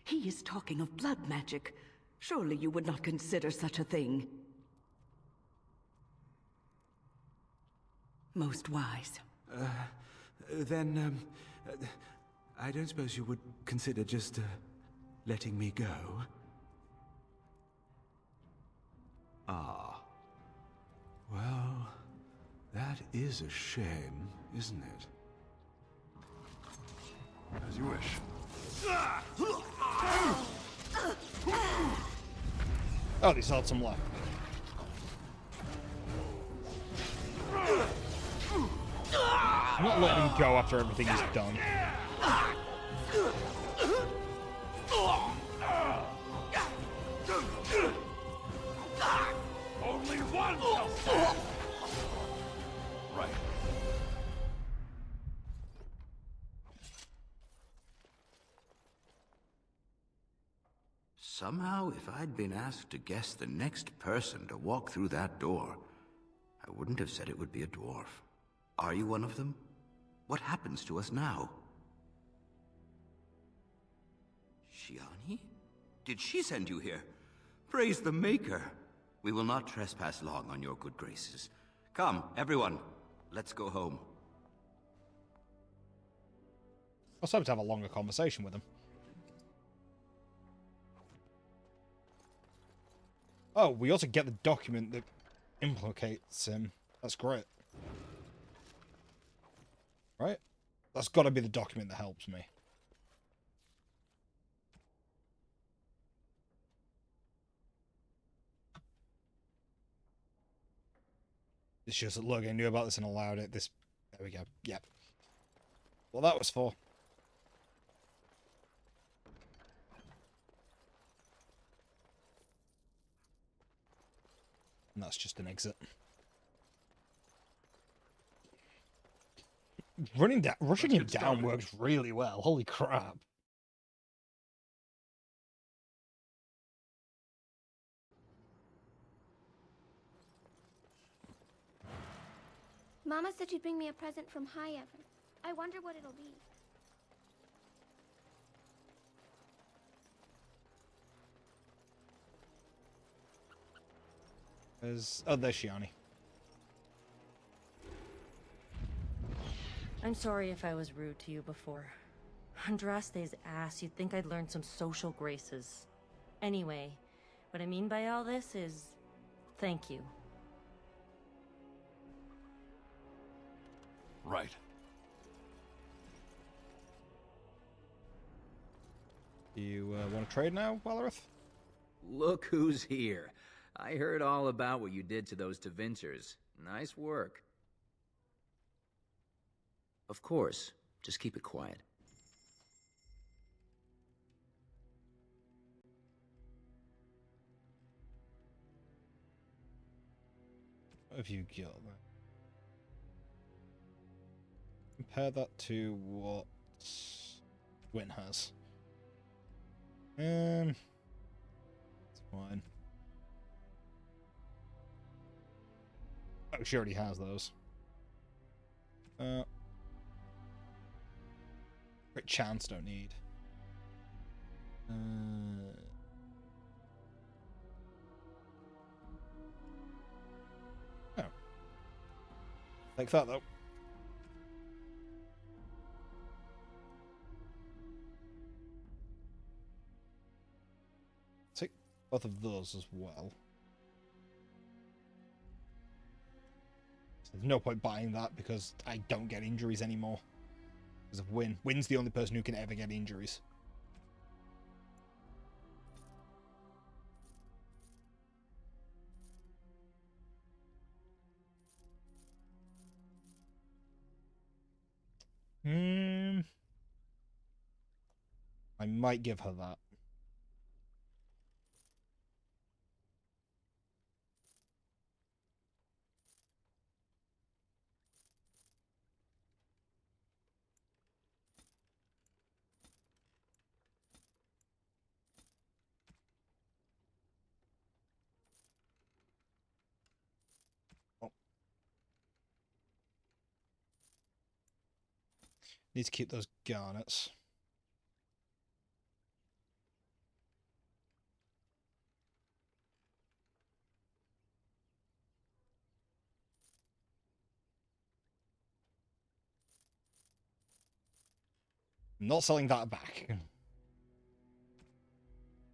He is talking of blood magic. Surely you would not consider such a thing. Most wise. Then, I don't suppose you would consider just, letting me go? Ah. Well, that is a shame, isn't it? As you wish. Oh, he still had some left. I'm not letting him go after everything he's done. Only one shall stand. Right. Somehow, if I'd been asked to guess the next person to walk through that door, I wouldn't have said it would be a dwarf. Are you one of them? What happens to us now? Shiani? Did she send you here? Praise the Maker. We will not trespass long on your good graces. Come, everyone, let's go home. I was hoping to have a longer conversation with him. Oh, we also get the document that implicates him. That's great. Right? That's got to be the document that helps me. It's just that Logan knew about this and allowed it. This, there we go. Yep. Well, that was for. And that's just an exit. Rushing him down works really well. Holy crap. Mama said she'd bring me a present from High Ever. I wonder what it'll be. Oh, there's Shiani. I'm sorry if I was rude to you before. Andraste's ass, you'd think I'd learned some social graces. Anyway, what I mean by all this is, thank you. Right. You want to trade now, Wallerith? Look who's here. I heard all about what you did to those Tevinters. Nice work. Of course, just keep it quiet. What have you got there? Compare that to what Gwyn has. It's fine. Oh, she already has those. Great chance, don't need. Oh. Take that, though. Both of those as well. There's no point buying that because I don't get injuries anymore. Because of Win. Win's the only person who can ever get injuries. I might give her that. Oh. Need to keep those garnets. I'm not selling that back.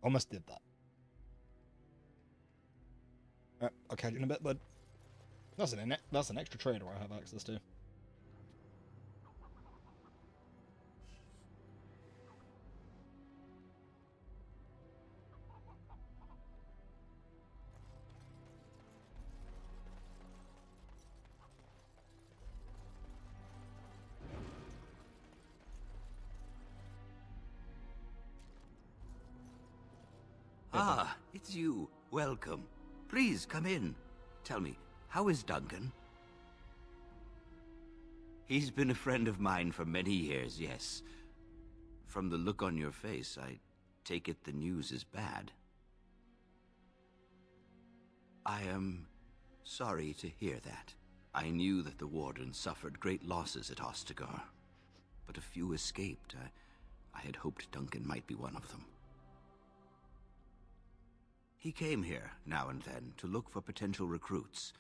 Almost did that. Alright, I'll catch you in a bit, bud. That's an extra trader I have access to. Ah, it's you. Welcome. Please, come in. Tell me, how is Duncan? He's been a friend of mine for many years, yes. From the look on your face, I take it the news is bad. I am sorry to hear that. I knew that the Warden suffered great losses at Ostagar, but a few escaped. I had hoped Duncan might be one of them. He came here, now and then, to look for potential recruits.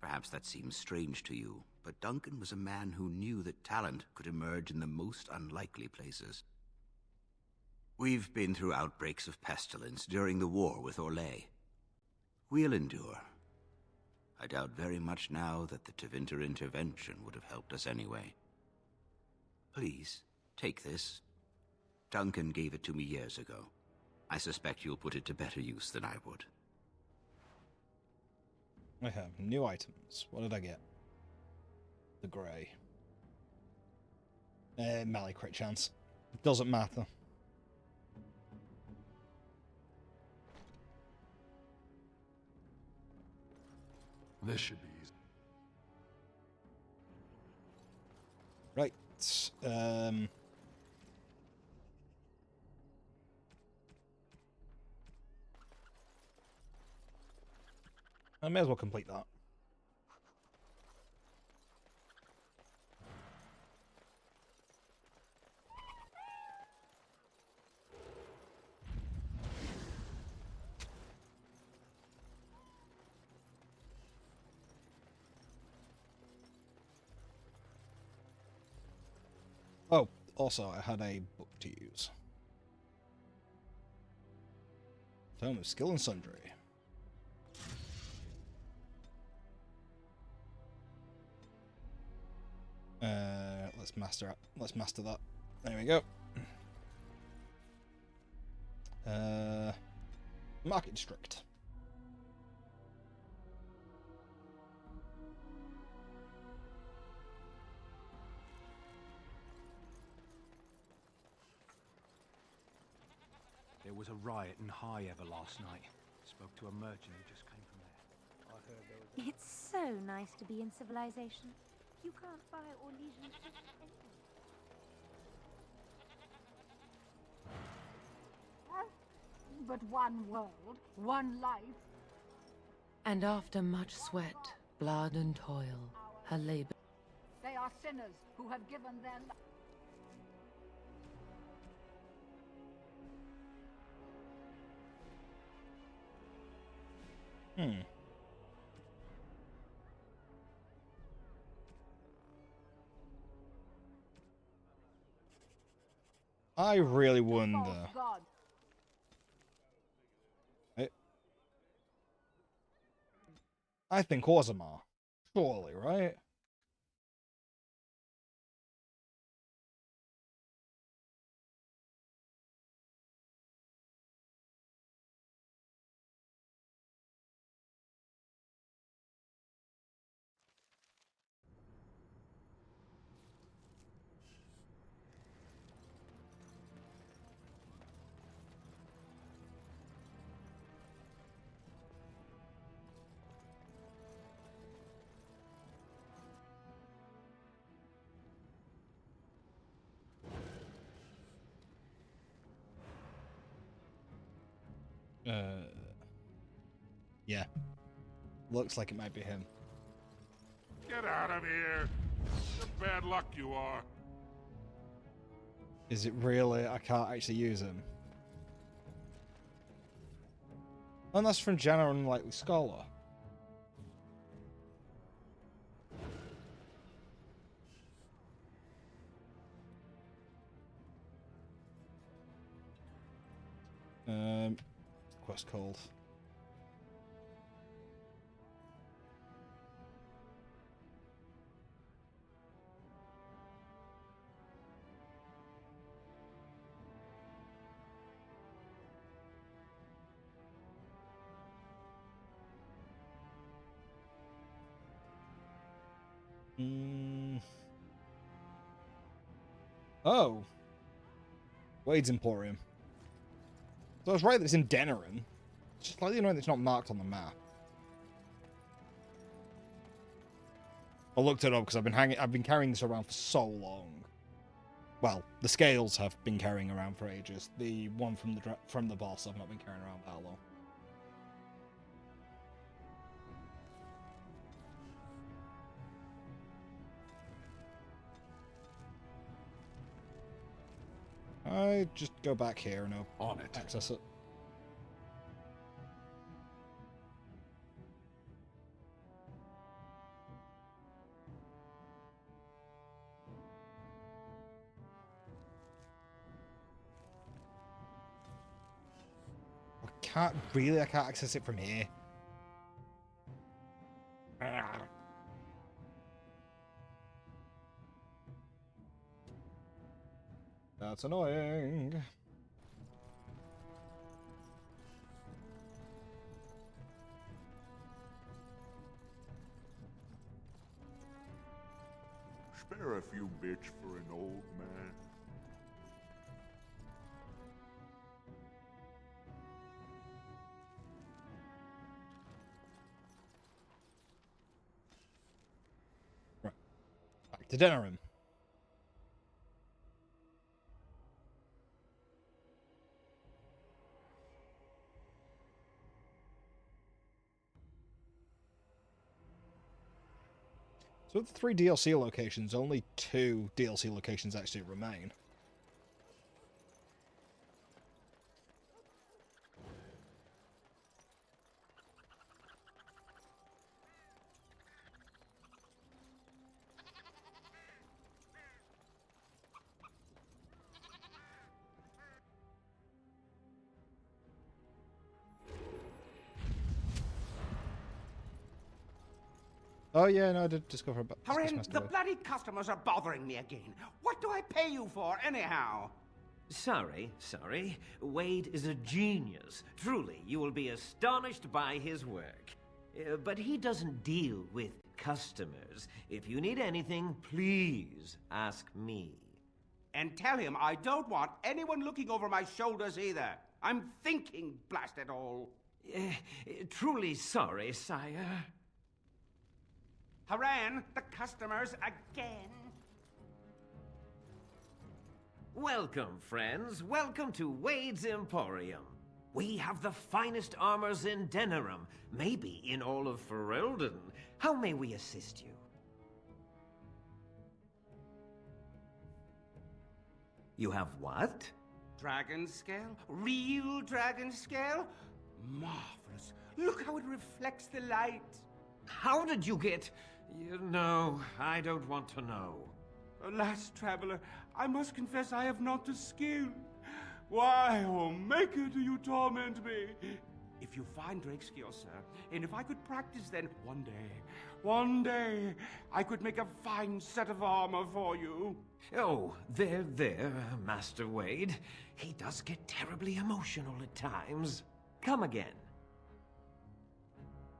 Perhaps that seems strange to you, but Duncan was a man who knew that talent could emerge in the most unlikely places. We've been through outbreaks of pestilence during the war with Orlais. We'll endure. I doubt very much now that the Tevinter intervention would have helped us anyway. Please, take this. Duncan gave it to me years ago. I suspect you'll put it to better use than I would. I have new items. What did I get? The grey. Melee crit chance. It doesn't matter. This should be easy. Right. I may as well complete that. Oh, also, I had a book to use. Tome of Skill and Sundry. Let's master that. There we go. Market District. There was a riot in High Ever last night. Spoke to a merchant who just came from there. I heard there was... It's so nice to be in civilization. You can't buy or legion but one world, one life. And after much sweat, blood and toil, her labor... They are sinners who have given their life. I really wonder. I think Orzammar. Surely, right? Yeah. Looks like it might be him. Get out of here! What bad luck you are. Is it really? I can't actually use him. And that's from Janna Unlikely Scholar. Quest called. Oh. Wade's Emporium. So I was right that it's in Denerim. It's just slightly annoying that it's not marked on the map. I looked it up because I've been carrying this around for so long. Well, the scales have been carrying around for ages. The one from the boss I've not been carrying around that long. I just go back here and I'll access it. I can't access it from here. That's annoying. Spare a few bits for an old man. Right. Back to Denerim. So of the 3 DLC locations, only 2 DLC locations actually remain. Oh yeah, no, I did discover about Haran, the bloody customers are bothering me again. What do I pay you for, anyhow? Sorry. Wade is a genius. Truly, you will be astonished by his work. But he doesn't deal with customers. If you need anything, please ask me. And tell him I don't want anyone looking over my shoulders either. I'm thinking, blast it all. Truly sorry, sire. Haran, the customers again. Welcome, friends. Welcome to Wade's Emporium. We have the finest armors in Denerim, maybe in all of Ferelden. How may we assist you? You have what? Dragon scale? Real dragon scale? Marvelous. Look how it reflects the light. How did you get... No, I don't want to know. Alas, traveler, I must confess I have not the skill. Why, oh Maker, do you torment me? If you find Drake's skill, sir, and if I could practice, then one day, I could make a fine set of armor for you. Oh, there, Master Wade. He does get terribly emotional at times. Come again.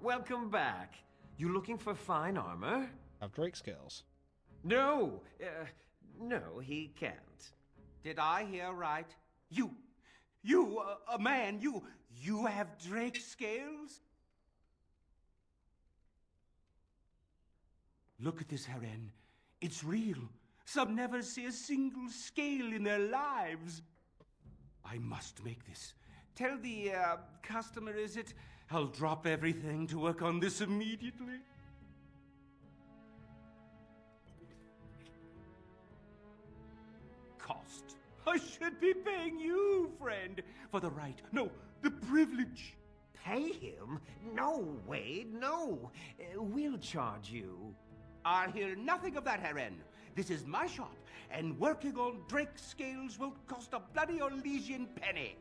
Welcome back. You looking for fine armor? Have Drake skills? No, no, he can't. Did I hear right? A man, you have Drake scales? Look at this, Haren. It's real. Some never see a single scale in their lives. I must make this. Tell the, customer, is it? I'll drop everything to work on this immediately. Cost. I should be paying you, friend, for the right, no, the privilege. Pay him? No, Wade, no. We'll charge you. I'll hear nothing of that, Haren. This is my shop, and working on Drake scales won't cost a bloody Elysian penny.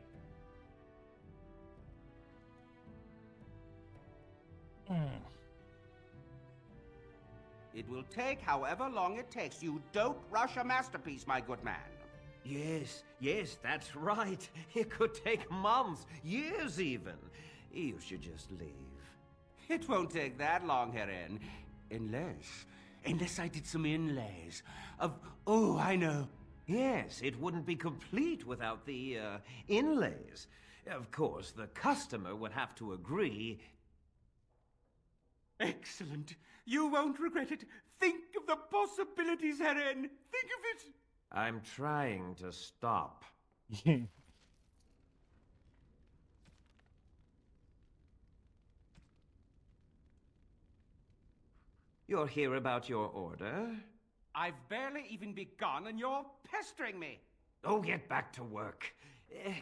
It will take however long it takes. You don't rush a masterpiece, my good man. Yes, that's right. It could take months, years even. You should just leave. It won't take that long, Haren. Unless I did some inlays of... Oh, I know. Yes, it wouldn't be complete without the, inlays. Of course, the customer would have to agree. Excellent. You won't regret it. Think of the possibilities, Haren. Think of it. I'm trying to stop. You're here about your order? I've barely even begun and you're pestering me. Oh, get back to work.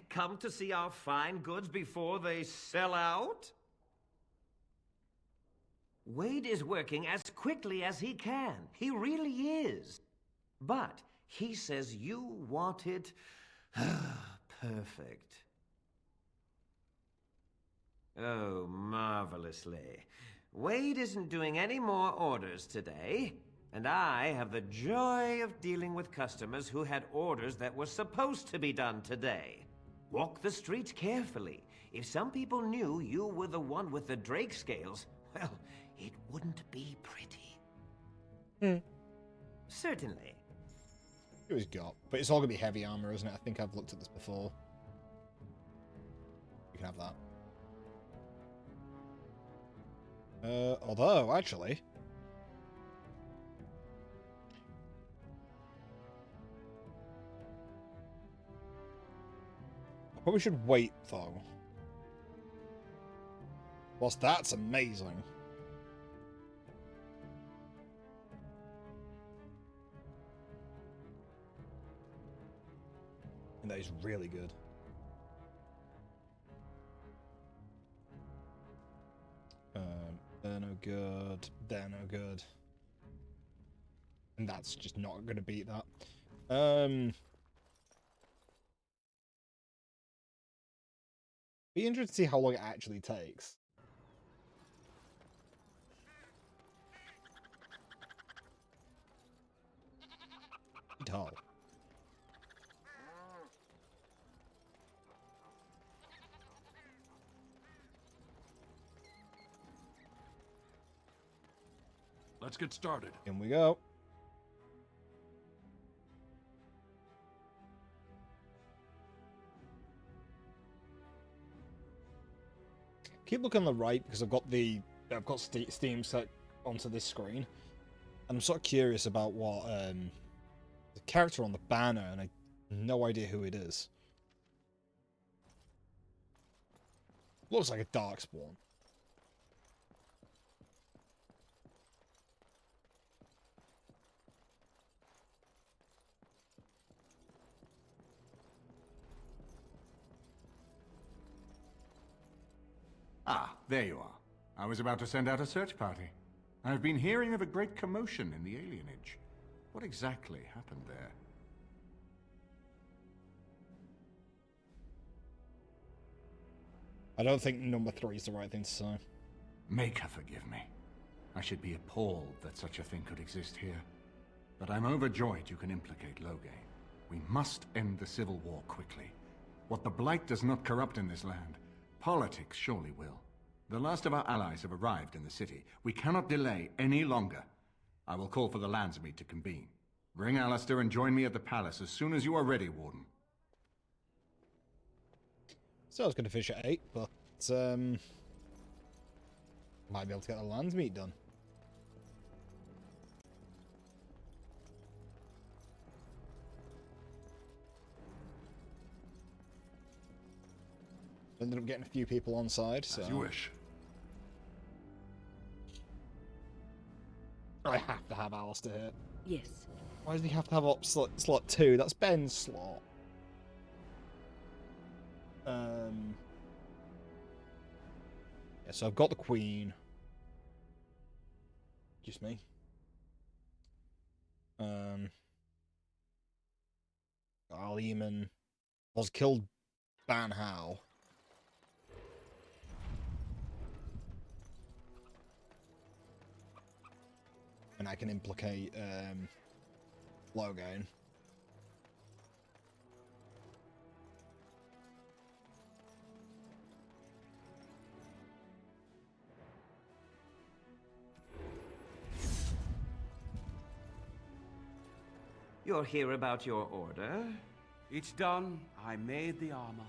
Come to see our fine goods before they sell out? Wade is working as quickly as he can. He really is. But he says you want it perfect. Oh, marvelously. Wade isn't doing any more orders today, and I have the joy of dealing with customers who had orders that were supposed to be done today. Walk the streets carefully. If some people knew you were the one with the Drake scales, well, it wouldn't be pretty. Certainly. It was got, but it's all gonna be heavy armor, isn't it? I think I've looked at this before. You can have that. Although, actually... I probably should wait, though. Whilst that's amazing. And that is really good. They're no good. They're no good. And that's just not going to beat that. Be interested to see how long it actually takes. Dull. Let's get started. In we go. Keep looking on the right because I've got Steam set onto this screen, and I'm sort of curious about what the character on the banner, and I have no idea who it is. Looks like a Darkspawn. Ah, there you are. I was about to send out a search party. I've been hearing of a great commotion in the alienage. What exactly happened there? I don't think number 3 is the right thing to say. Make her forgive me. I should be appalled that such a thing could exist here. But I'm overjoyed you can implicate Loghain. We must end the civil war quickly. What the Blight does not corrupt in this land, politics surely will. The last of our allies have arrived in the city. We cannot delay any longer. I will call for the Landsmeet to convene. Bring Alistair and join me at the palace as soon as you are ready, Warden. So I was going to finish at 8, but might be able to get the Landsmeet done. Ended up getting a few people on side, so... As you wish. I have to have Alistair here. Yes. Why does he have to have up slot 2? That's Ben's slot. Yeah, so I've got the Queen. Just me. Eamon was killed Ban Hao. And I can implicate Loghain. You're here about your order? It's done. I made the armor.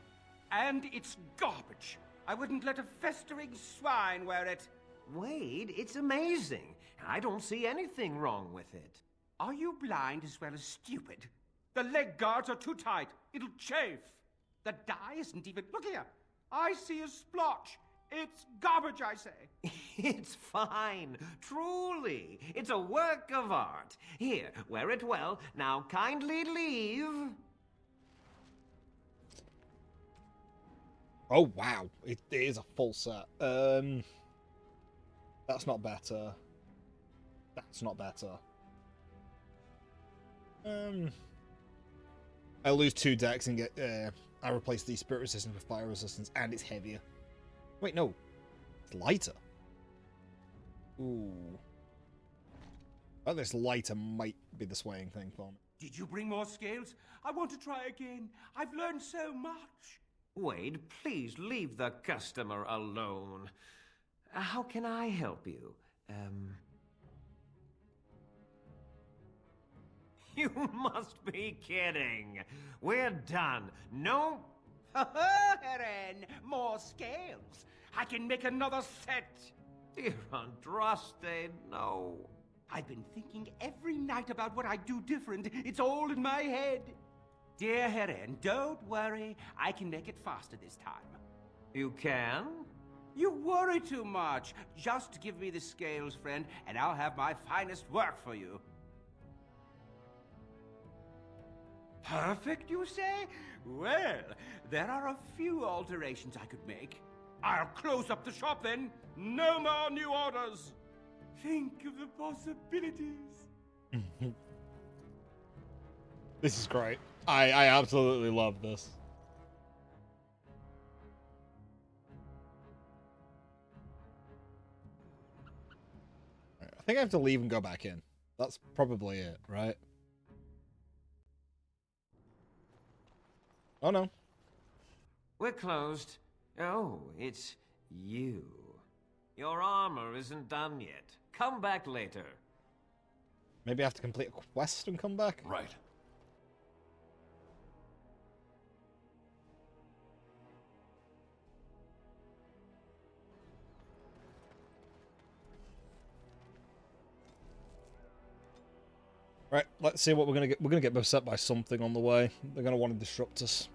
And it's garbage. I wouldn't let a festering swine wear it. Wade, it's amazing. I don't see anything wrong with it. Are you blind as well as stupid? The leg guards are too tight. It'll chafe. The dye isn't even... Look here. I see a splotch. It's garbage, I say. It's fine. Truly. It's a work of art. Here, wear it well. Now kindly leave. Oh, wow. It is a full set. That's not better. That's not better. I lose 2 decks and get... I replace the Spirit Resistance with Fire Resistance, and it's heavier. Wait, no. It's lighter. Ooh. Oh, this lighter might be the swaying thing for me. Did you bring more scales? I want to try again. I've learned so much. Wade, please leave the customer alone. How can I help you? You must be kidding. We're done. No... Heren, more scales. I can make another set. Dear Andraste, no. I've been thinking every night about what I'd do different. It's all in my head. Dear Heren, don't worry. I can make it faster this time. You can? You worry too much. Just give me the scales, friend, and I'll have my finest work for you. Perfect, you say? Well, there are a few alterations I could make. I'll close up the shop then. No more new orders. Think of the possibilities. This is great. I absolutely love this. I think I have to leave and go back in. That's probably it, right? Oh, no. We're closed. Oh, it's you. Your armor isn't done yet. Come back later. Maybe I have to complete a quest and come back? Right. Right, let's see what we're gonna get. We're gonna get beset by something on the way. They're gonna want to disrupt us.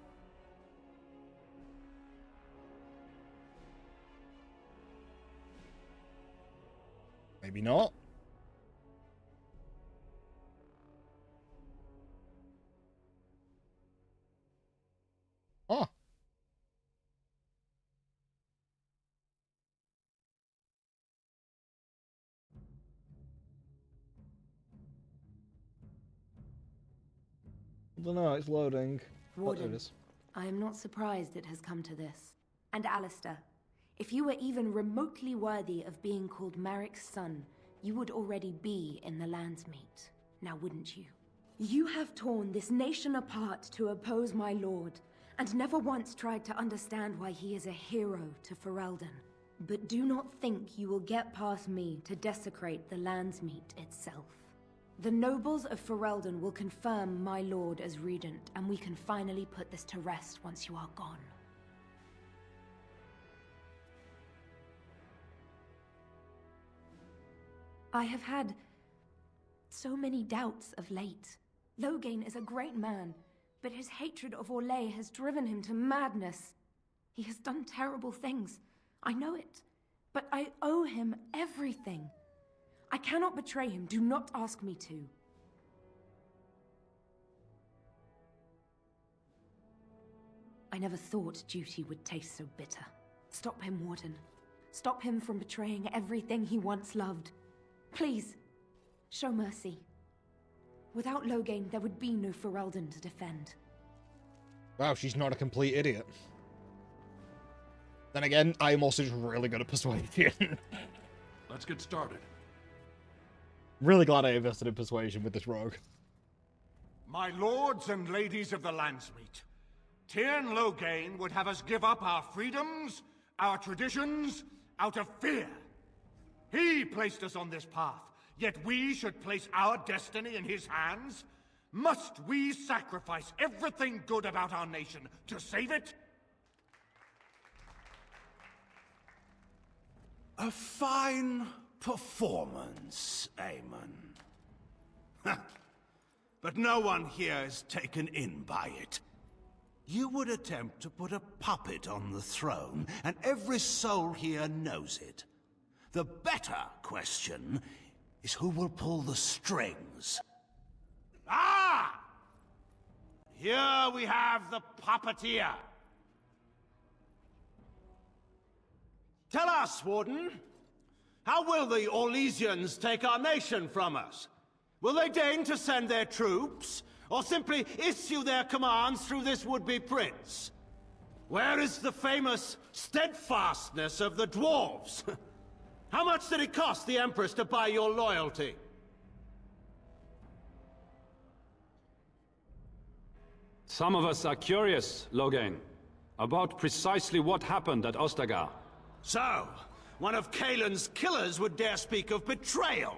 Maybe not. Huh. I don't know, it's loading. Oh, there it Warden, is. I am not surprised it has come to this. And Alistair, if you were even remotely worthy of being called Marik's son, you would already be in the Landsmeet, now wouldn't you? You have torn this nation apart to oppose my lord, and never once tried to understand why he is a hero to Ferelden. But do not think you will get past me to desecrate the Landsmeet itself. The nobles of Ferelden will confirm my lord as regent, and we can finally put this to rest once you are gone. I have had so many doubts of late. Loghain is a great man, but his hatred of Orlais has driven him to madness. He has done terrible things. I know it, but I owe him everything. I cannot betray him. Do not ask me to. I never thought duty would taste so bitter. Stop him, Warden. Stop him from betraying everything he once loved. Please, show mercy. Without Loghain, there would be no Ferelden to defend. Wow, she's not a complete idiot. Then again, I am also just really good at persuasion. Let's get started. Really glad I invested in persuasion with this rogue. My lords and ladies of the Landsmeet, Tyrn Loghain would have us give up our freedoms, our traditions, out of fear. He placed us on this path, yet we should place our destiny in his hands? Must we sacrifice everything good about our nation to save it? A fine performance, Aemon. But no one here is taken in by it. You would attempt to put a puppet on the throne, and every soul here knows it. The better question is who will pull the strings. Ah! Here we have the puppeteer. Tell us, Warden, how will the Orlesians take our nation from us? Will they deign to send their troops, or simply issue their commands through this would-be prince? Where is the famous steadfastness of the dwarves? How much did it cost the Empress to buy your loyalty? Some of us are curious, Loghain, about precisely what happened at Ostagar. So, one of Kaelin's killers would dare speak of betrayal.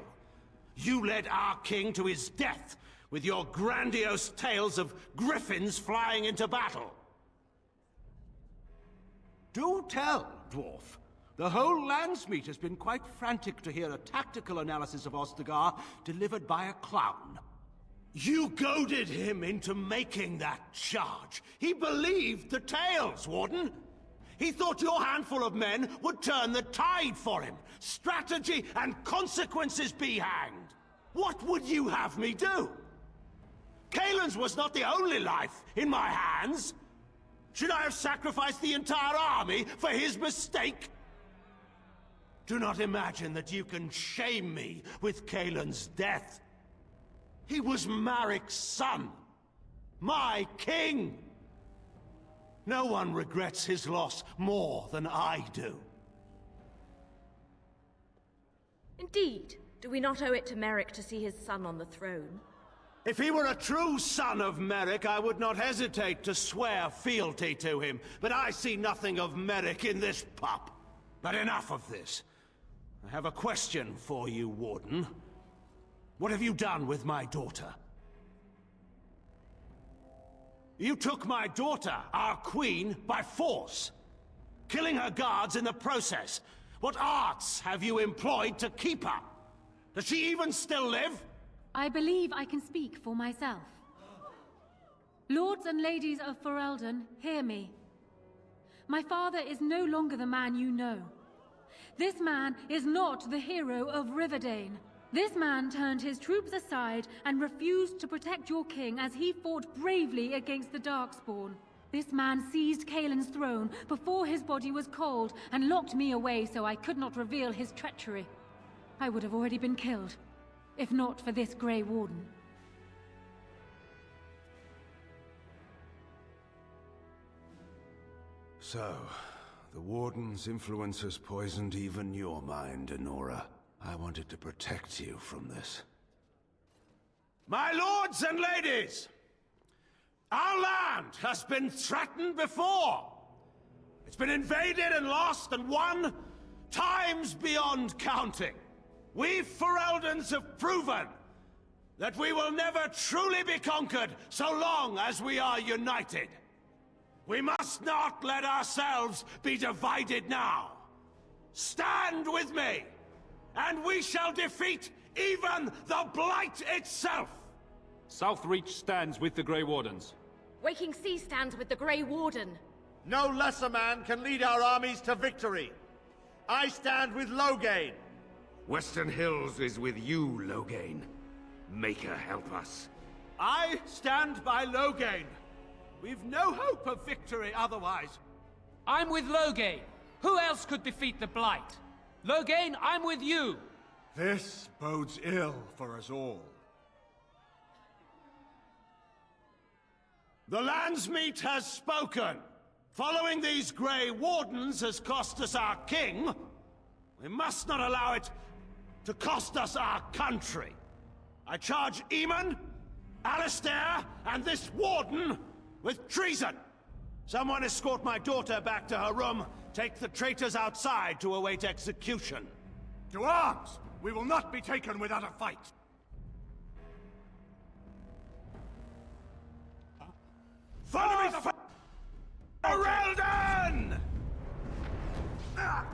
You led our king to his death with your grandiose tales of griffins flying into battle. Do tell, dwarf. The whole Landsmeet has been quite frantic to hear a tactical analysis of Ostagar delivered by a clown. You goaded him into making that charge. He believed the tales, Warden. He thought your handful of men would turn the tide for him. Strategy and consequences be hanged. What would you have me do? Kaelin's was not the only life in my hands. Should I have sacrificed the entire army for his mistake? Do not imagine that you can shame me with Kaelin's death. He was Marik's son, my king. No one regrets his loss more than I do. Indeed. Do we not owe it to Merrick to see his son on the throne? If he were a true son of Merrick, I would not hesitate to swear fealty to him. But I see nothing of Merrick in this pup. But enough of this. I have a question for you, Warden. What have you done with my daughter? You took my daughter, our queen, by force, killing her guards in the process. What arts have you employed to keep her? Does she even still live? I believe I can speak for myself. Lords and ladies of Ferelden, hear me. My father is no longer the man you know. This man is not the hero of Riverdane. This man turned his troops aside and refused to protect your king as he fought bravely against the Darkspawn. This man seized Kaelin's throne before his body was cold and locked me away so I could not reveal his treachery. I would have already been killed, if not for this Grey Warden. So, The Warden's influence has poisoned even your mind, Enora. I wanted to protect you from this. My lords and ladies! Our land has been threatened before! It's been invaded and lost and won times beyond counting. We Fereldans have proven that we will never truly be conquered so long as we are united. We must not let ourselves be divided now. Stand with me, and we shall defeat even the Blight itself! Southreach stands with the Grey Wardens. Waking Sea stands with the Grey Warden. No lesser man can lead our armies to victory. I stand with Loghain. Western Hills is with you, Loghain. Maker help us. I stand by Loghain. We've no hope of victory otherwise. I'm with Loghain. Who else could defeat the Blight? Loghain, I'm with you. This bodes ill for us all. The Landsmeet has spoken. Following these Grey Wardens has cost us our king. We must not allow it to cost us our country. I charge Eamon, Alistair, and this Warden with treason. Someone escort my daughter back to her room. Take the traitors outside to await execution. To arms! We will not be taken without a fight. Follow me, Ferelden!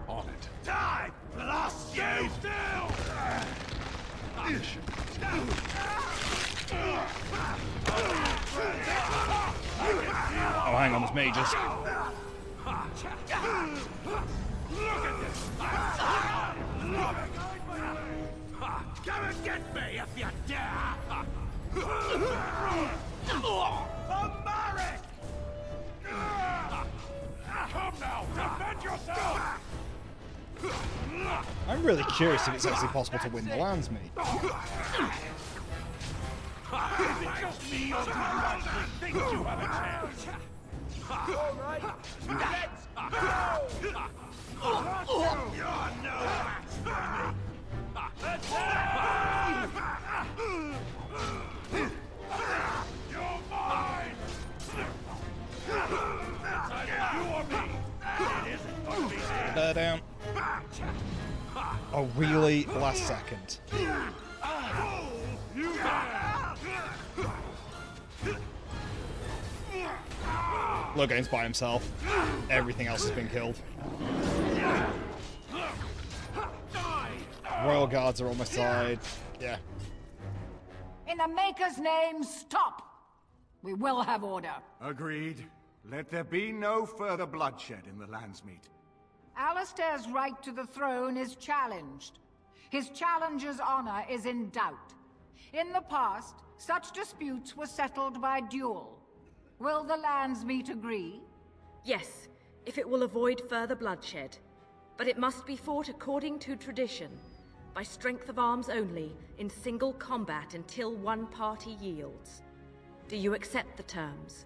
On it. Die, blast you! Stay still! Oh, hang on, there's mages. Look at this! Come and get me if you dare! For Marek! Come now, defend yourself! I'm really curious if it's actually possible to win the Landsmeet. Is it just me, or do you actually think you have a chance? All right, let's go! You're no match for me! You're mine! It's either you or me. It isn't going to be me. Down. Oh, really? Last second. You Loghain's by himself. Everything else has been killed. Royal Guards are on my side. Yeah. In the Maker's name, stop! We will have order. Agreed. Let there be no further bloodshed in the Landsmeet. Alistair's right to the throne is challenged. His challenger's honor is in doubt. In the past, such disputes were settled by duel. Will the Landsmeet agree? Yes, if it will avoid further bloodshed. But it must be fought according to tradition, by strength of arms only, in single combat until one party yields. Do you accept the terms?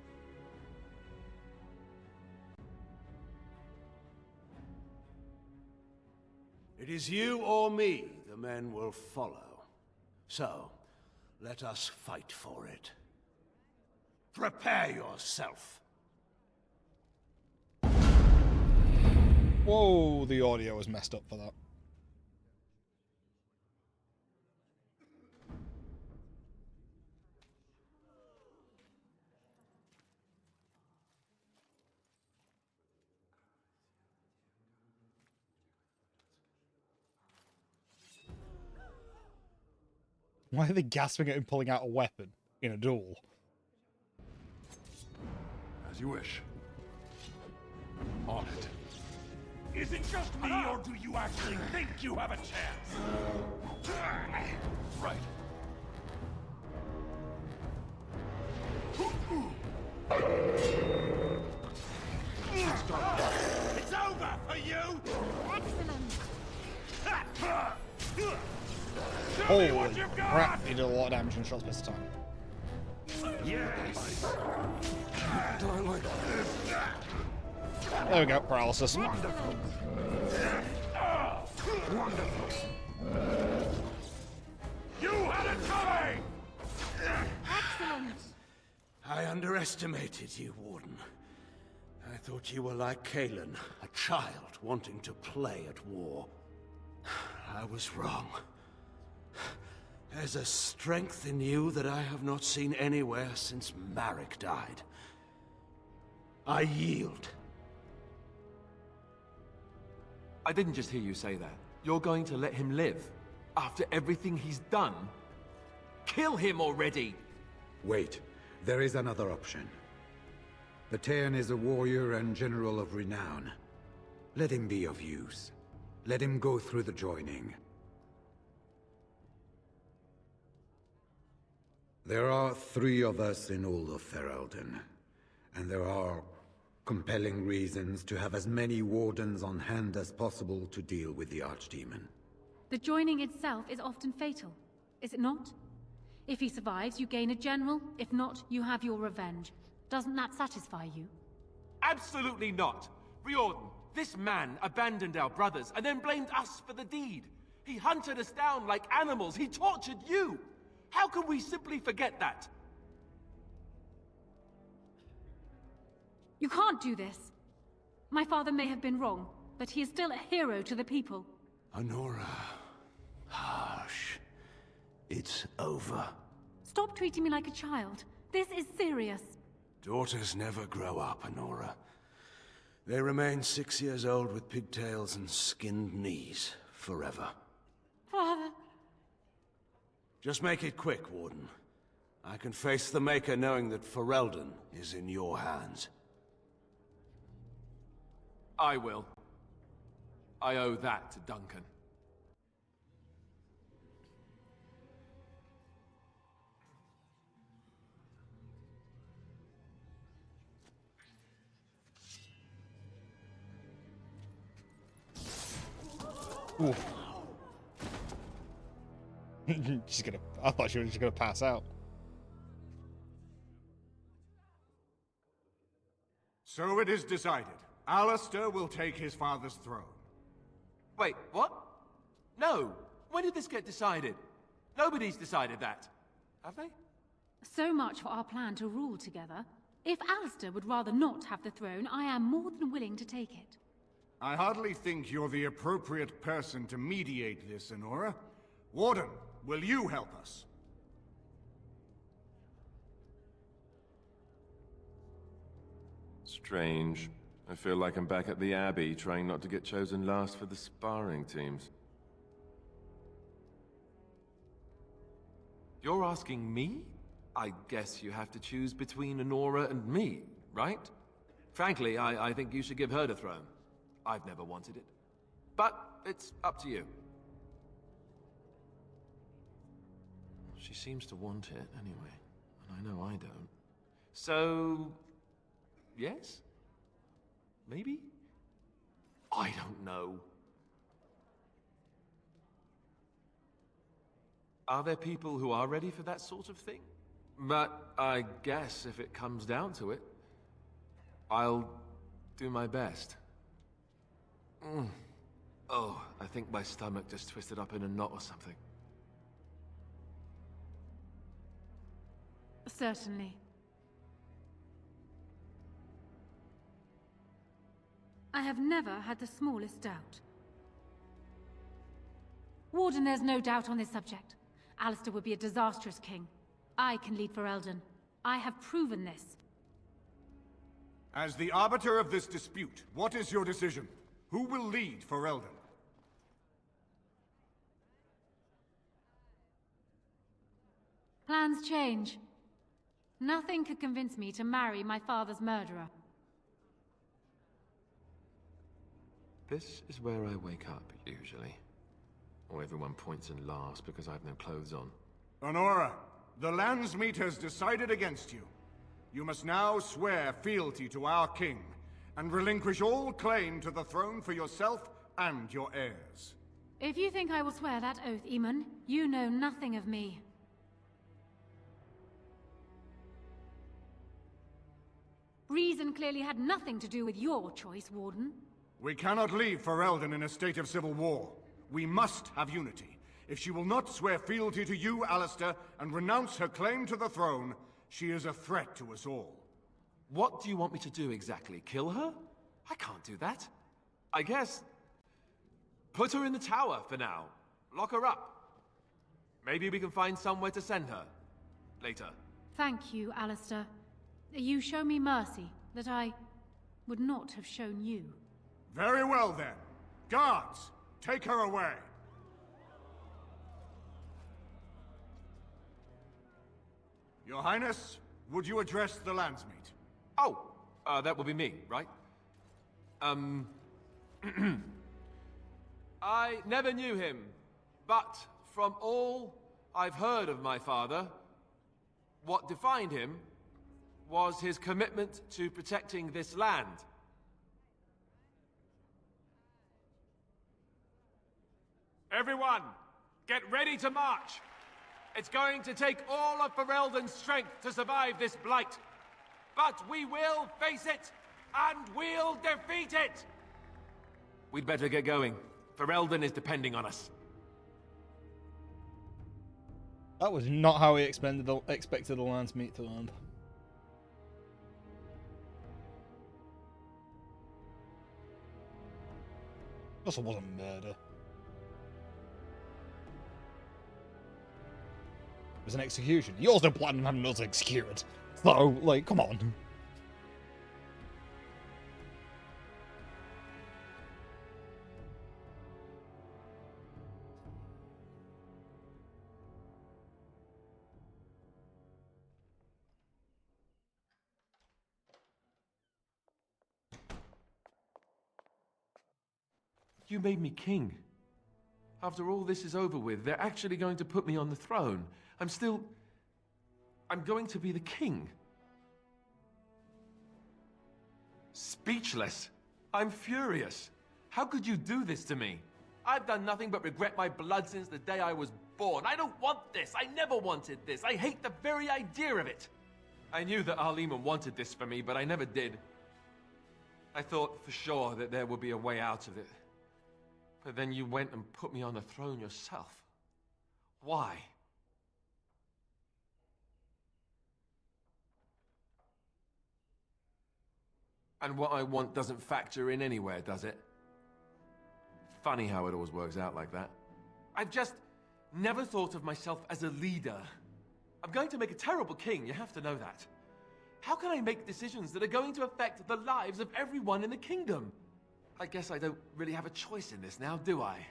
It is you or me the men will follow. So, let us fight for it. Prepare yourself. Whoa, the audio was messed up for that. Why are they gasping at him pulling out a weapon in a duel? As you wish. On it. Is it just me, or do you actually think you have a chance? Right. It's over for you! Excellent! Holy crap, he did a lot of damage in a short space of time. Yes! There we go, paralysis. Wonderful. Wonderful. You had it coming! Excellent. I underestimated you, Warden. I thought you were like Kalen, a child wanting to play at war. I was wrong. There's a strength in you that I have not seen anywhere since Marek died. I yield. I didn't just hear you say that. You're going to let him live? After everything he's done? Kill him already! Wait. There is another option. The Terran is a warrior and general of renown. Let him be of use. Let him go through the joining. There are 3 of us in all of Ferelden, and there are compelling reasons to have as many wardens on hand as possible to deal with the Archdemon. The joining itself is often fatal, is it not? If he survives, you gain a general. If not, you have your revenge. Doesn't that satisfy you? Absolutely not! Riordan, this man abandoned our brothers and then blamed us for the deed. He hunted us down like animals. He tortured you! How can we simply forget that? You can't do this. My father may have been wrong, but he is still a hero to the people. Honora. Hush. It's over. Stop treating me like a child. This is serious. Daughters never grow up, Honora. They remain 6 years old with pigtails and skinned knees forever. Father. Just make it quick, Warden. I can face the Maker knowing that Ferelden is in your hands. I will. I owe that to Duncan. Ooh. She's gonna... I thought she was just gonna pass out. So it is decided. Alistair will take his father's throne. Wait, what? No! When did this get decided? Nobody's decided that. Have they? So much for our plan to rule together. If Alistair would rather not have the throne, I am more than willing to take it. I hardly think you're the appropriate person to mediate this, Honora. Warden, will you help us? Strange. I feel like I'm back at the Abbey, trying not to get chosen last for the sparring teams. You're asking me? I guess you have to choose between Honora and me, right? Frankly, I think you should give her the throne. I've never wanted it. But it's up to you. She seems to want it anyway, and I know I don't. So... yes? Maybe? I don't know. Are there people who are ready for that sort of thing? But I guess if it comes down to it, I'll do my best. Oh, I think my stomach just twisted up in a knot or something. Certainly. I have never had the smallest doubt. Warden, there's no doubt on this subject. Alistair would be a disastrous king. I can lead Ferelden. I have proven this. As the arbiter of this dispute, what is your decision? Who will lead Ferelden? Plans change. Nothing could convince me to marry my father's murderer. This is where I wake up, usually. Or everyone points and laughs because I have no clothes on. Honora, the Landsmeet has decided against you. You must now swear fealty to our king, and relinquish all claim to the throne for yourself and your heirs. If you think I will swear that oath, Eamon, you know nothing of me. Reason clearly had nothing to do with your choice, Warden. We cannot leave Ferelden in a state of civil war. We must have unity. If she will not swear fealty to you, Alistair, and renounce her claim to the throne, she is a threat to us all. What do you want me to do exactly? Kill her? I can't do that. I guess... put her in the tower for now. Lock her up. Maybe we can find somewhere to send her. Later. Thank you, Alistair. You show me mercy that I would not have shown you. Very well, then. Guards, take her away. Your Highness, would you address the landsmeet? Oh, that would be me, right? I never knew him, but from all I've heard of my father, what defined him was his commitment to protecting this land. Everyone, get ready to march! It's going to take all of Ferelden's strength to survive this blight. But we will face it, and we'll defeat it! We'd better get going. Ferelden is depending on us. That was not how we expected the landsmeet to land. Also wasn't murder. It was an execution. He also planned on having us executed. So, like, come on. You made me king. After all this is over with, they're actually going to put me on the throne. I'm going to be the king. Speechless. I'm furious. How could you do this to me? I've done nothing but regret my blood since the day I was born. I don't want this. I never wanted this. I hate the very idea of it. I knew that Arleman wanted this for me, but I never did. I thought for sure that there would be a way out of it. But then you went and put me on the throne yourself. Why? And what I want doesn't factor in anywhere, does it? Funny how it always works out like that. I've just never thought of myself as a leader. I'm going to make a terrible king, you have to know that. How can I make decisions that are going to affect the lives of everyone in the kingdom? I guess I don't really have a choice in this now, do I?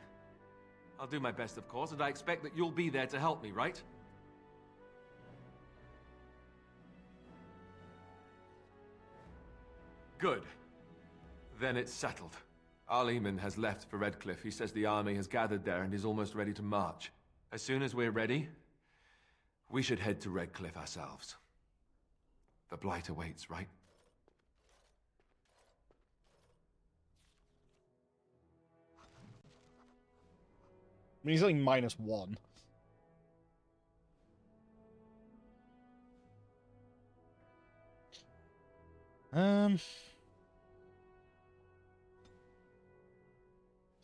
I'll do my best, of course, and I expect that you'll be there to help me, right? Good. Then it's settled. Arleman has left for Redcliffe. He says the army has gathered there and is almost ready to march. As soon as we're ready, we should head to Redcliffe ourselves. The Blight awaits, right? I mean, he's only -1.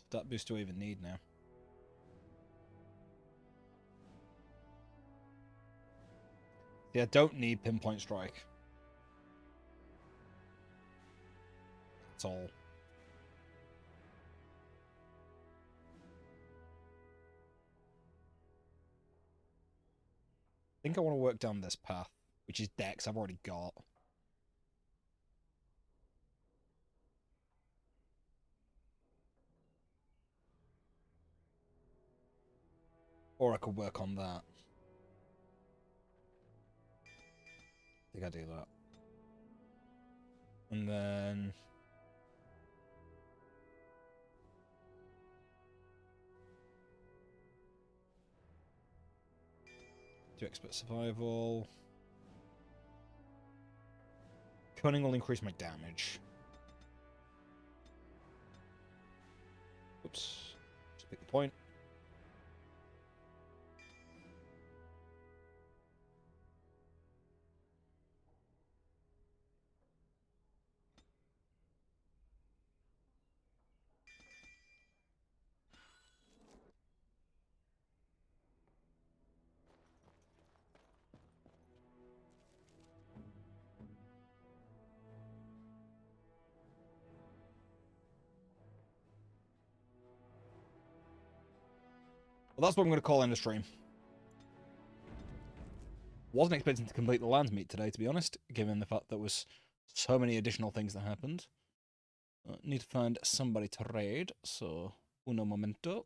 That boost do I even need now? Yeah, I don't need pinpoint strike. That's all. I think I want to work down this path, which is Dex I've already got. Or I could work on that. I think I do that. And then... do expert survival. Cunning will increase my damage. Oops. Just pick the point. Well, that's what I'm going to call in the stream. Wasn't expecting to complete the lands meet today, to be honest, given the fact there was so many additional things that happened. Need to find somebody to raid, so uno momento.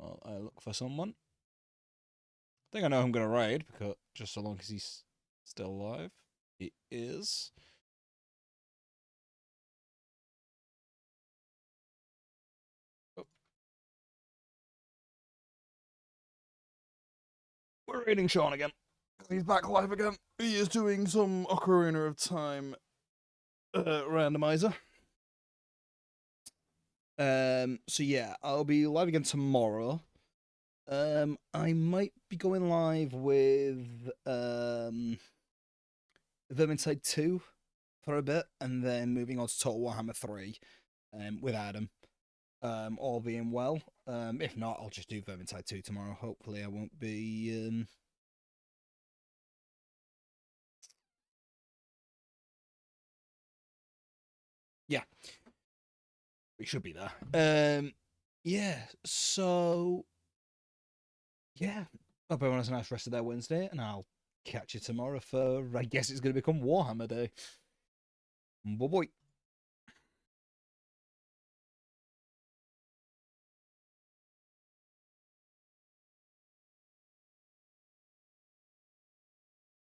Well, I look for someone. I think I know who I'm going to raid, because just so long as he's still alive. He is. Oh. We're raiding Sean again. He's back live again. He is doing some Ocarina of Time randomizer. So yeah, I'll be live again tomorrow. I might be going live with Vermintide 2 for a bit, and then moving on to Total Warhammer 3 with Adam. All being well. If not, I'll just do Vermintide 2 tomorrow. Hopefully I won't be yeah. We should be there. Yeah, so yeah. Hope everyone has a nice rest of their Wednesday, and I'll catch you tomorrow for, I guess it's going to become Warhammer Day. Bye-bye.